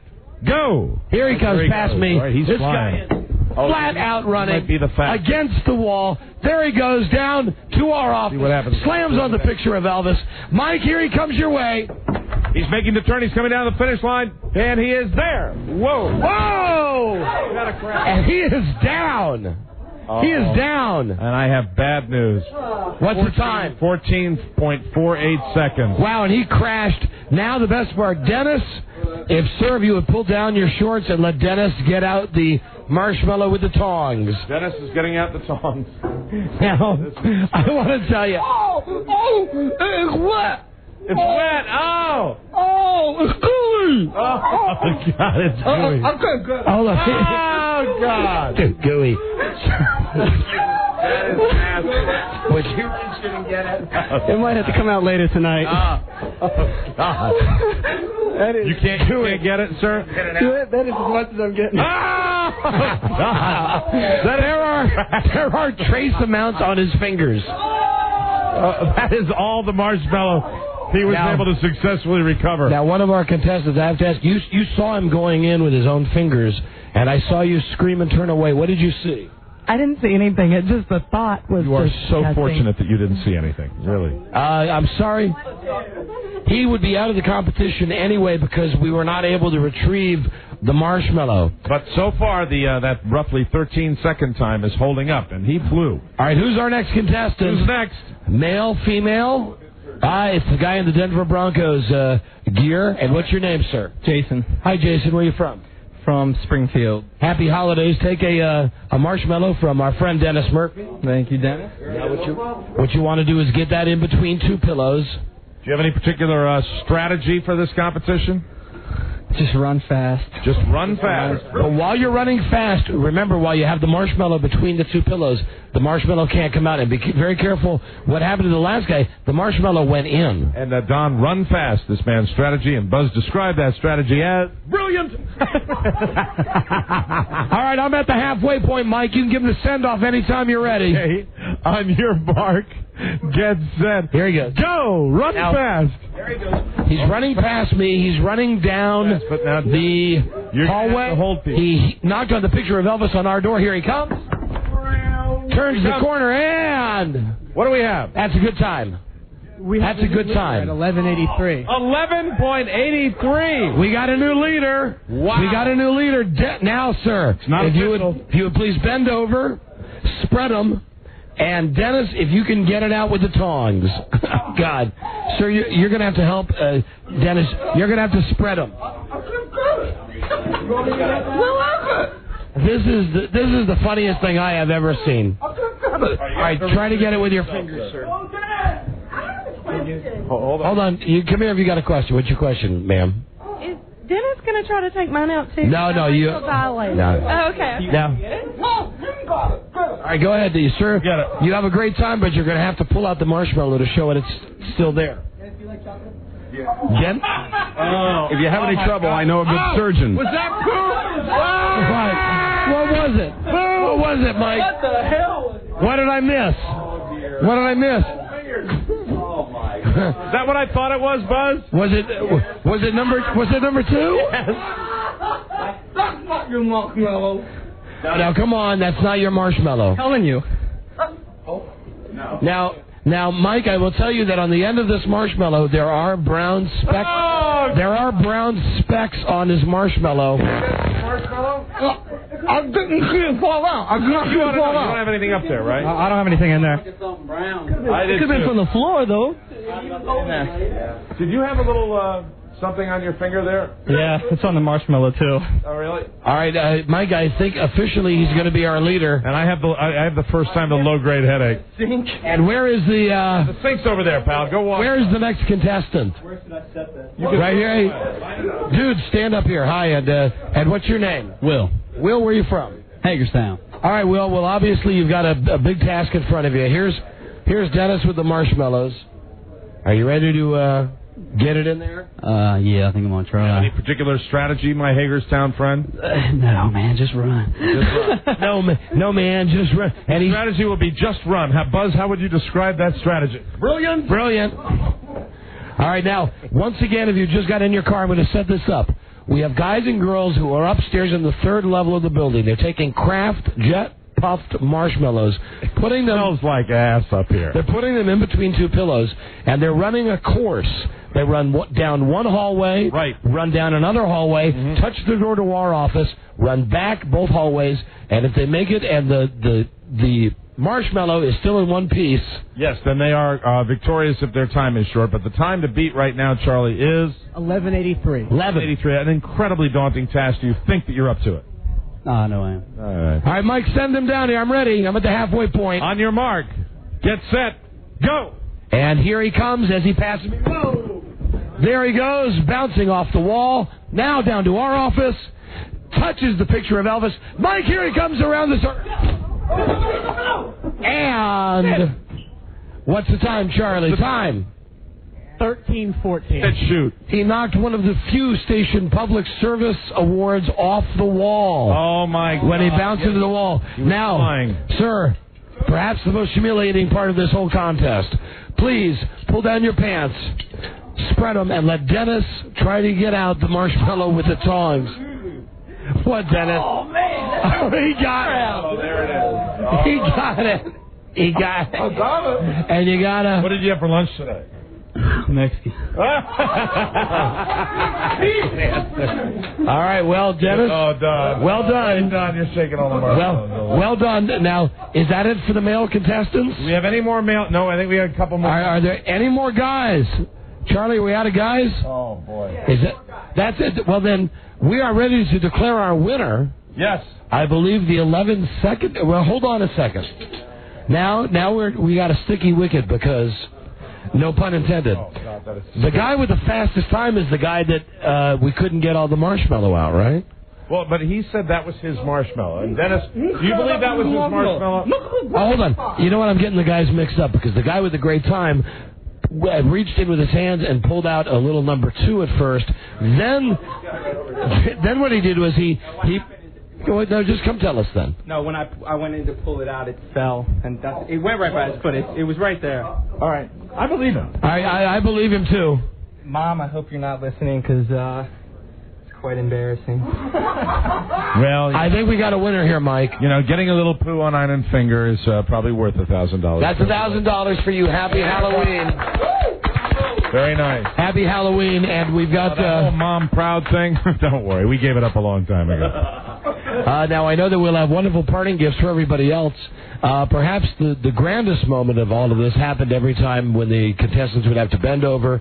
go. Here he comes past me. Right, he's flying. Guy is flat out running might be the against the wall. There he goes down to our office. See what happens. Slams on the picture of Elvis. Mike, here he comes your way. He's making the turn. He's coming down the finish line, and he is there. Whoa. Whoa! And he is down. He is down. And I have bad news. What's the time? 14.48 seconds. Wow, and he crashed. Now the best part, Dennis, if you would pull down your shorts and let Dennis get out the marshmallow with the tongs. Dennis is getting out the tongs. Now, I want to tell you. It's wet. It's wet. It's gooey. Oh, God, it's gooey. Hold on. Oh, God. It's gooey. That is nasty. Would you reach in and get it? It might have to come out later tonight. Oh, God. You can't get it, sir? That is as much as I'm getting. Oh, God. There are trace amounts on his fingers. That is all the marshmallow he was able to successfully recover. Now, one of our contestants, I have to ask, you saw him going in with his own fingers, and I saw you scream and turn away. What did you see? I didn't see anything. It just the thought was. You are so fortunate that you didn't see anything. Really. I'm sorry. He would be out of the competition anyway because we were not able to retrieve the marshmallow. But so far, that roughly 13-second time is holding up, and he flew. All right, who's our next contestant? Who's next? Male, female? It's the guy in the Denver Broncos gear. And what's your name, sir? Jason. Hi, Jason. Where are you from? From Springfield. Happy holidays. Take a marshmallow from our friend Dennis Murphy. Thank you, Dennis. Now what you want to do is get that in between two pillows. Do you have any particular strategy for this competition? Just run fast. Just run fast. But while you're running fast, remember, while you have the marshmallow between the two pillows, the marshmallow can't come out. And be very careful what happened to the last guy. The marshmallow went in. And Don, run fast, this man's strategy. And Buzz described that strategy as brilliant. All right, I'm at the halfway point, Mike. You can give him the send-off anytime you're ready. Okay. On your mark, get set. Here he goes. Go! Run fast. There he goes. He's running past me. He's running down the hallway. He knocked on the picture of Elvis on our door. Here he comes. Turns the corner, and... What do we have? That's a good time. That's a good time. At 11:83. 11.83. We got a new leader. Wow. We got a new leader. Now, sir, if you would please bend over, spread them, and Dennis, if you can get it out with the tongs. God. Sir, you're going to have to help, Dennis. You're going to have to spread them. This is the funniest thing I have ever seen. All right, try to get it with your fingers, sir. Hold on. You come here if you got a question. What's your question, ma'am? Is Dennis going to try to take mine out, too? No, you... No. Oh, okay. No. All right, go ahead, sir. You have a great time, but you're going to have to pull out the marshmallow to show it it's still there. Jen? If you have any trouble, I know a good surgeon. Was that What was it? What was it, Mike? What the hell? What did I miss? What did I miss? Oh my! Is that what I thought it was, Buzz? Was it number two? That's not your marshmallow. Now, come on, that's not your marshmallow. I'm telling you. Now, Mike, I will tell you that on the end of this marshmallow, there are brown specks. Oh! There are brown specks on his marshmallow. Marshmallow? I didn't see it fall out. I did not see it fall You out. don't have anything up there, right? I don't have anything in there. I did Could have been too. from the floor, though. Did you have a little something on your finger there? Yeah, it's on the marshmallow, too. Oh, really? All right, Mike, I think officially he's going to be our leader. And I have the first time the low grade headache. Sink. And where is the sink's over there, pal. Go walk. Where is the next contestant? Where should I set that? Right here. Dude, stand up here. Hi, and what's your name? Will. Will, where are you from? Hagerstown. All right, Will. Well, obviously you've got a big task in front of you. Here's Dennis with the marshmallows. Are you ready to get it in there? Yeah, I think I'm gonna try. Any particular strategy, my Hagerstown friend? No, man, just run. No, man, just run. And the strategy will be just run. Buzz, how would you describe that strategy? Brilliant. All right, now, once again, if you just got in your car, I'm going to set this up. We have guys and girls who are upstairs in the third level of the building. They're taking Kraft Jet puffed marshmallows, putting them... Smells like ass up here. They're putting them in between two pillows, and they're running a course. They run down one hallway, run down another hallway, touch the door to our office, run back both hallways, and if they make it and the marshmallow is still in one piece... Yes, then they are victorious if their time is short, but the time to beat right now, Charlie, is... 11:83. 11:83, an incredibly daunting task. Do you think that you're up to it? No, I am. All right, Mike, send them down here. I'm ready. I'm at the halfway point. On your mark. Get set. Go. And here he comes as he passes me. Whoa! There he goes, bouncing off the wall. Now down to our office. Touches the picture of Elvis. Mike, here he comes around the circle. And what's the time, Charlie? The time. 13:14. Let's shoot. He knocked one of the few station public service awards off the wall. Oh, my God. When he bounced into the wall. Now, flying. Sir, perhaps the most humiliating part of this whole contest. Please, pull down your pants, spread them, and let Dennis try to get out the marshmallow with the tongs. What, Dennis? Oh, man. Oh, he got it. Oh, there it is. He got it. He got it. I got it. And you gotta... What did you have for lunch today? Mexican. All right, well, Dennis. Oh, Don. Well done. Don, you're shaking all the marshmallows. Well done. Now, is that it for the male contestants? Do we have any more male? No, I think we had a couple more. Are there any more guys? Charlie, are we out of guys? Oh, boy. Is it? That's it. Well, then, we are ready to declare our winner. Yes. I believe the 11-second. Well, hold on a second. Now we got a sticky wicket because, no pun intended. Oh, God, that is the guy with the fastest time is the guy that we couldn't get all the marshmallow out, right? Well, but he said that was his marshmallow. And Dennis, do you believe that was his marshmallow? Oh, hold on. You know what? I'm getting the guys mixed up because the guy with the great time reached in with his hands and pulled out a little number 2 at first. Then what he did was he no, just come tell us then. No, when I went in to pull it out, it fell, and it went right by his foot. It was right there. All right, I believe him. I believe him too. Mom, I hope you're not listening because it's quite embarrassing. Well, I think we got a winner here, Mike. You know, getting a little poo on iron finger is probably worth $1,000. That's $1,000 for you. Happy Halloween. Very nice. Happy Halloween, and we've got that whole mom proud thing. Don't worry, we gave it up a long time ago. Now I know that we'll have wonderful parting gifts for everybody else. Perhaps the grandest moment of all of this happened every time when the contestants would have to bend over,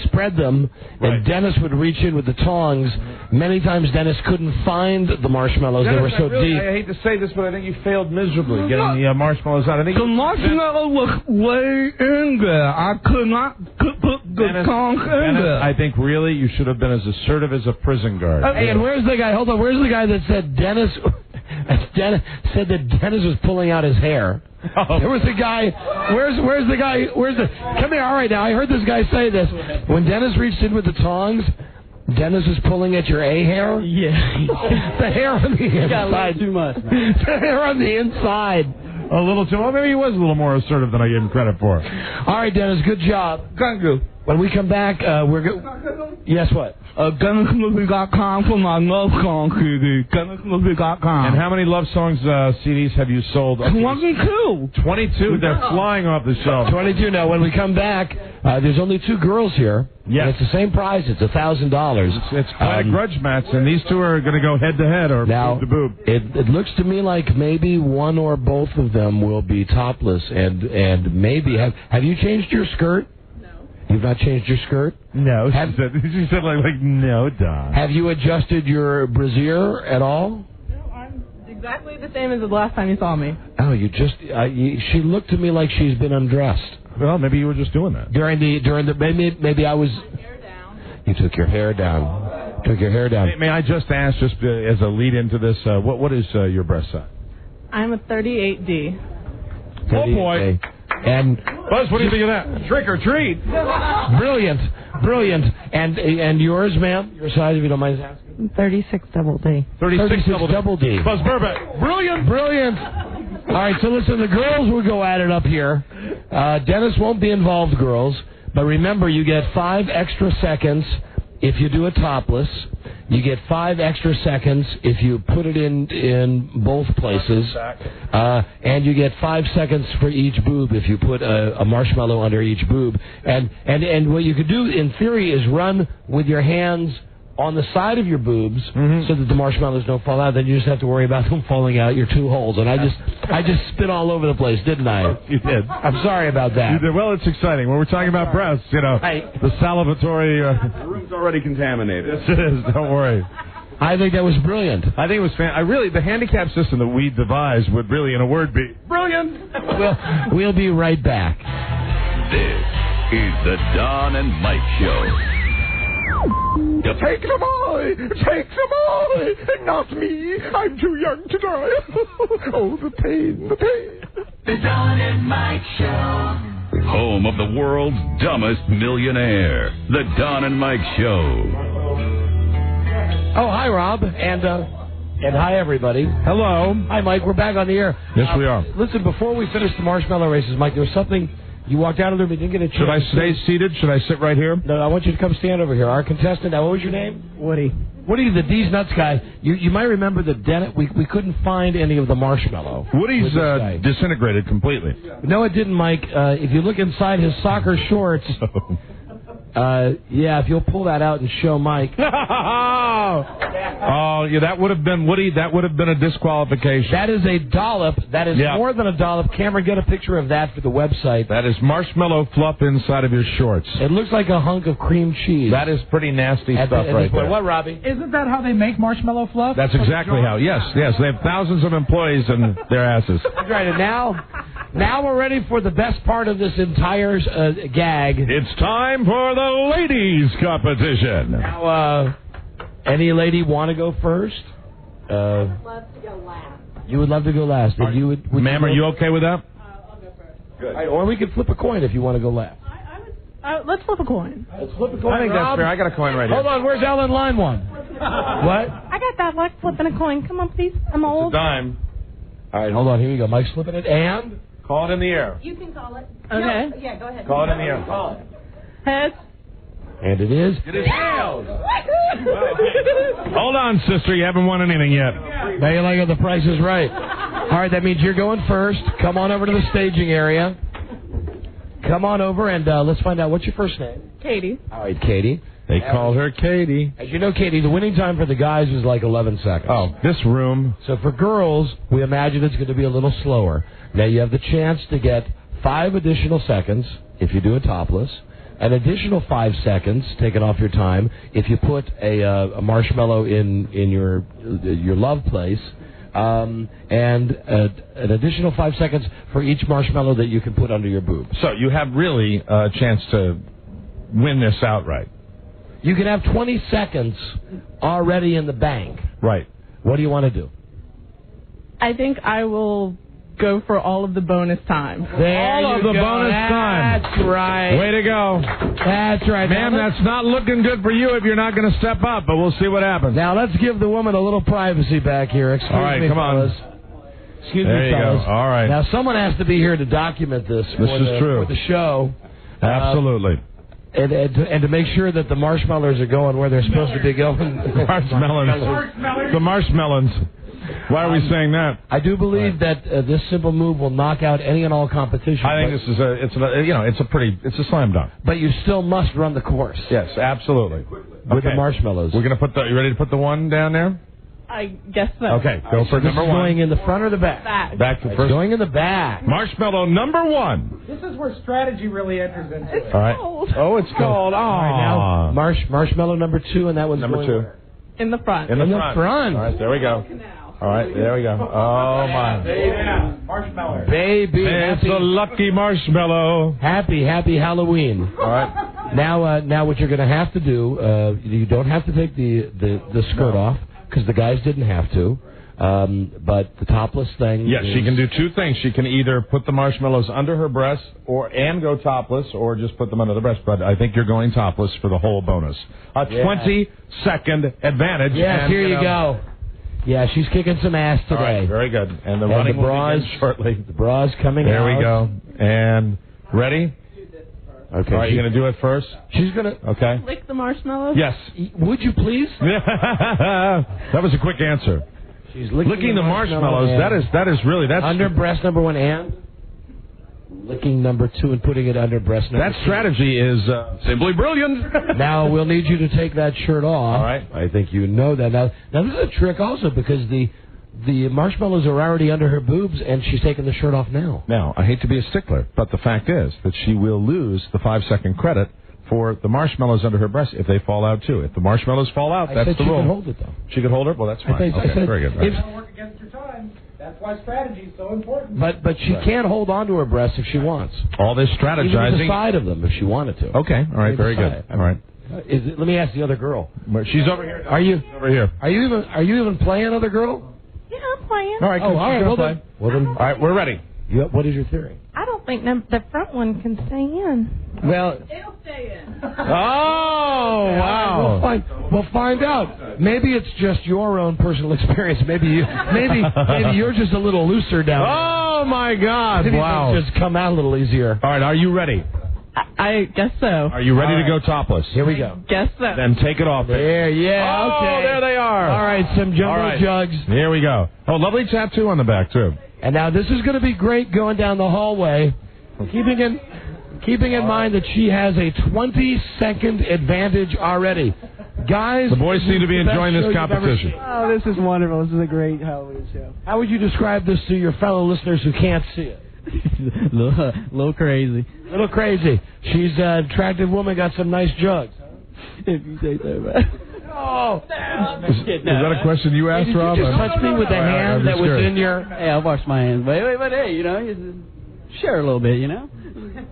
spread them, and Dennis would reach in with the tongs. Many times Dennis couldn't find the marshmallows. Dennis, they were so deep. I hate to say this, but I think you failed miserably getting the marshmallows out. I think the marshmallow was way in there. I could not put the tongs in there. I think really you should have been as assertive as a prison guard. Hey, and where's the guy? Hold on. Where's the guy that said Dennis said that Dennis was pulling out his hair? Oh. There was a guy. Where's the guy? Come here. All right, now I heard this guy say this. When Dennis reached in with the tongs, Dennis was pulling at your A hair. Yeah. The hair on the inside. Got a little too much. Man. The hair on the inside. A little too. Well, maybe he was a little more assertive than I gave him credit for. All right, Dennis. Good job. Thank you. When we come back, we're going... Yes, what? GunnMovie.com for my love song CD. GunnMovie.com. And how many love songs CDs have you sold? 22. 22. They're flying off the shelf. 22. Now, when we come back, there's only 2 girls here. Yes. And it's the same price. It's $1,000. It's quite a grudge match, and these two are going to go head-to-head or boob to boob. It looks to me like maybe one or both of them will be topless, and maybe... Have you changed your skirt? You've not changed your skirt? No. She said like no, Don. Have you adjusted your brassiere at all? No, I'm exactly the same as the last time you saw me. Oh, you just... she looked to me like she's been undressed. Well, maybe you were just doing that. During the maybe I was... You took your hair down. Took your hair down. May I just ask, just as a lead into this, what is your breast size? I'm a 38D. Oh, boy. And Buzz, what do you think of that? Trick or treat. Brilliant. And yours, ma'am? Your size, if you don't mind asking? 36 double D. 36 double D. Buzz Burbank. Brilliant. All right, so listen, the girls will go at it up here. Dennis won't be involved, girls. But remember, you get 5 extra seconds if you do it topless. You get 5 extra seconds if you put it in both places. And you get 5 seconds for each boob if you put a marshmallow under each boob. And what you could do, in theory, is run with your hands on the side of your boobs so that the marshmallows don't fall out. Then you just have to worry about them falling out your 2 holes. And I just spit all over the place, didn't I? You did. I'm sorry about that. You did. Well, it's exciting. When we're talking about breasts, the salivatory... The room's already contaminated. Yes, it is. Don't worry. I think that was brilliant. I think it was the handicap system that we devised would really, in a word, be brilliant. We'll be right back. This is the Don and Mike Show. Take them all, not me. I'm too young to die. Oh, the pain. The Don and Mike Show. Home of the world's dumbest millionaire. The Don and Mike Show. Oh, hi, Rob, and hi, everybody. Hello. Hi, Mike. We're back on the air. Yes, we are. Listen, before we finish the marshmallow races, Mike, there was something... You walked out of there, but didn't get a chance. Should I stay seated? Should I sit right here? No, I want you to come stand over here. Our contestant, what was your name? Woody, the D's Nuts guy. You might remember that we couldn't find any of the marshmallow. Woody's disintegrated completely. No, it didn't, Mike. If you look inside his soccer shorts... if you'll pull that out and show Mike. Oh, yeah, that would have been, Woody, that would have been a disqualification. That is a dollop. That is more than a dollop. Cameron, get a picture of that for the website. That is marshmallow fluff inside of your shorts. It looks like a hunk of cream cheese. That is pretty nasty stuff right there. What, Robbie? Isn't that how they make marshmallow fluff? That's exactly how. Yes. They have thousands of employees in their asses. That's right, and now we're ready for the best part of this entire gag. It's time for the ladies' competition. Now, any lady want to go first? I would love to go last. You would love to go last. Ma'am, are you okay with that? I'll go first. Good. Right, or we could flip a coin if you want to go last. Let's flip a coin. Let's flip a coin. I think that's fair. I got a coin right here. Hold on, where's Ellen line 1? What? I got that luck flipping a coin. Come on, please. I'm old. It's a dime. All right, hold on. Here you go. Mike's flipping it. And? Call it in the air. You can call it. Okay. No, yeah, go ahead. Call it in the air. Call it. Heads. And it is. It is tails. Hold on, sister. You haven't won anything yet. Now you like how the price is right. All right, that means you're going first. Come on over to the staging area. Come on over and let's find out. What's your first name? Katie. All right, Katie. They call her Katie. As you know, Katie, the winning time for the guys is like 11 seconds. Oh, this room. So for girls, we imagine it's going to be a little slower. Now you have the chance to get 5 additional seconds if you do it topless. An additional 5 seconds taken off your time if you put a marshmallow in your love place, and an additional 5 seconds for each marshmallow that you can put under your boob. So you have really a chance to win this outright. You can have 20 seconds already in the bank. Right. What do you want to do? I think I will go for all of the bonus time. All of the bonus time. That's right. Way to go. That's right. Ma'am, that's not looking good for you if you're not going to step up, but we'll see what happens. Now, let's give the woman a little privacy back here. Excuse me, come fellas. Excuse me, there you fellas. go. All right. Now, someone has to be here to document this. This is true. For the show. Absolutely. And to make sure that the marshmallows are going where they're supposed to be going. The marshmallows. Why are we saying that? I do believe that this simple move will knock out any and all competition. I think this is it's a slam dunk. But you still must run the course. Yes, absolutely. With the marshmallows. We're going to you ready to put the one down there? I guess so. Okay, go for number one. Going in the front or the back? Back to first. Going in the back. Marshmallow number one. This is where strategy really enters into it. All right. Oh, it's cold. Oh. All right, now marshmallow number two, and that one's number two. In the front. In the front. All right, there we go. All right, there we go. Oh, my. Marshmallow. Baby. It's a lucky marshmallow. Happy Halloween. All right. Now what you're going to have to do, you don't have to take the skirt off, because the guys didn't have to. But the topless thing. Yes, she can do two things. She can either put the marshmallows under her breast and go topless, or just put them under the breast. But I think you're going topless for the whole bonus. A 20-second advantage. Yes, here you go. Yeah, she's kicking some ass today. All right, very good. And the running will begin shortly. The bra's coming out. There we go. And ready? Okay. All right, you're going to do it first? She's going to... Okay. Lick the marshmallows? Yes. Would you please? That was a quick answer. She's licking the marshmallows. That is really... That's under breast number one and... Licking number two and putting it under breast number two. That strategy is simply brilliant. Now, we'll need you to take that shirt off. All right. I think you know that. Now this is a trick also, because the marshmallows are already under her boobs, and she's taking the shirt off now. Now, I hate to be a stickler, but the fact is that she will lose the 5-second credit for the marshmallows under her breast if they fall out, too. If the marshmallows fall out, that's the rule. She could hold it, though. She could hold it? Well, that's fine. Okay, very good. It's going to work against your time. That's why strategy is so important. But she can't hold on to her breasts if she wants. All this strategizing. Even the side of them if she wanted to. Okay, all right, very good. All right. Let me ask the other girl. She's over here. Are you over here? Are you even playing, other girl? Yeah, I'm playing. All right. All right. Well then. All right, we're ready. What is your theory? I don't think the front one can stay in. Well, it'll stay in. Oh, wow. We'll find out. Maybe it's just your own personal experience. Maybe you're just a little looser down there. Oh, my God. Maybe wow. things just come out a little easier. All right, are you ready? I guess so. Are you ready to go topless? Here we go. Guess so. Then take it off. There, yeah, okay. Oh, there they are. All right, some jumbo jugs. Here we go. Oh, lovely tattoo on the back, too. And now this is going to be great going down the hallway, keeping in mind that she has a 20-second advantage already. Guys, the boys seem to be enjoying this competition. Oh, this is wonderful. This is a great Halloween show. How would you describe this to your fellow listeners who can't see it? little crazy. Little crazy. She's an attractive woman, got some nice jugs. If you say so, man. Oh, is that a question you asked, Rob? Did you just touch me with the hand that was in your... Hey, I'll wash my hands. But hey, share a little bit,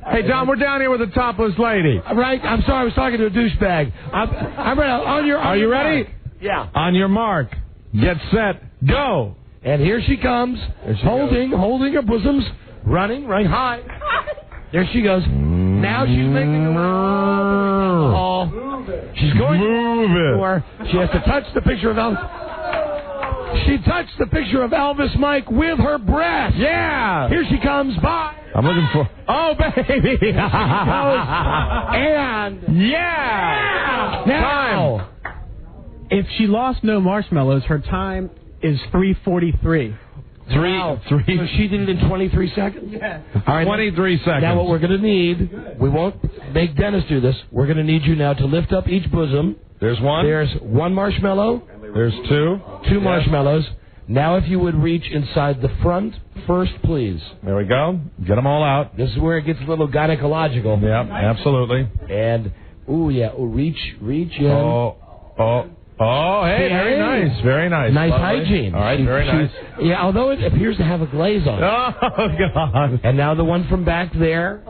Hey, Don, we're down here with a topless lady. Right? I'm sorry, I was talking to a douchebag. I'm ready. Are you ready? Mark. Yeah. On your mark, get set, go. And here she comes, holding her bosoms, running high. There she goes. Now she's making her way all the hall. She's going to She has to touch the picture of Elvis. She touched the picture of Elvis Mike with her breast. Yeah. Here she comes by. I'm looking for... Oh, baby. And... Yeah. Now. If she lost no marshmallows, her time is 3:43. So she did it in 23 seconds? Yeah. All right, 23 seconds. Now what we're going to need, we won't make Dennis do this, we're going to need you now to lift up each bosom. There's one. There's one marshmallow. There's two. Two marshmallows. Now if you would reach inside the front first, please. There we go. Get them all out. This is where it gets a little gynecological. Yeah, absolutely. And, reach in. Oh, hey, very nice. Very nice. Nice Lovely. hygiene. All right, very nice. Yeah, although it appears to have a glaze on it. Oh, God. And now the one from back there.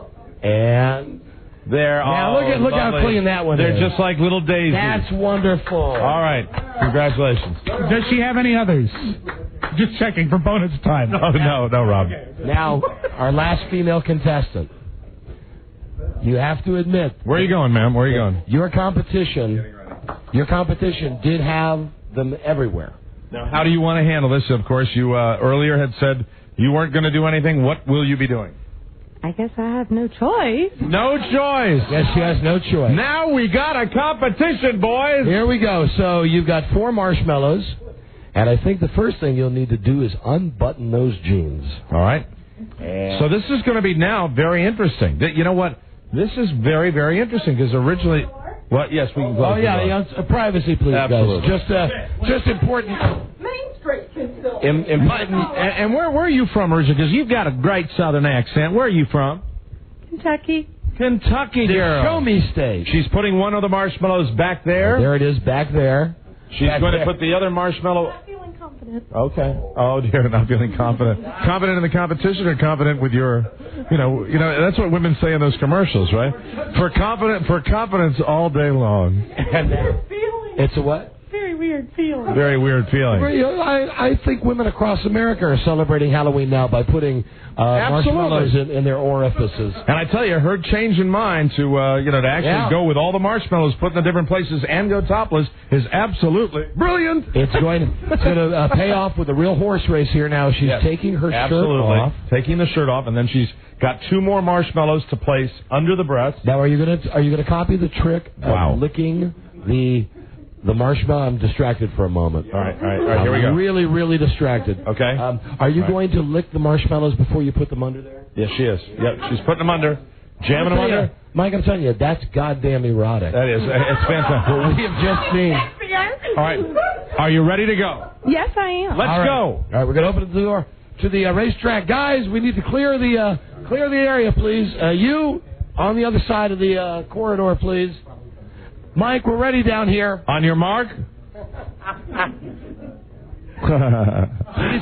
And there. Now look how clean that one is. They're just like little daisies. That's wonderful. All right. Congratulations. Does she have any others? Just checking for bonus time. No, Rob. Now, our last female contestant. You have to admit. Where are you going, ma'am? Where are you going? Your competition did have them everywhere. Now, how do you want to handle this? Of course, you earlier had said you weren't going to do anything. What will you be doing? I guess I have no choice. No choice. Yes, she has no choice. Now we got a competition, boys. Here we go. So you've got 4 marshmallows, and I think the first thing you'll need to do is unbutton those jeans. All right. And So this is going to be now very interesting. You know what? This is very, very interesting because originally... What? Yes, we can close the door. yeah, privacy, please, Absolutely. guys. Just important. Main Street can still. And where are you from, Urza? Because you've got a great southern accent. Where are you from? Kentucky. Kentucky, girl. Show me stage. She's putting one of the marshmallows back there. There it is, back there. She's going to put the other marshmallow... I'm feeling confident. Okay. Oh, dear, not feeling confident. Confident in the competition or confident with your... You know, that's what women say in those commercials, right? For confidence all day long. It's a what? Very weird feeling. Very weird feeling. I think women across America are celebrating Halloween now by putting marshmallows in their orifices. And I tell you, her change in mind to to actually go with all the marshmallows put in the different places and go topless is absolutely brilliant. It's going to pay off with a real horse race here now. She's taking her shirt off. Taking the shirt off, and then she's got 2 more marshmallows to place under the breast. Now, are you gonna copy the trick of licking the marshmallow? I'm distracted for a moment. All right, here we go. I'm really, really distracted. Okay. Are you going to lick the marshmallows before you put them under there? Yes, she is. Yep, she's putting them under, jamming them under. Mike, I'm telling you, that's goddamn erotic. That is. It's fantastic. What we have just seen. All right. Are you ready to go? Yes, I am. Let's go. All right, we're going to open the door to the racetrack. Guys, we need to clear the area, please. You on the other side of the corridor, please. Mike, we're ready down here. On your mark.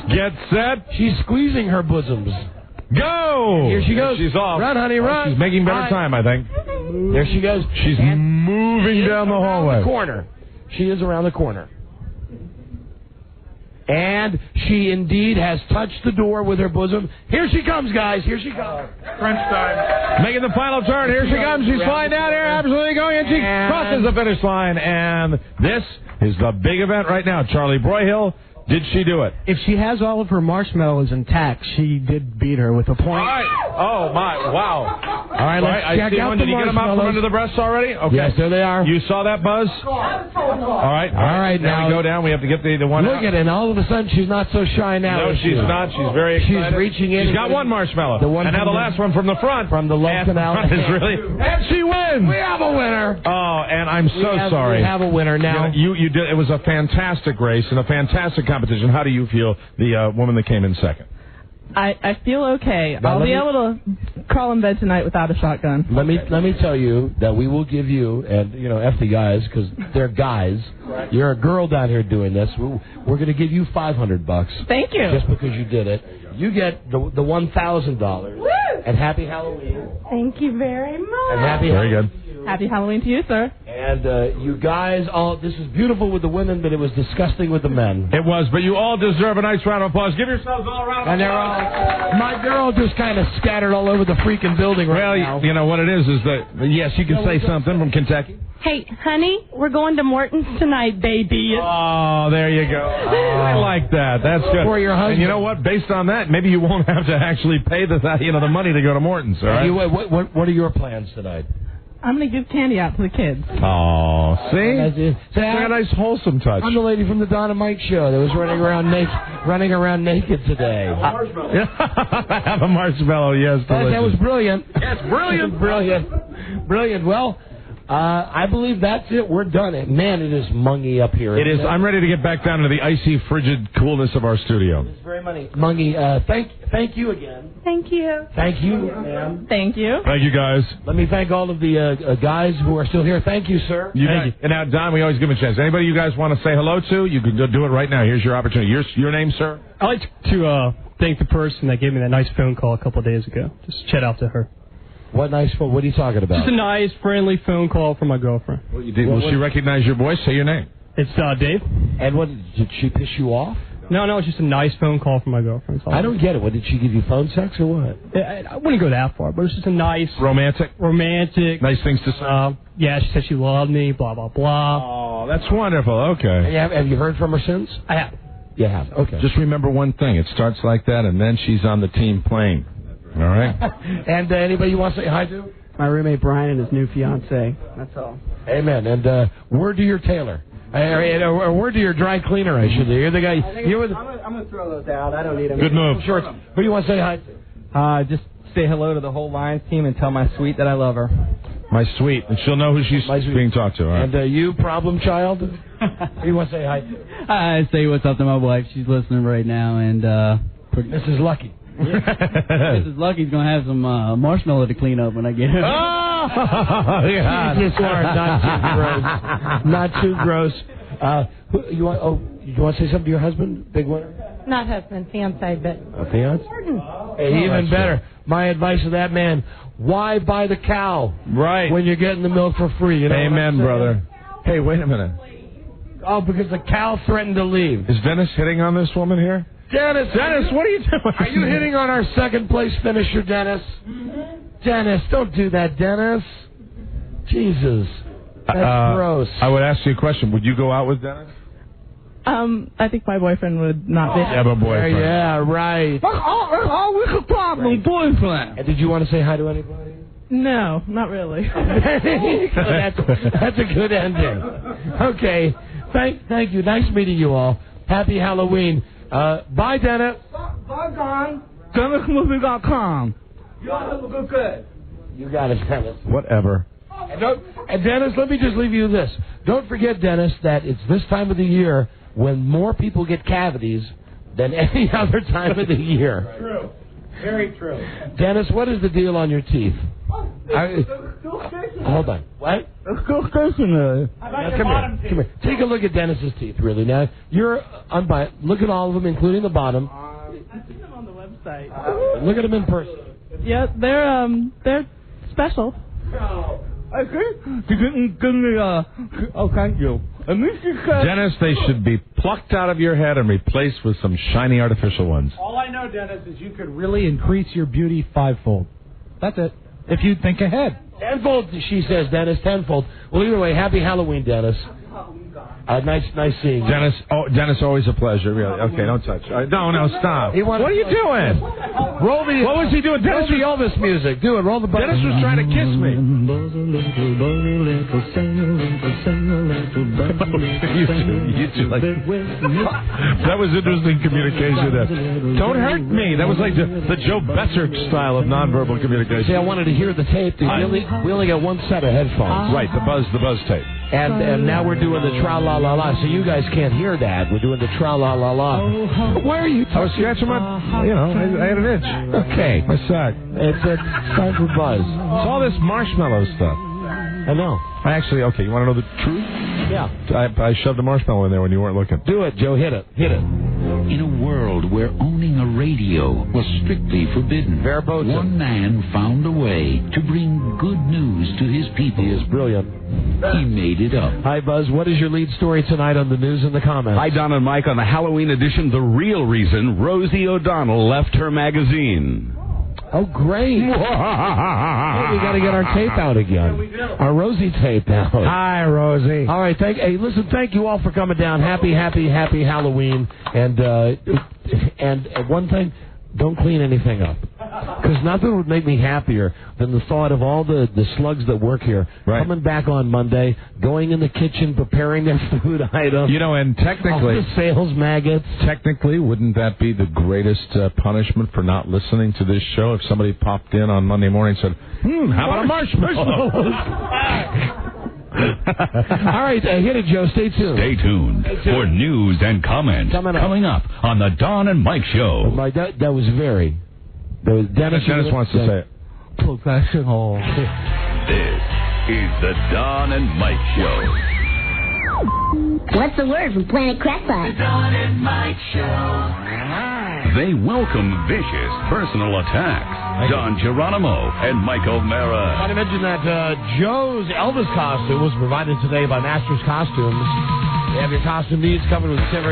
Get set. She's squeezing her bosoms. Go! Here she goes. She's off. Run, honey, run. She's making better time, I think. There she goes. She's moving down the hallway. The corner. She is around the corner. And she indeed has touched the door with her bosom. Here she comes, guys. Here she comes. French time. Making the final turn. Here she comes. She's flying down here. Absolutely going. And she crosses the finish line. And this is the big event right now. Charlie Broyhill. Did she do it? If she has all of her marshmallows intact, she did beat her with a point. All right. Oh, my. Wow. All right, let's check out the Did you get them out from under the breasts already? Okay. Yes, there they are. You saw that, Buzz? All right. Now we go down. We have to get the one Look out. at it, and all of a sudden she's not so shy now. No, she's not. She's very excited. She's reaching in. She's got one marshmallow. And now the last one from the front. From the left canal. Is really. And she wins. We have a winner. Oh, and I'm so sorry. We have a winner now. You did. It was a fantastic race and a fantastic competition. How do you feel, the woman that came in second? I feel okay. I'll be able to crawl in bed tonight without a shotgun. Let me tell you that we will give you, and F the guys because they're guys. Right. You're a girl down here doing this. We're going to give you $500. Thank you. Just because you did it. You get the $1,000. Woo! And happy Halloween. Thank you very much. And happy Very Halloween. good. Happy Halloween to you, sir. And you guys this is beautiful with the women, but it was disgusting with the men. It was, but you all deserve a nice round of applause. Give yourselves all a round of applause. And they're all, my girl just kind of scattered all over the freaking building right now. Well, you know what it is that, yes, you can say something from Kentucky. Hey, honey, we're going to Morton's tonight, baby. Oh, there you go. I like that. That's good. For your husband. And you know what? Based on that, maybe you won't have to actually pay the money to go to Morton's, all right? What are your plans tonight? I'm going to give candy out to the kids. Oh, see? It's a nice wholesome touch. I'm the lady from the Don and Mike show that was running around naked today. I have a marshmallow, yes. That was brilliant. Yes, brilliant. Brilliant. Well, I believe that's it. We're done. Man, it is mungy up here. It is. I'm ready to get back down to the icy, frigid coolness of our studio. It's very mungy. Thank you again. Thank you. Thank you, ma'am. Thank you. Thank you, guys. Let me thank all of the guys who are still here. Thank you, sir. Thank you. And now, Don, we always give them a chance. Anybody you guys want to say hello to, you can do it right now. Here's your opportunity. Your name, sir? I'd like to thank the person that gave me that nice phone call a couple of days ago. Just shout out to her. What nice phone? What are you talking about? Just a nice, friendly phone call from my girlfriend. Will she recognize your voice? Say your name. It's Dave. And what, did she piss you off? No, it's just a nice phone call from my girlfriend. I don't get it. What, did she give you phone sex or what? I wouldn't go that far, but it's just a nice... Romantic. Nice things to say. Yeah, she said she loved me, blah, blah, blah. Oh, that's wonderful. Okay. Have you heard from her since? I have. You have. Okay. Just remember one thing. It starts like that, and then she's on the team plane. All right. And anybody you want to say hi to? My roommate Brian and his new fiance. That's all. Amen. And word to your tailor. Or word to your dry cleaner, I should say. You're the guy. I'm going to throw those out. I don't need them. Good move. Shorts. Who do you want to say hi to? Just say hello to the whole Lions team and tell my sweet that I love her. My sweet. And she'll know who she's being talked to. All right. And you, problem child? Who do you want to say hi to? I say what's up to my wife. She's listening right now. And Mrs. Lucky. Mrs. Lucky's going to have some marshmallow to clean up when I get home. Oh, yeah. Jesus, not too gross. You want to say something to your husband? Big winner? Not husband, fiance, but... A fiance? Hey, even better. My advice to that man, why buy the cow? Right. When you're getting the milk for free. You know Amen, brother. Hey, wait a minute. Oh, because the cow threatened to leave. Is Dennis hitting on this woman here? Dennis, what are you doing? Are you hitting on our second place finisher, Dennis? Dennis, don't do that, Dennis. Jesus. That's gross. I would ask you a question. Would you go out with Dennis? I think my boyfriend would not be. Yeah, but boyfriend. Yeah, right. What's the problem, boyfriend? And did you want to say hi to anybody? No, not really. That's a good ending. Okay. Thank you. Nice meeting you all. Happy Halloween. Bye, Dennis. Bye, Don. DennisMovie.com. You all have a good. You got it, Dennis. Whatever. And Dennis, let me just leave you with this. Don't forget, Dennis, that it's this time of the year when more people get cavities than any other time of the year. True. Very true. Dennis, what is the deal on your teeth? Hold on. What? It's still stationary. Come here. Take a look at Dennis's teeth, really. Now, you're unbiased. Look at all of them, including the bottom. I've seen them on the website. Look at them in person. Yeah, they're special. I think you didn't give me thank you. Dennis, they should be plucked out of your head and replaced with some shiny artificial ones. All I know, Dennis, is you could really increase your beauty fivefold. That's it. If you think ahead. Tenfold, she says, Dennis, tenfold. Well, either way, happy Halloween, Dennis. Nice seeing you. Dennis, always a pleasure, really. Okay, don't touch. No, stop. What are you doing? What was he doing? Dennis, roll the Elvis music. Do it. Roll the button. Dennis was trying to kiss me. That was interesting communication there. Don't hurt me. That was like the Joe Besser style of nonverbal communication. See, I wanted to hear the tape. We only got one set of headphones. Right, the buzz tape. And now we're doing the tra-la-la-la, so you guys can't hear that. We're doing the tra-la-la-la. Why are you I was scratching my, I had an itch. Okay. My sack. It's time for Buzz. It's all this marshmallow stuff. I know. Okay, you want to know the truth? Yeah. I shoved a marshmallow in there when you weren't looking. Do it, Joe. Hit it. In a world where owning a radio was strictly forbidden, one man found a way to bring good news to his people. He is brilliant. He made it up. Hi, Buzz. What is your lead story tonight on the news and the comments? Hi, Don and Mike. On the Halloween edition, the real reason Rosie O'Donnell left her magazine. Oh, great. Hey, we got to get our tape out again. Our Rosie tape out. Hi, Rosie. All right. Listen, thank you all for coming down. Happy Halloween. And one thing, don't clean anything up. Because nothing would make me happier than the thought of all the slugs that work here coming back on Monday, going in the kitchen, preparing their food items. And technically, all the sales maggots. Technically, wouldn't that be the greatest punishment for not listening to this show if somebody popped in on Monday morning and said, how about a marshmallow? All right, hit it, Joe. Stay tuned. Stay tuned for news and comments coming up on the Don and Mike Show. That was very... Dennis wants to say it. Professional. This is the Don and Mike Show. What's the word from Planet Crackpot? The Don and Mike Show. They welcome vicious personal attacks. Don Geronimo and Mike O'Mara. I want to mention that Joe's Elvis costume was provided today by Masters Costumes. They have your costume needs covered with 7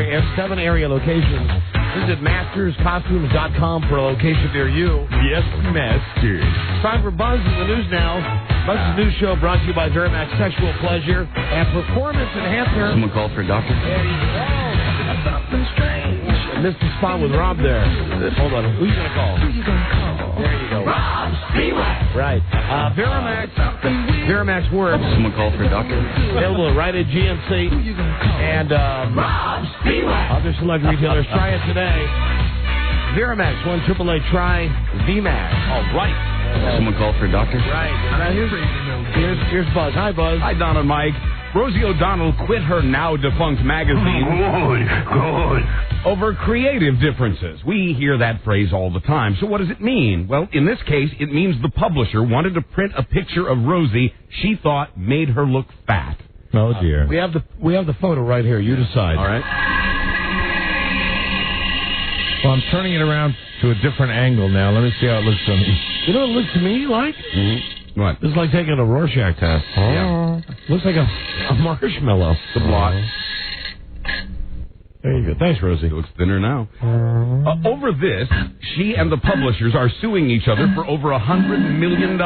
area locations. Visit masterscostumes.com for a location near you. Yes, Masters. Time for Buzz in the news now. Buzz's news show brought to you by Verimax Sexual Pleasure and Performance Enhancer. Someone called for a doctor? There you go. Something strange. I missed the spot with Rob there. Hold on. Who are you going to call? There you go. Right. Veramax works. Someone call for a doctor. Available right at GNC and other select retailers. Try it today. Veramax, 1-888-TRY VMAX. All right. Someone call for a doctor. Right. Now here's Buzz. Hi, Buzz. Hi, Don and Mike. Rosie O'Donnell quit her now-defunct magazine over creative differences. We hear that phrase all the time. So what does it mean? Well, in this case, it means the publisher wanted to print a picture of Rosie she thought made her look fat. Oh, dear. We have the photo right here. You decide. All right. Well, I'm turning it around to a different angle now. Let me see how it looks to me. You know what it looks to me like? Mm-hmm. What? It's like taking a Rorschach test. Yeah. Looks like a marshmallow. The blot. There you go. Thanks, Rosie. It looks thinner now. Over this, she and the publishers are suing each other for over $100 million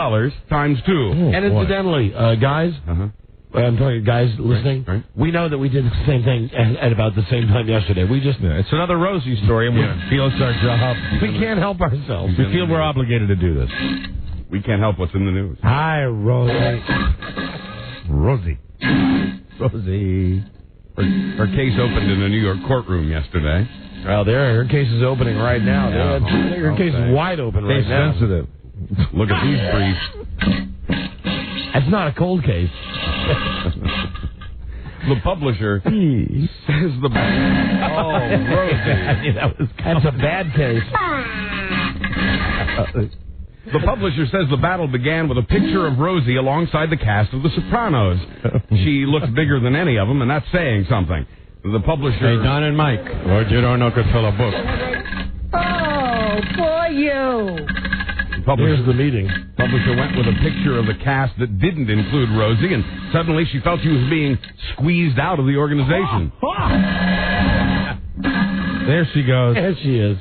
times 2. Oh, and incidentally, guys, I'm talking guys listening, right. we know that we did the same thing at about the same time yesterday. We just... It's another Rosie story, and we feel it's our job. We can't help ourselves. We feel we're obligated to do this. We can't help what's in the news. Hi, Rosie. Rosie. Her case opened in a New York courtroom yesterday. Well, her case is opening right now. Yeah. Her case is wide open right now. Case sensitive. Look at these briefs. That's not a cold case. The publisher says the... Oh, Rosie. That's a bad case. The publisher says the battle began with a picture of Rosie alongside the cast of The Sopranos. She looks bigger than any of them, and that's saying something. The publisher... Hey, Don and Mike. Or you don't know could fill a book. Oh, for you. Here's the meeting. Publisher went with a picture of the cast that didn't include Rosie, and suddenly she felt she was being squeezed out of the organization. There she goes. There she is.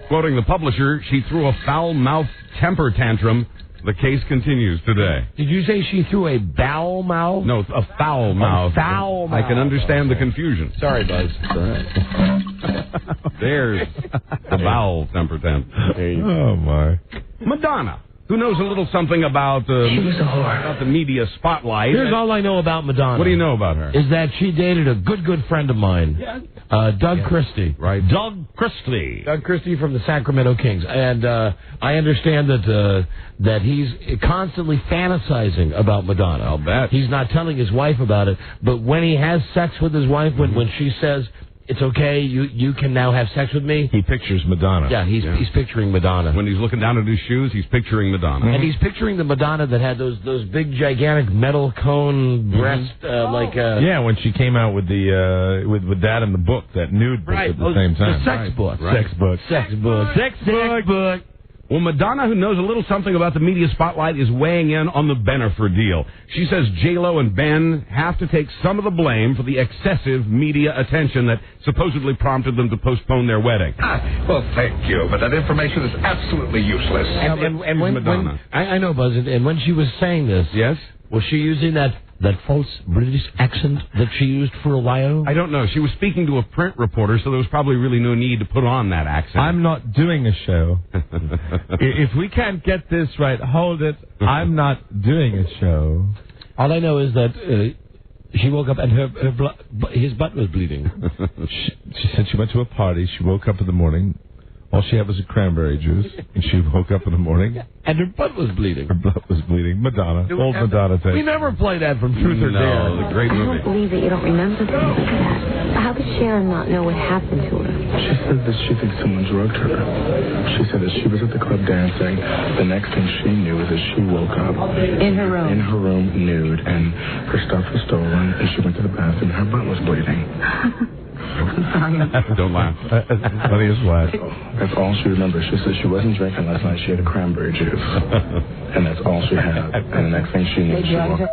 Quoting the publisher, she threw a foul-mouthed temper tantrum. The case continues today. Did you say she threw a bowel mouth? No, a foul mouth. A foul mouth. I can understand the confusion. Sorry, Buzz. There's the bowel temper tantrum. Oh, my. Madonna, who knows a little something about about the media spotlight. Here's all I know about Madonna. What do you know about her? Is that she dated a good friend of mine, Doug Christie. Right. Doug Christie from the Sacramento Kings. And I understand that he's constantly fantasizing about Madonna. I'll bet. He's not telling his wife about it, but when he has sex with his wife, when she says, it's okay, you can now have sex with me, he pictures Madonna. Yeah, he's picturing Madonna. When he's looking down at his shoes, he's picturing Madonna. And he's picturing the Madonna that had those big, gigantic metal cone breast, Yeah, when she came out with the with that in the book, that nude book at the same time. The sex book. Right. Sex book. Well, Madonna, who knows a little something about the media spotlight, is weighing in on the Bennifer deal. She says J-Lo and Ben have to take some of the blame for the excessive media attention that supposedly prompted them to postpone their wedding. Well, thank you, but that information is absolutely useless. And when I know, Buzz, and when she was saying this, yes, was she using that false British accent that she used for a while? I don't know. She was speaking to a print reporter, so there was probably really no need to put on that accent. I'm not doing a show. If we can't get this right, hold it. I'm not doing a show. All I know is that she woke up and his butt was bleeding. She said she went to a party. She woke up in the morning. All she had was a cranberry juice, and she woke up in the morning. And her butt was bleeding. Her butt was bleeding. Madonna. Old Madonna tape. We never play that from Truth or Dare. No, the great movie. I don't believe that you don't remember things like that. How could Sharon not know what happened to her? She said that she thinks someone drugged her. She said that she was at the club dancing. The next thing she knew is that she woke up. In her room? In her room, nude, and her stuff was stolen, and she went to the bathroom, and her butt was bleeding. Don't laugh. Funny as what? That's all she remembers. She said she wasn't drinking last night. She had a cranberry juice. And that's all she had. And the next thing she knew, she woke up.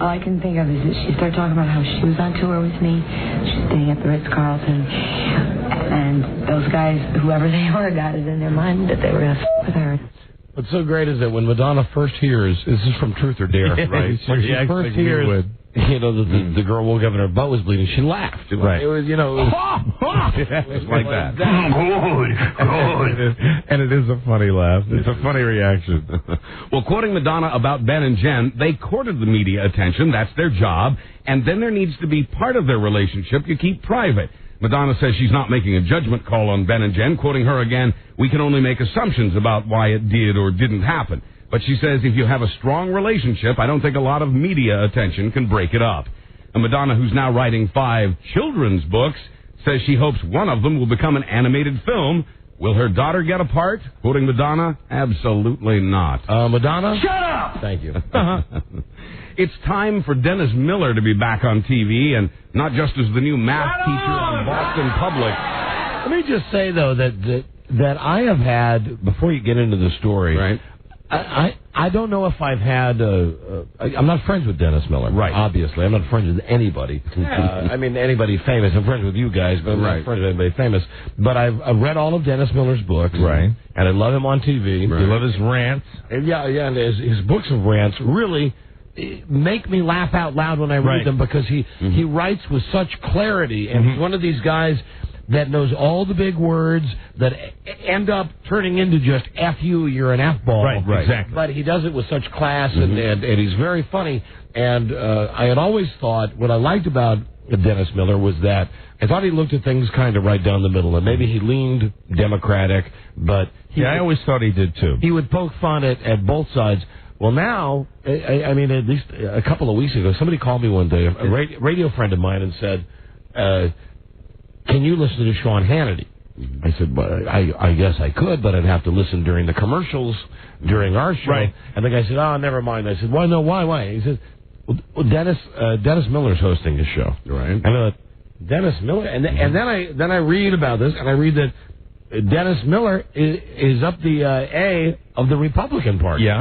All I can think of is that she started talking about how she was on tour with me. She's staying at the Ritz-Carlton. And those guys, whoever they were, got it in their mind that they were going to f*** with her. What's so great is that when Madonna first hears, this is from Truth or Dare, right? When she first hears the girl woke up and her butt was bleeding, she laughed. It was, it was like that. Good. And it is a funny laugh. It's a funny reaction. Well, quoting Madonna about Ben and Jen, they courted the media attention. That's their job. And then there needs to be part of their relationship you keep private. Madonna says she's not making a judgment call on Ben and Jen. Quoting her again, we can only make assumptions about why it did or didn't happen. But she says if you have a strong relationship, I don't think a lot of media attention can break it up. And Madonna, who's now writing 5 children's books, says she hopes one of them will become an animated film. Will her daughter get a part? Quoting Madonna, absolutely not. Madonna? Shut up! Thank you. It's time for Dennis Miller to be back on TV, and not just as the new math teacher on Boston Public. Let me just say, though, that I have had, before you get into the story, right? I don't know if I've had I'm not friends with Dennis Miller. Right. Obviously. I'm not friends with anybody. I mean, anybody famous. I'm friends with you guys, but I'm not friends with anybody famous. But I've read all of Dennis Miller's books. Right. And I love him on TV. Right. You love his rants. And and his books of rants really make me laugh out loud when I read them, because he writes with such clarity, and he's one of these guys that knows all the big words that end up turning into just F you, you're an F-ball. Right, exactly. But he does it with such class, and he's very funny. And I had always thought, what I liked about Dennis Miller was that I thought he looked at things kind of right down the middle, and maybe he leaned Democratic, but I always thought he did too. He would poke fun at both sides. Well, now, I mean, at least a couple of weeks ago, somebody called me one day, a radio friend of mine, and said, can you listen to Sean Hannity? I said, well, I guess I could, but I'd have to listen during the commercials, during our show. Right. And the guy said, oh, never mind. I said, why? No, why? He said, well, Dennis Miller's hosting his show. Right. And I thought, Dennis Miller? And then I read about this, and I read that Dennis Miller is up the A of the Republican Party. Yeah,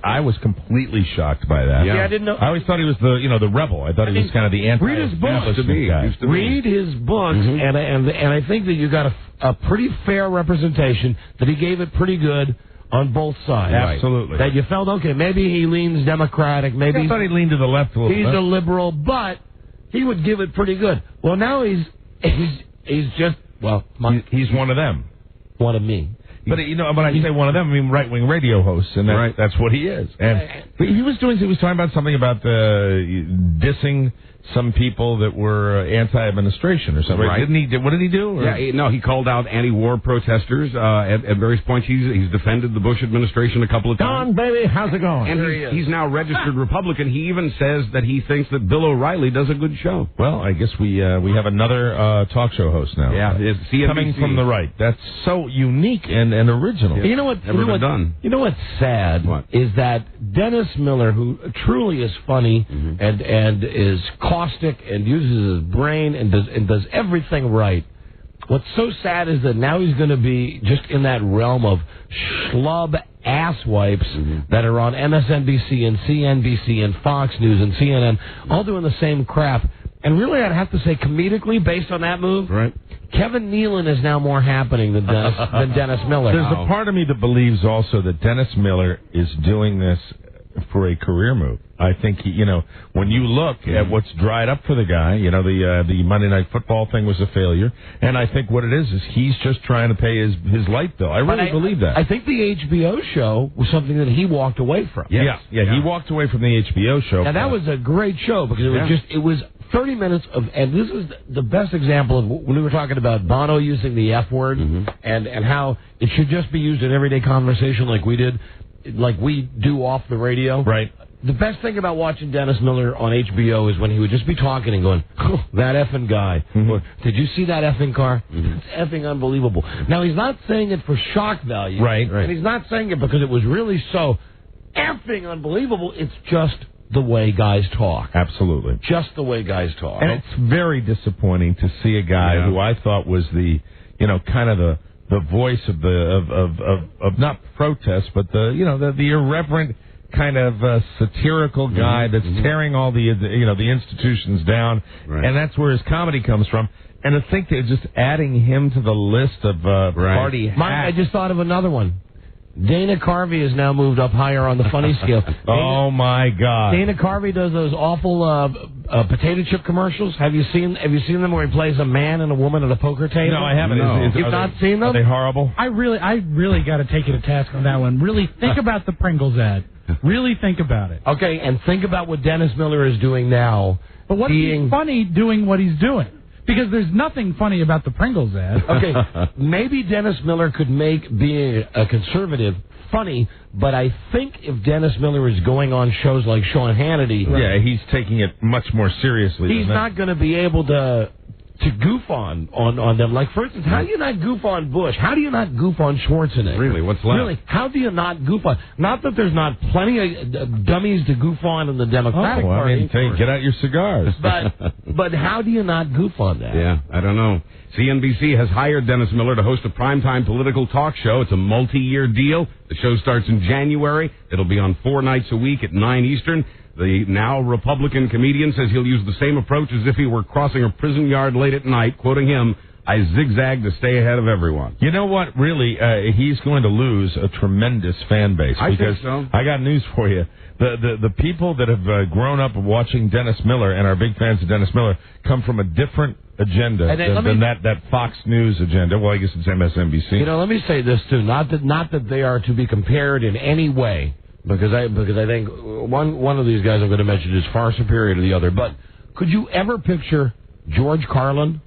I was completely shocked by that. Yeah, I didn't know. I always thought he was the rebel. I thought he was kind of the anti. Read his books. Guy. Read his books, and I think that you got a pretty fair representation. That he gave it pretty good on both sides. Absolutely. That you felt, okay, maybe he leans Democratic, maybe I thought he leaned to the left a little bit. He's a liberal, but he would give it pretty good. Well, now he's just. Well, he's one of them. One of me. But when I say one of them, I mean right-wing radio hosts, and that's what he is. And he was talking about something about dissing some people that were anti-administration or something. Right. Didn't he? What did he do? Yeah, he called out anti-war protesters at various points. He's defended the Bush administration a couple of times. Don, baby, how's it going? And he's now registered Republican. He even says that he thinks that Bill O'Reilly does a good show. Well, I guess we have another talk show host now. Yeah, it's CNBC. Coming from the right. That's so unique and original. You know what? Never been done. You know what's sad is that Dennis Miller, who truly is funny and is caustic and uses his brain and does everything right. What's so sad is that now he's going to be just in that realm of schlub asswipes that are on MSNBC and CNBC and Fox News and CNN, all doing the same crap. And really, I'd have to say, comedically, based on that move, Kevin Nealon is now more happening than Dennis Miller. There's a part of me that believes also that Dennis Miller is doing this for a career move. I think when you look at what's dried up for the guy, the Monday Night Football thing was a failure, and I think what it is he's just trying to pay his light bill. I really believe that. I think the HBO show was something that he walked away from. Yes. Yeah, he walked away from the HBO show. Now that was a great show because it was 30 minutes of, and this is the best example of when we were talking about Bono using the F word and how it should just be used in everyday conversation like we did. Like we do off the radio. Right. The best thing about watching Dennis Miller on HBO is when he would just be talking and going, oh, that effing guy. Or, did you see that effing car? It's effing unbelievable. Now, he's not saying it for shock value. Right. And he's not saying it because it was really so effing unbelievable. It's just the way guys talk. Absolutely. Just the way guys talk. And it's very disappointing to see a guy who I thought was the, kind of the voice of not protest, but the irreverent kind of satirical guy that's tearing all the institutions down, and that's where his comedy comes from. And to think they're just adding him to the list of party hacks. I just thought of another one. Dana Carvey has now moved up higher on the funny scale. Oh my God! Dana Carvey does those awful potato chip commercials. Have you seen them where he plays a man and a woman at a poker table? No, I haven't. No. You've not seen them? Are they horrible? I really got to take you to task on that one. Really think about the Pringles ad. Really think about it. Okay, and think about what Dennis Miller is doing now. But what if he's funny doing what he's doing? Because there's nothing funny about the Pringles ad. Okay, maybe Dennis Miller could make being a conservative funny, but I think if Dennis Miller is going on shows like Sean Hannity... Yeah, he's taking it much more seriously. He's not going to be able to goof on them. Like, for instance, how do you not goof on Bush? How do you not goof on Schwarzenegger? Really, what's left? Really, how do you not goof on... Not that there's not plenty of dummies to goof on in the Democratic Party. I mean, get out your cigars. But how do you not goof on that? Yeah, I don't know. CNBC has hired Dennis Miller to host a primetime political talk show. It's a multi-year deal. The show starts in January. It'll be on 4 nights a week at 9 Eastern. The now Republican comedian says he'll use the same approach as if he were crossing a prison yard late at night. Quoting him, "I zigzag to stay ahead of everyone." You know what? Really, he's going to lose a tremendous fan base. I because think so. I got news for you. The people that have grown up watching Dennis Miller and are big fans of Dennis Miller come from a different agenda than that Fox News agenda. Well, I guess it's MSNBC. You know, let me say this too. Not that they are to be compared in any way, because I think one of these guys I'm going to mention is far superior to the other. But could you ever picture George Carlin?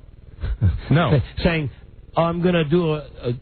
No. saying, "I'm going to do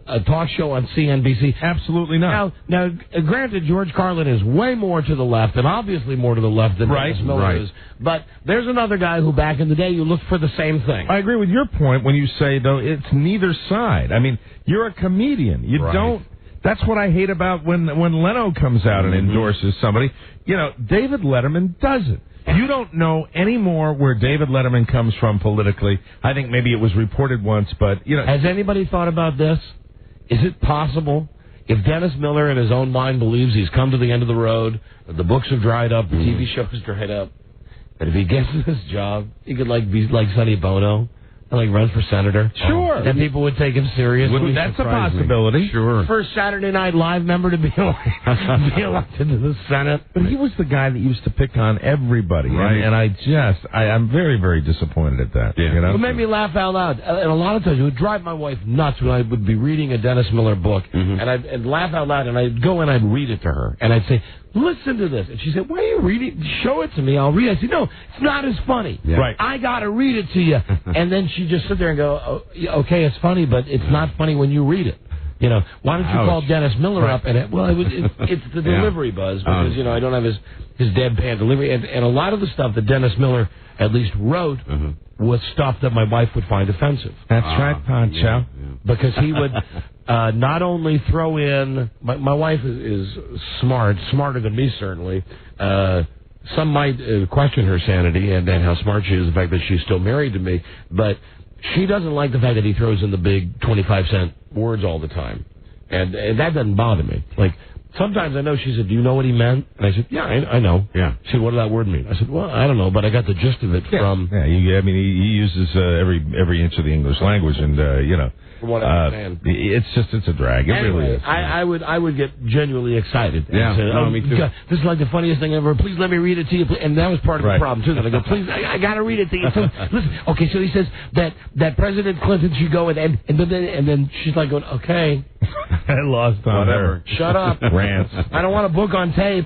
a talk show on CNBC." Absolutely not. Now, granted, George Carlin is way more to the left, and obviously more to the left than Dennis Miller is. But there's another guy who, back in the day, you looked for the same thing. I agree with your point when you say, though, it's neither side. I mean, you're a comedian. You don't... That's what I hate about when Leno comes out and endorses somebody. You know, David Letterman doesn't. You don't know anymore where David Letterman comes from politically. I think maybe it was reported once, but, you know... Has anybody thought about this? Is it possible, if Dennis Miller in his own mind believes he's come to the end of the road, that the books have dried up, the TV show has dried up, that if he gets this job, he could be like Sonny Bono and run for senator? Sure. And people would take him seriously. That's a possibility. Sure. First Saturday Night Live member to be elected to the Senate. But he was the guy that used to pick on everybody. Right. And I'm very, very disappointed at that. Yeah. You know? It made me laugh out loud. And a lot of times it would drive my wife nuts when I would be reading a Dennis Miller book. And I'd laugh out loud, and I'd go and I'd read it to her. And I'd say, "Listen to this." And she said, "Why are you reading? Show it to me. I'll read it." I said, "No, it's not as funny. Yeah. Right. I got to read it to you." And then she just sit there and go, "Oh, okay, it's funny, but it's not funny when you read it. You know, why don't you call Dennis Miller up?" And it's the delivery, Buzz, because I don't have his deadpan delivery, and a lot of the stuff that Dennis Miller at least wrote was stuff that my wife would find offensive. That's right, Pancho. Yeah. Because he would not only throw in... My wife is smarter than me, certainly. Some might question her sanity and how smart she is, the fact that she's still married to me. But she doesn't like the fact that he throws in the big 25-cent words all the time. And that doesn't bother me. Like, sometimes I know she said, "Do you know what he meant?" And I said, "Yeah, I know." Yeah. She said, "What did that word mean?" I said, "Well, I don't know, but I got the gist of it from..." Yeah, he uses every inch of the English language, and, From what I understand. It's a drag. It really is. I would get genuinely excited. Yeah, And say, me too. God, this is like the funniest thing ever. Please let me read it to you. And that was part of the problem, too. That I go, "Please, I got to read it to you." So, listen, okay, so he says that President Clinton should go with, and then she's like going, "Okay." I lost on her. Shut up. Rants. I don't want a book on tape.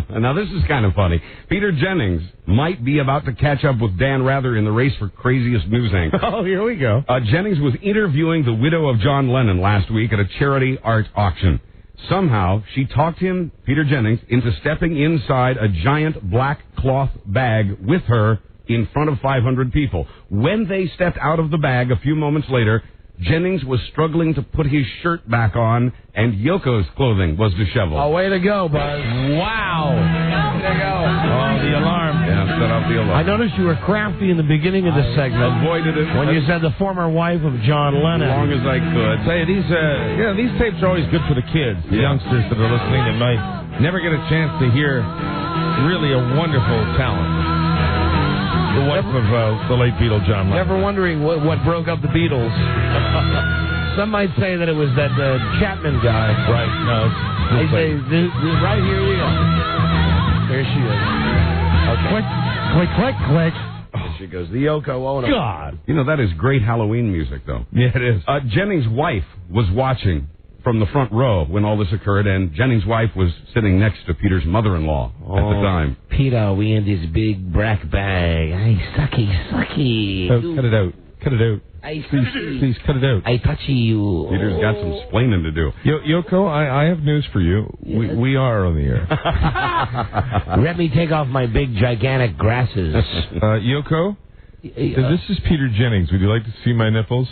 Now, this is kind of funny. Peter Jennings might be about to catch up with Dan Rather in the race for craziest news anchor. Oh, here we go. Jennings was interviewing the widow of John Lennon last week at a charity art auction. Somehow, she talked him, Peter Jennings, into stepping inside a giant black cloth bag with her in front of 500 people. When they stepped out of the bag a few moments later, Jennings was struggling to put his shirt back on, and Yoko's clothing was disheveled. Oh, way to go, Buzz. Wow. Way to go. Oh, the alarm. Yeah, set off the alarm. I noticed you were crafty in the beginning of the segment. Avoided it. When you said the former wife of John Lennon. As long as I could. Say, these tapes are always good for the kids, the youngsters that are listening that might never get a chance to hear really a wonderful talent. The wife of the late Beatle, John Lennon. Never wondering what broke up the Beatles. Some might say that it was that Chapman guy. Right. No. They say, this right here we are. There she is. Okay. Click, click, click, click. There she goes. The Yoko Ono. God. You know, that is great Halloween music, though. Yeah, it is. Jennings' wife was watching from the front row when all this occurred, and Jennings' wife was sitting next to Peter's mother-in-law at the time. Peter, we in this big black bag. Ay, sucky. Oh, cut it out. Cut it out. Please cut it out. I touchy you. Peter's got some splaining to do. Yoko, I have news for you. We are on the air. Let me take off my big, gigantic grasses. Yoko? This is Peter Jennings. Would you like to see my nipples?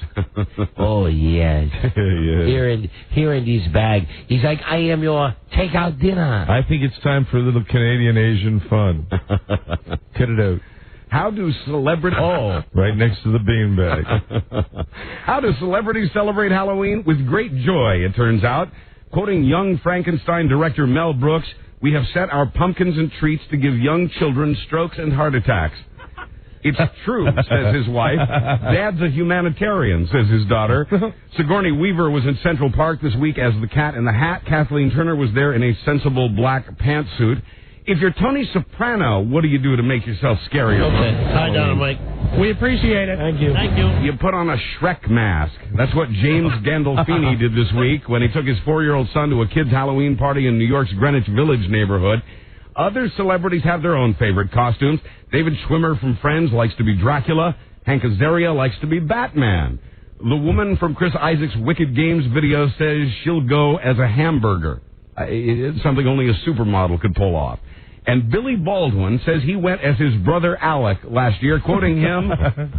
Oh, yes. Yes. Here in this bag. He's like, I am your takeout dinner. I think it's time for a little Canadian Asian fun. Cut it out. How do celebrities... Oh, right next to the beanbag. How do celebrities celebrate Halloween? With great joy, it turns out. Quoting young Frankenstein director Mel Brooks, we have set our pumpkins and treats to give young children strokes and heart attacks. It's true, says his wife. Dad's a humanitarian, says his daughter. Sigourney Weaver was in Central Park this week as the Cat in the Hat. Kathleen Turner was there in a sensible black pantsuit. If you're Tony Soprano, what do you do to make yourself scarier? Okay, tie down, Mike. We appreciate it. Thank you. You put on a Shrek mask. That's what James Gandolfini did this week when he took his 4-year-old son to a kid's Halloween party in New York's Greenwich Village neighborhood. Other celebrities have their own favorite costumes. David Schwimmer from Friends likes to be Dracula. Hank Azaria likes to be Batman. The woman from Chris Isaac's Wicked Games video says she'll go as a hamburger. It's something only a supermodel could pull off. And Billy Baldwin says he went as his brother Alec last year, quoting him,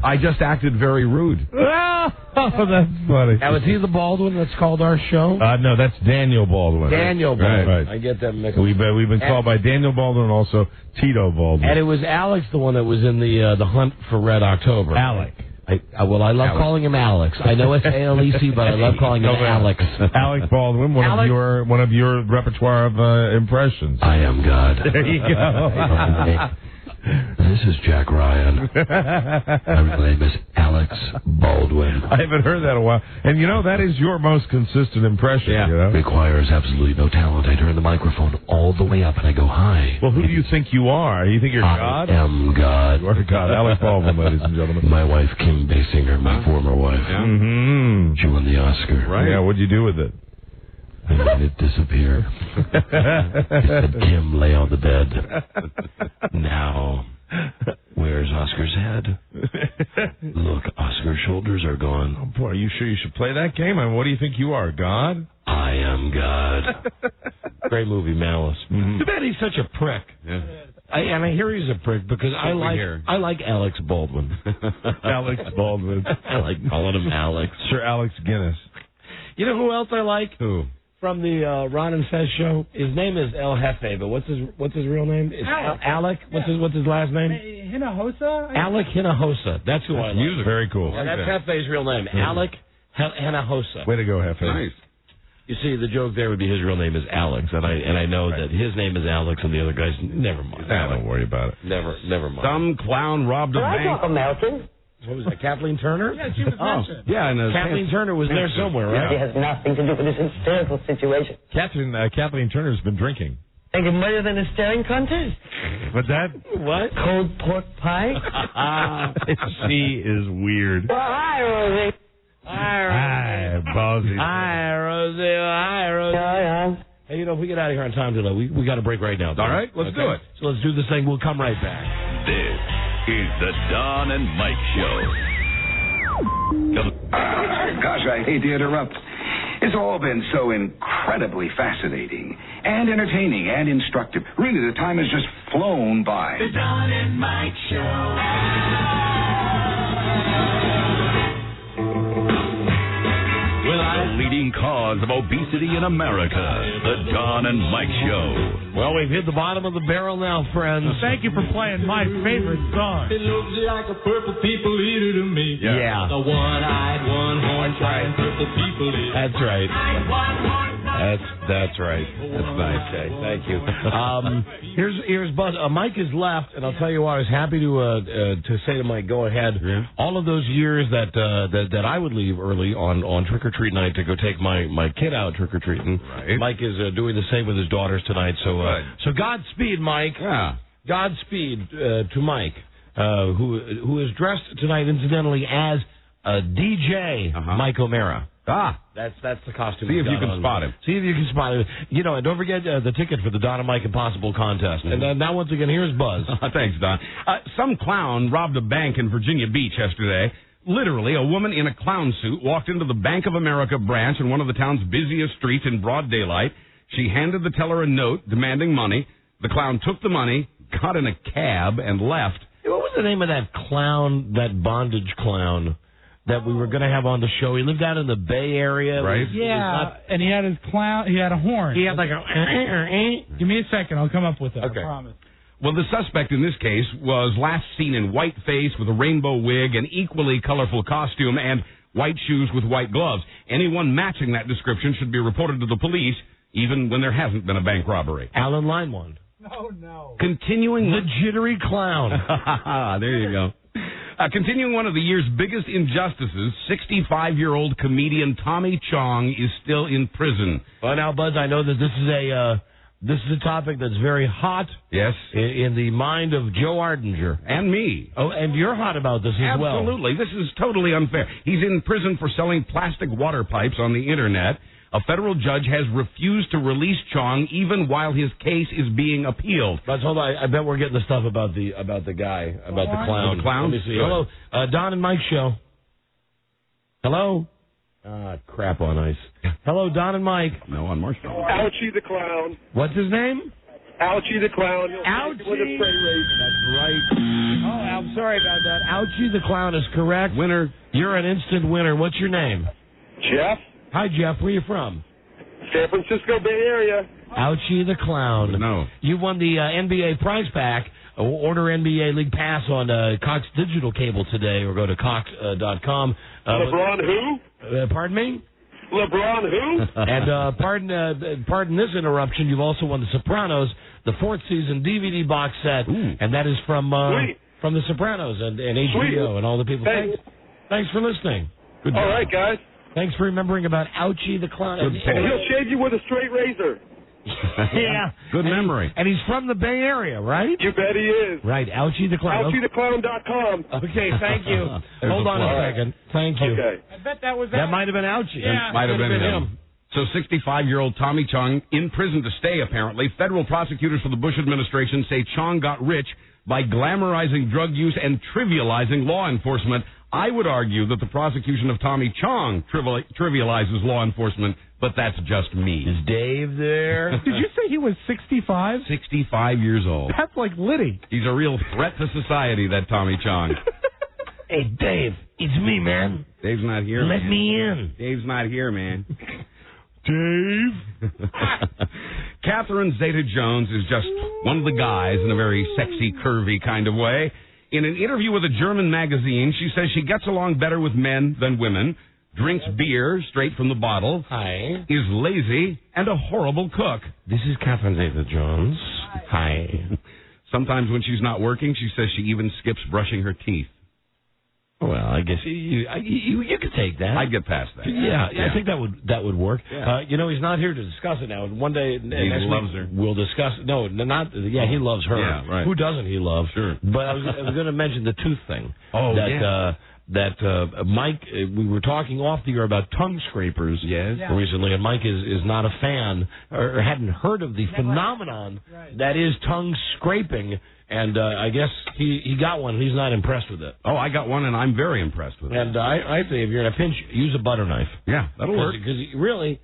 I just acted very rude. Oh, that's funny. Now, is he the Baldwin that's called our show? No, that's Daniel Baldwin. Daniel Baldwin. Right. I get that mixed. We've been called by Daniel Baldwin and also Tito Baldwin. And it was Alex, the one that was in the Hunt for Red October. Alec. I love calling him Alex. I know it's A-L-E-C, but I love calling him Alex. Alec Baldwin, one of your repertoire of impressions. I am God. There you go. This is Jack Ryan. My real name is Alex Baldwin. I haven't heard that in a while. And you know, that is your most consistent impression. Yeah. You know? Requires absolutely no talent. I turn the microphone all the way up and I go, hi. Well, who do you think you are? You think you're God? I am God. You are God. Alec Baldwin, ladies and gentlemen. My wife, Kim Basinger, my former wife. Yeah. Mm-hmm. She won the Oscar. Right. Yeah, what'd you do with it? I made it disappear. I said, Kim, lay on the bed. Now, where's Oscar's head? Look, Oscar's shoulders are gone. Oh, boy, are you sure you should play that game? I mean, what do you think you are, God? I am God. Great movie, Malice. Mm-hmm. Too bad he's such a prick. Yeah. And I hear he's a prick because I like Alex Baldwin. Alex Baldwin. I like calling him Alex. Sir Alex Guinness. You know who else I like? Who? From the Ron and Fez show. His name is El Jefe, but what's his real name? It's Alec. What's his last name? Hinojosa? Alec Hinojosa. That's who I like. Music. Very cool. Yeah, that's Jefe's real name. Alec Hinojosa. Way to go, Jefe. Nice. You see, the joke there would be his real name is Alex, and I know that his name is Alex, and the other guy's never mind. Don't worry about it. Never mind. Some clown robbed a bank. American. What was that, Kathleen Turner? Yeah, she was mentioned. Yeah, and Kathleen Turner was there somewhere, right? It has nothing to do with this hysterical situation. Kathleen Turner's been drinking. Think of more than a staring contest? What's that? What? Cold pork pie? She is weird. Well, hi, Rosie. Hi, Ballsy. Hi, Rosie. Hi, Rosie. Yeah. Hey, if we get out of here on time today, we got a break right now. All right, let's do it. So let's do this thing. We'll come right back. This is the Don and Mike Show. Gosh, I hate to interrupt. It's all been so incredibly fascinating and entertaining and instructive. Really, the time has just flown by. The Don and Mike Show. The leading cause of obesity in America, the Don and Mike Show. Well, we've hit the bottom of the barrel now, friends. Thank you for playing my favorite song. It looks like a purple people eater to me. Yeah. The one-eyed, one-horn, trying purple people eater. That's right. That's right. That's nice. Okay, thank you. Here's Buzz. Mike is left, and I'll tell you what. I was happy to say to Mike, go ahead. Yeah. All of those years that I would leave early on Trick or Treat night to go take my kid out trick or treating. Right. Mike is doing the same with his daughters tonight. So Godspeed, Mike. Yeah. Godspeed to Mike, who is dressed tonight, incidentally, as DJ Mike O'Mara. That's the costume. See if you can spot him. See if you can spot him. You know, and don't forget the ticket for the Don and Mike Impossible contest. Mm-hmm. And now, once again, here's Buzz. Thanks, Don. Some clown robbed a bank in Virginia Beach yesterday. Literally, a woman in a clown suit walked into the Bank of America branch in one of the town's busiest streets in broad daylight. She handed the teller a note demanding money. The clown took the money, got in a cab, and left. What was the name of that clown, that bondage clown that we were going to have on the show? He lived out in the Bay Area. Right. And he had his clown, he had a horn. He had like a... Give me a second, I'll come up with it, okay. I promise. Well, the suspect in this case was last seen in white face with a rainbow wig, an equally colorful costume, and white shoes with white gloves. Anyone matching that description should be reported to the police, even when there hasn't been a bank robbery. Alan Line. No. Continuing the jittery clown. There you go. Continuing one of the year's biggest injustices, 65-year-old comedian Tommy Chong is still in prison. Well, now, Buzz, I know that this is a topic that's very hot. Yes. In the mind of Joe Ardinger. And me. Oh, and you're hot about this as well. Absolutely. This is totally unfair. He's in prison for selling plastic water pipes on the Internet. A federal judge has refused to release Chong even while his case is being appealed. But hold on, I bet we're getting the stuff about the guy, about the clown. The clown? Let me see. Hello, Don and Mike show. Hello? Crap on ice. Hello, Don and Mike. No, on Marshmellow. Ouchie the clown. What's his name? Ouchie the clown. Ouchie. With a straight razor. That's right. Oh, I'm sorry about that. Ouchie the clown is correct. Winner. You're an instant winner. What's your name? Jeff. Hi, Jeff. Where are you from? San Francisco Bay Area. Ouchie the clown. No. You won the NBA prize pack. Order NBA League Pass on Cox Digital Cable today, or go to Cox.com. LeBron who? Pardon me? LeBron who? And pardon this interruption, you've also won The Sopranos, the 4th season DVD box set, and that is from The Sopranos and HBO and all the people. Thanks for listening. Good job. All right, guys. Thanks for remembering about Ouchie the clown. And he'll shave you with a straight razor. Yeah. Good memory. And he's from the Bay Area, right? You bet he is. Right, Ouchie the clown. OuchieTheClown.com. Okay, thank you. Hold on a second. Thank you. Okay. I bet that was that might have been Ouchie. Yeah, might have been him. So 65-year-old Tommy Chong in prison to stay, apparently. Federal prosecutors for the Bush administration say Chong got rich by glamorizing drug use and trivializing law enforcement. I would argue that the prosecution of Tommy Chong trivializes law enforcement, but that's just me. Is Dave there? Did you say he was 65? 65 years old. That's like Liddy. He's a real threat to society, that Tommy Chong. Hey, Dave, it's me, man. Dave's not here, Let me in. Dave's not here, man. Dave? Catherine Zeta-Jones is just one of the guys in a very sexy, curvy kind of way. In an interview with a German magazine, she says she gets along better with men than women, drinks beer straight from the bottle, is lazy, and a horrible cook. This is Catherine Zeta-Jones. Hi. Sometimes when she's not working, she says she even skips brushing her teeth. Well, I guess you could take that. I'd get past that. Yeah. I think that would work. Yeah. He's not here to discuss it now. One day, he loves her. We'll discuss. No, not. Yeah, he loves her. Yeah, right. Who doesn't he love? Sure. But I was going to mention the tooth thing. Oh, that Mike, we were talking off the air about tongue scrapers recently, and Mike is not a fan or hadn't heard of the phenomenon that is tongue scraping. And I guess he got one, and he's not impressed with it. Oh, I got one, and I'm very impressed with it. And I say if you're in a pinch, use a butter knife. Yeah, that'll work. Because really,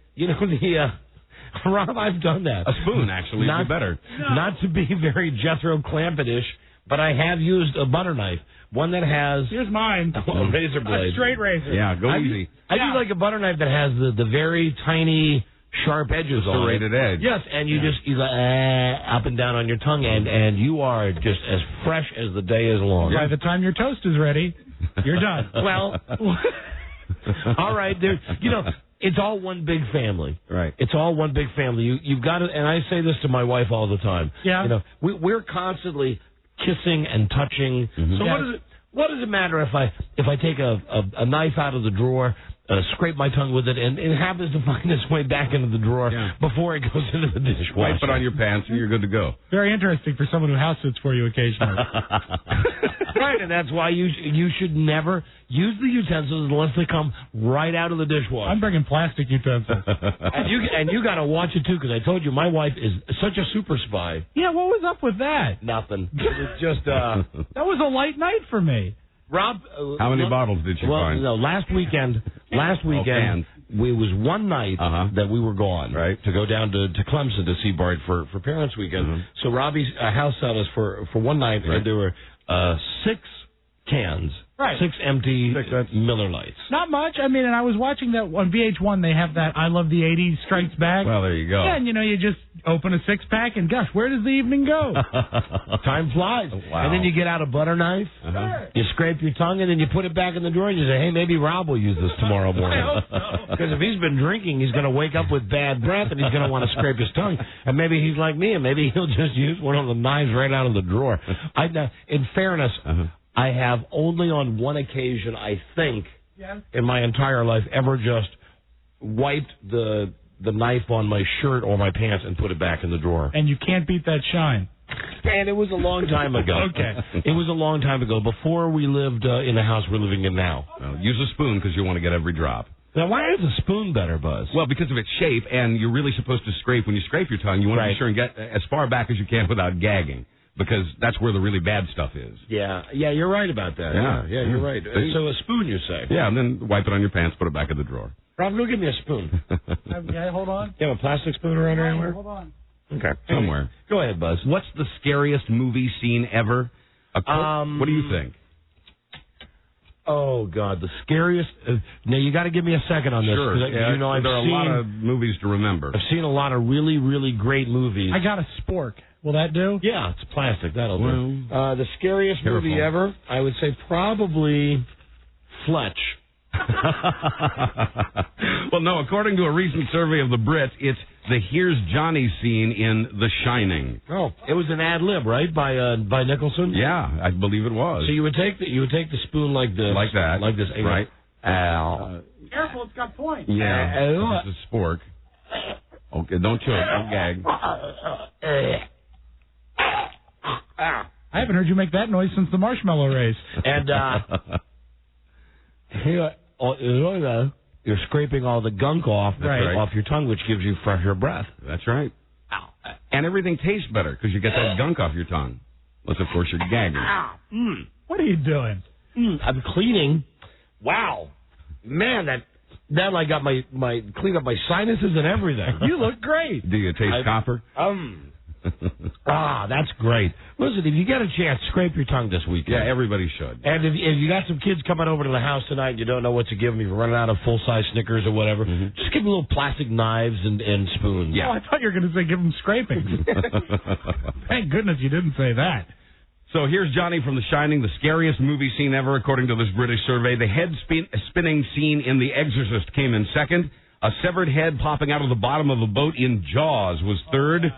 Rob, I've done that. A spoon, actually, would be better. Not to be very Jethro Clampett-ish, but I have used a butter knife. One that has... Here's mine. A razor blade. A straight razor. Yeah, go easy. I do like a butter knife that has the very tiny... sharp edges on it. Serrated edge. Yes, and you go up and down on your tongue, and you are just as fresh as the day is long. By the time your toast is ready, you're done. Well, all right. It's all one big family. Right. It's all one big family. You've got to, and I say this to my wife all the time. Yeah. You know, we're constantly kissing and touching. So what does it matter if I take a knife out of the drawer, scrape my tongue with it, and it happens to find its way back into the drawer before it goes into the dishwasher? Wipe it on your pants and you're good to go. Very interesting for someone who house sits for you occasionally. Right, and that's why you should never use the utensils unless they come right out of the dishwasher. I'm bringing plastic utensils. and you got to watch it, too, because I told you my wife is such a super spy. Yeah, what was up with that? Nothing. It was just... that was a light night for me. Rob... How many bottles did you find? No, last weekend, we was one night that we were gone to go down to Clemson to see Bart for Parents Weekend. So Robbie's house sat us for one night, and there were 6 cans, 6 empty Miller Lights. Not much. I mean, and I was watching that on VH1. They have that I Love the 80s Strikes Back. Well, there you go. Yeah, and you just open a 6-pack, and gosh, where does the evening go? Time flies. Wow. And then you get out a butter knife, you scrape your tongue, and then you put it back in the drawer, and you say, hey, maybe Rob will use this tomorrow morning. Because if he's been drinking, he's going to wake up with bad breath, and he's going to want to scrape his tongue. And maybe he's like me, and maybe he'll just use one of the knives right out of the drawer. In fairness, I have only on one occasion, I think, in my entire life, ever just wiped the knife on my shirt or my pants and put it back in the drawer. And you can't beat that shine. And it was a long time ago. Okay. It was a long time ago, before we lived in the house we're living in now. Well, use a spoon because you want to get every drop. Now, why is a spoon better, Buzz? Well, because of its shape, and you're really supposed to scrape. When you scrape your tongue, you want to be sure and get as far back as you can without gagging, because that's where the really bad stuff is. Yeah, you're right about that. Yeah, you're right. So a spoon, you say? Yeah, and then wipe it on your pants, put it back in the drawer. Rob, go give me a spoon. Okay, hold on. You have a plastic spoon around anywhere? Hold on. Okay. Somewhere. Go ahead, Buzz. What's the scariest movie scene ever? What do you think? Oh, God, the scariest... now, you got to give me a second on this. Sure. There are a lot of movies to remember. I've seen a lot of really, really great movies. I got a spork. Will that do? Yeah, it's plastic. That'll do. The scariest movie ever, I would say probably Fletch. Well, no, according to a recent survey of the Brits, it's the Here's Johnny scene in The Shining. Oh, it was an ad lib, right, by Nicholson? Yeah, I believe it was. So you would take the spoon like this, like that, like this, right? Careful, it's got points. Yeah, it's a spork. Okay, don't choke, don't gag. I haven't heard you make that noise since the Marshmellow race. And here, you're scraping all the gunk off your tongue, which gives you fresher breath. That's right. And everything tastes better because you get that gunk off your tongue. Unless, of course, you're gagging. What are you doing? I'm cleaning. Wow. Man, that like got my cleaned up my sinuses and everything. You look great. Do you taste copper? That's great. Listen, if you get a chance, scrape your tongue this weekend. Yeah, everybody should. And if you got some kids coming over to the house tonight and you don't know what to give them, you're running out of full-size Snickers or whatever, just give them little plastic knives and spoons. Yeah. Oh, I thought you were going to say give them scrapings. Thank goodness you didn't say that. So here's Johnny from The Shining, the scariest movie scene ever, according to this British survey. The head-spinning scene in The Exorcist came in second. A severed head popping out of the bottom of a boat in Jaws was third.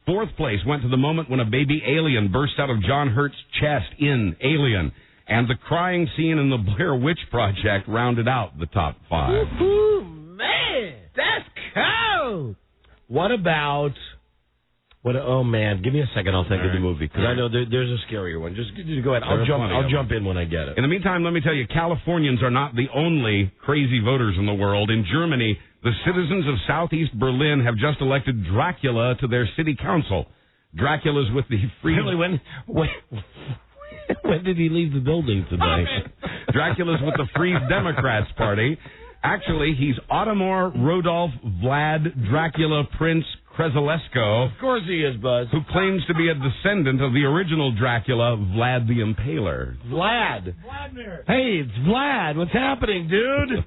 Fourth place went to the moment when a baby alien burst out of John Hurt's chest in Alien. And the crying scene in the Blair Witch Project rounded out the top 5. Woo-hoo, man, that's cool. What about... oh, man, give me a second. I'll think of the movie, because I know there's a scarier one. Just go ahead. I'll jump in when I get it. In the meantime, let me tell you, Californians are not the only crazy voters in the world. In Germany, the citizens of southeast Berlin have just elected Dracula to their city council. Dracula's with the Free... Really, when did he leave the building today? Dracula's with the Free Democrats Party. Actually, he's Ottomar Rodolph Vlad Dracula Prince Kresalesco. Of course he is, Buzz. Who claims to be a descendant of the original Dracula, Vlad the Impaler. Vlad. Vladimir. Hey, it's Vlad. What's happening, dude?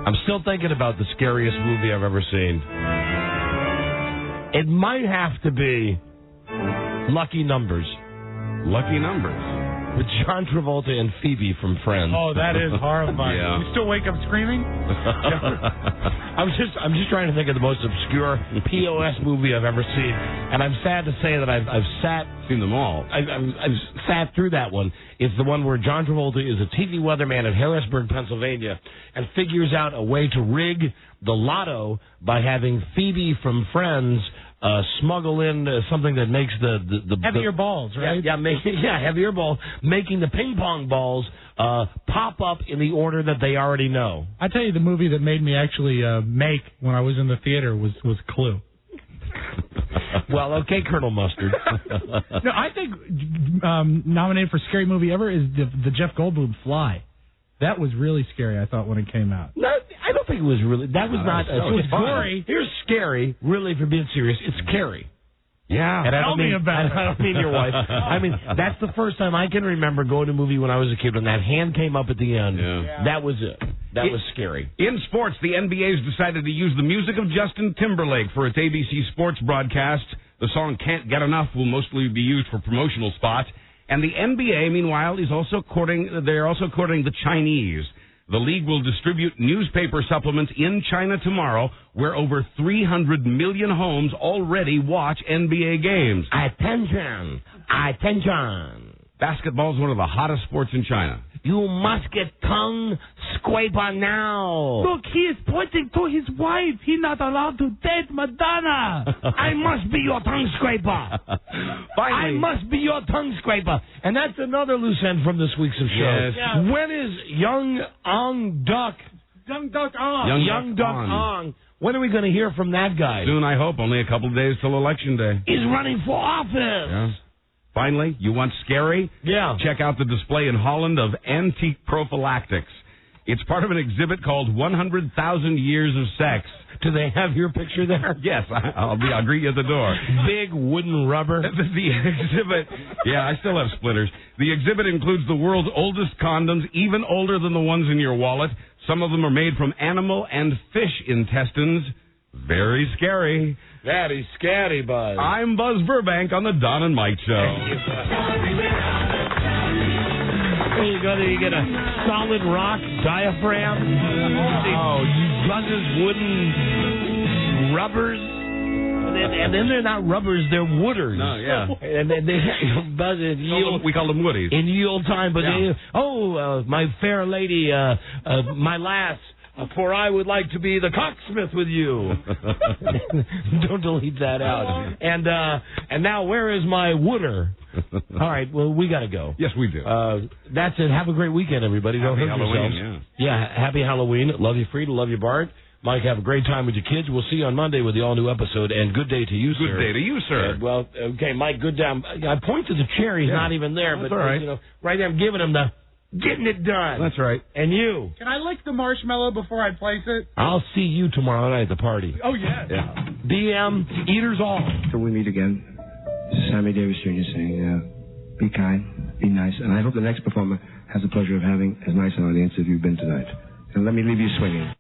I'm still thinking about the scariest movie I've ever seen. It might have to be Lucky Numbers. Lucky Numbers. with John Travolta and Phoebe from Friends. Oh, that is horrifying. Yeah. You still wake up screaming? I'm just trying to think of the most obscure POS movie I've ever seen, and I'm sad to say that I've seen them all. I've sat through that one. It's the one where John Travolta is a TV weatherman in Harrisburg, Pennsylvania, and figures out a way to rig the lotto by having Phoebe from Friends smuggle in something that makes the heavier balls, right? Yeah, heavier balls, making the ping pong balls pop up in the order that they already know. I tell you, the movie that made me actually make when I was in the theater was Clue. Well, okay, Colonel Mustard. No, I think nominated for scary movie ever is the Jeff Goldblum Fly. That was really scary, I thought, when it came out. No, I don't think it was really. That was not. It was gory. Here's scary. Really, if you're being serious, it's scary. Yeah. And Tell me about it. I don't mean your wife. I mean, that's the first time I can remember going to a movie when I was a kid when that hand came up at the end. Yeah. That was it. That was scary. In sports, the NBA's decided to use the music of Justin Timberlake for its ABC Sports broadcast. The song Can't Get Enough will mostly be used for promotional spots. And the NBA, meanwhile, they're also courting the Chinese. The league will distribute newspaper supplements in China tomorrow, where over 300 million homes already watch NBA games. Attention! Attention! Basketball is one of the hottest sports in China. You must get tongue scraper now. Look, he is pointing to his wife. He's not allowed to date Madonna. I must be your tongue scraper. I must be your tongue scraper. And that's another loose end from this week's show. Yes. Yeah. When is Young Duck Ong? When are we going to hear from that guy? Soon, I hope. Only a couple of days till Election Day. He's running for office. Yeah. Finally, you want scary? Yeah. Check out the display in Holland of antique prophylactics. It's part of an exhibit called 100,000 Years of Sex. Do they have your picture there? Yes, I'll greet you at the door. Big wooden rubber. The exhibit, yeah, I still have splitters. The exhibit includes the world's oldest condoms, even older than the ones in your wallet. Some of them are made from animal and fish intestines. Very scary. Very scary, Buzz. I'm Buzz Burbank on the Don and Mike Show. You get a solid rock diaphragm. Buzz's wooden rubbers. And then they're not rubbers, they're wooders. No, yeah. And then Buzz, we call them woodies. In ye old time, but yeah. My fair lady, my lass. For I would like to be the cocksmith with you. Don't delete that out. And now where is my wooder? All right, well, we got to go. Yes, we do. That's it. Have a great weekend, everybody. Don't hurt yourselves. Yeah, happy Halloween. Love you, Frida. Love you, Bart. Mike, have a great time with your kids. We'll see you on Monday with the all-new episode. And good day to you, sir. Good day to you, sir. Well, okay, Mike, good day. I point to the chair. He's not even there. That's but, all right. Right there, I'm giving him the... Getting it done. That's right. And you? Can I lick the marshmallow before I place it? I'll see you tomorrow night at the party. Oh, yes. Yeah. DM, eaters all. Till we meet again, this is Sammy Davis Jr. saying, be kind, be nice, and I hope the next performer has the pleasure of having as nice an audience as you've been tonight. And let me leave you swinging.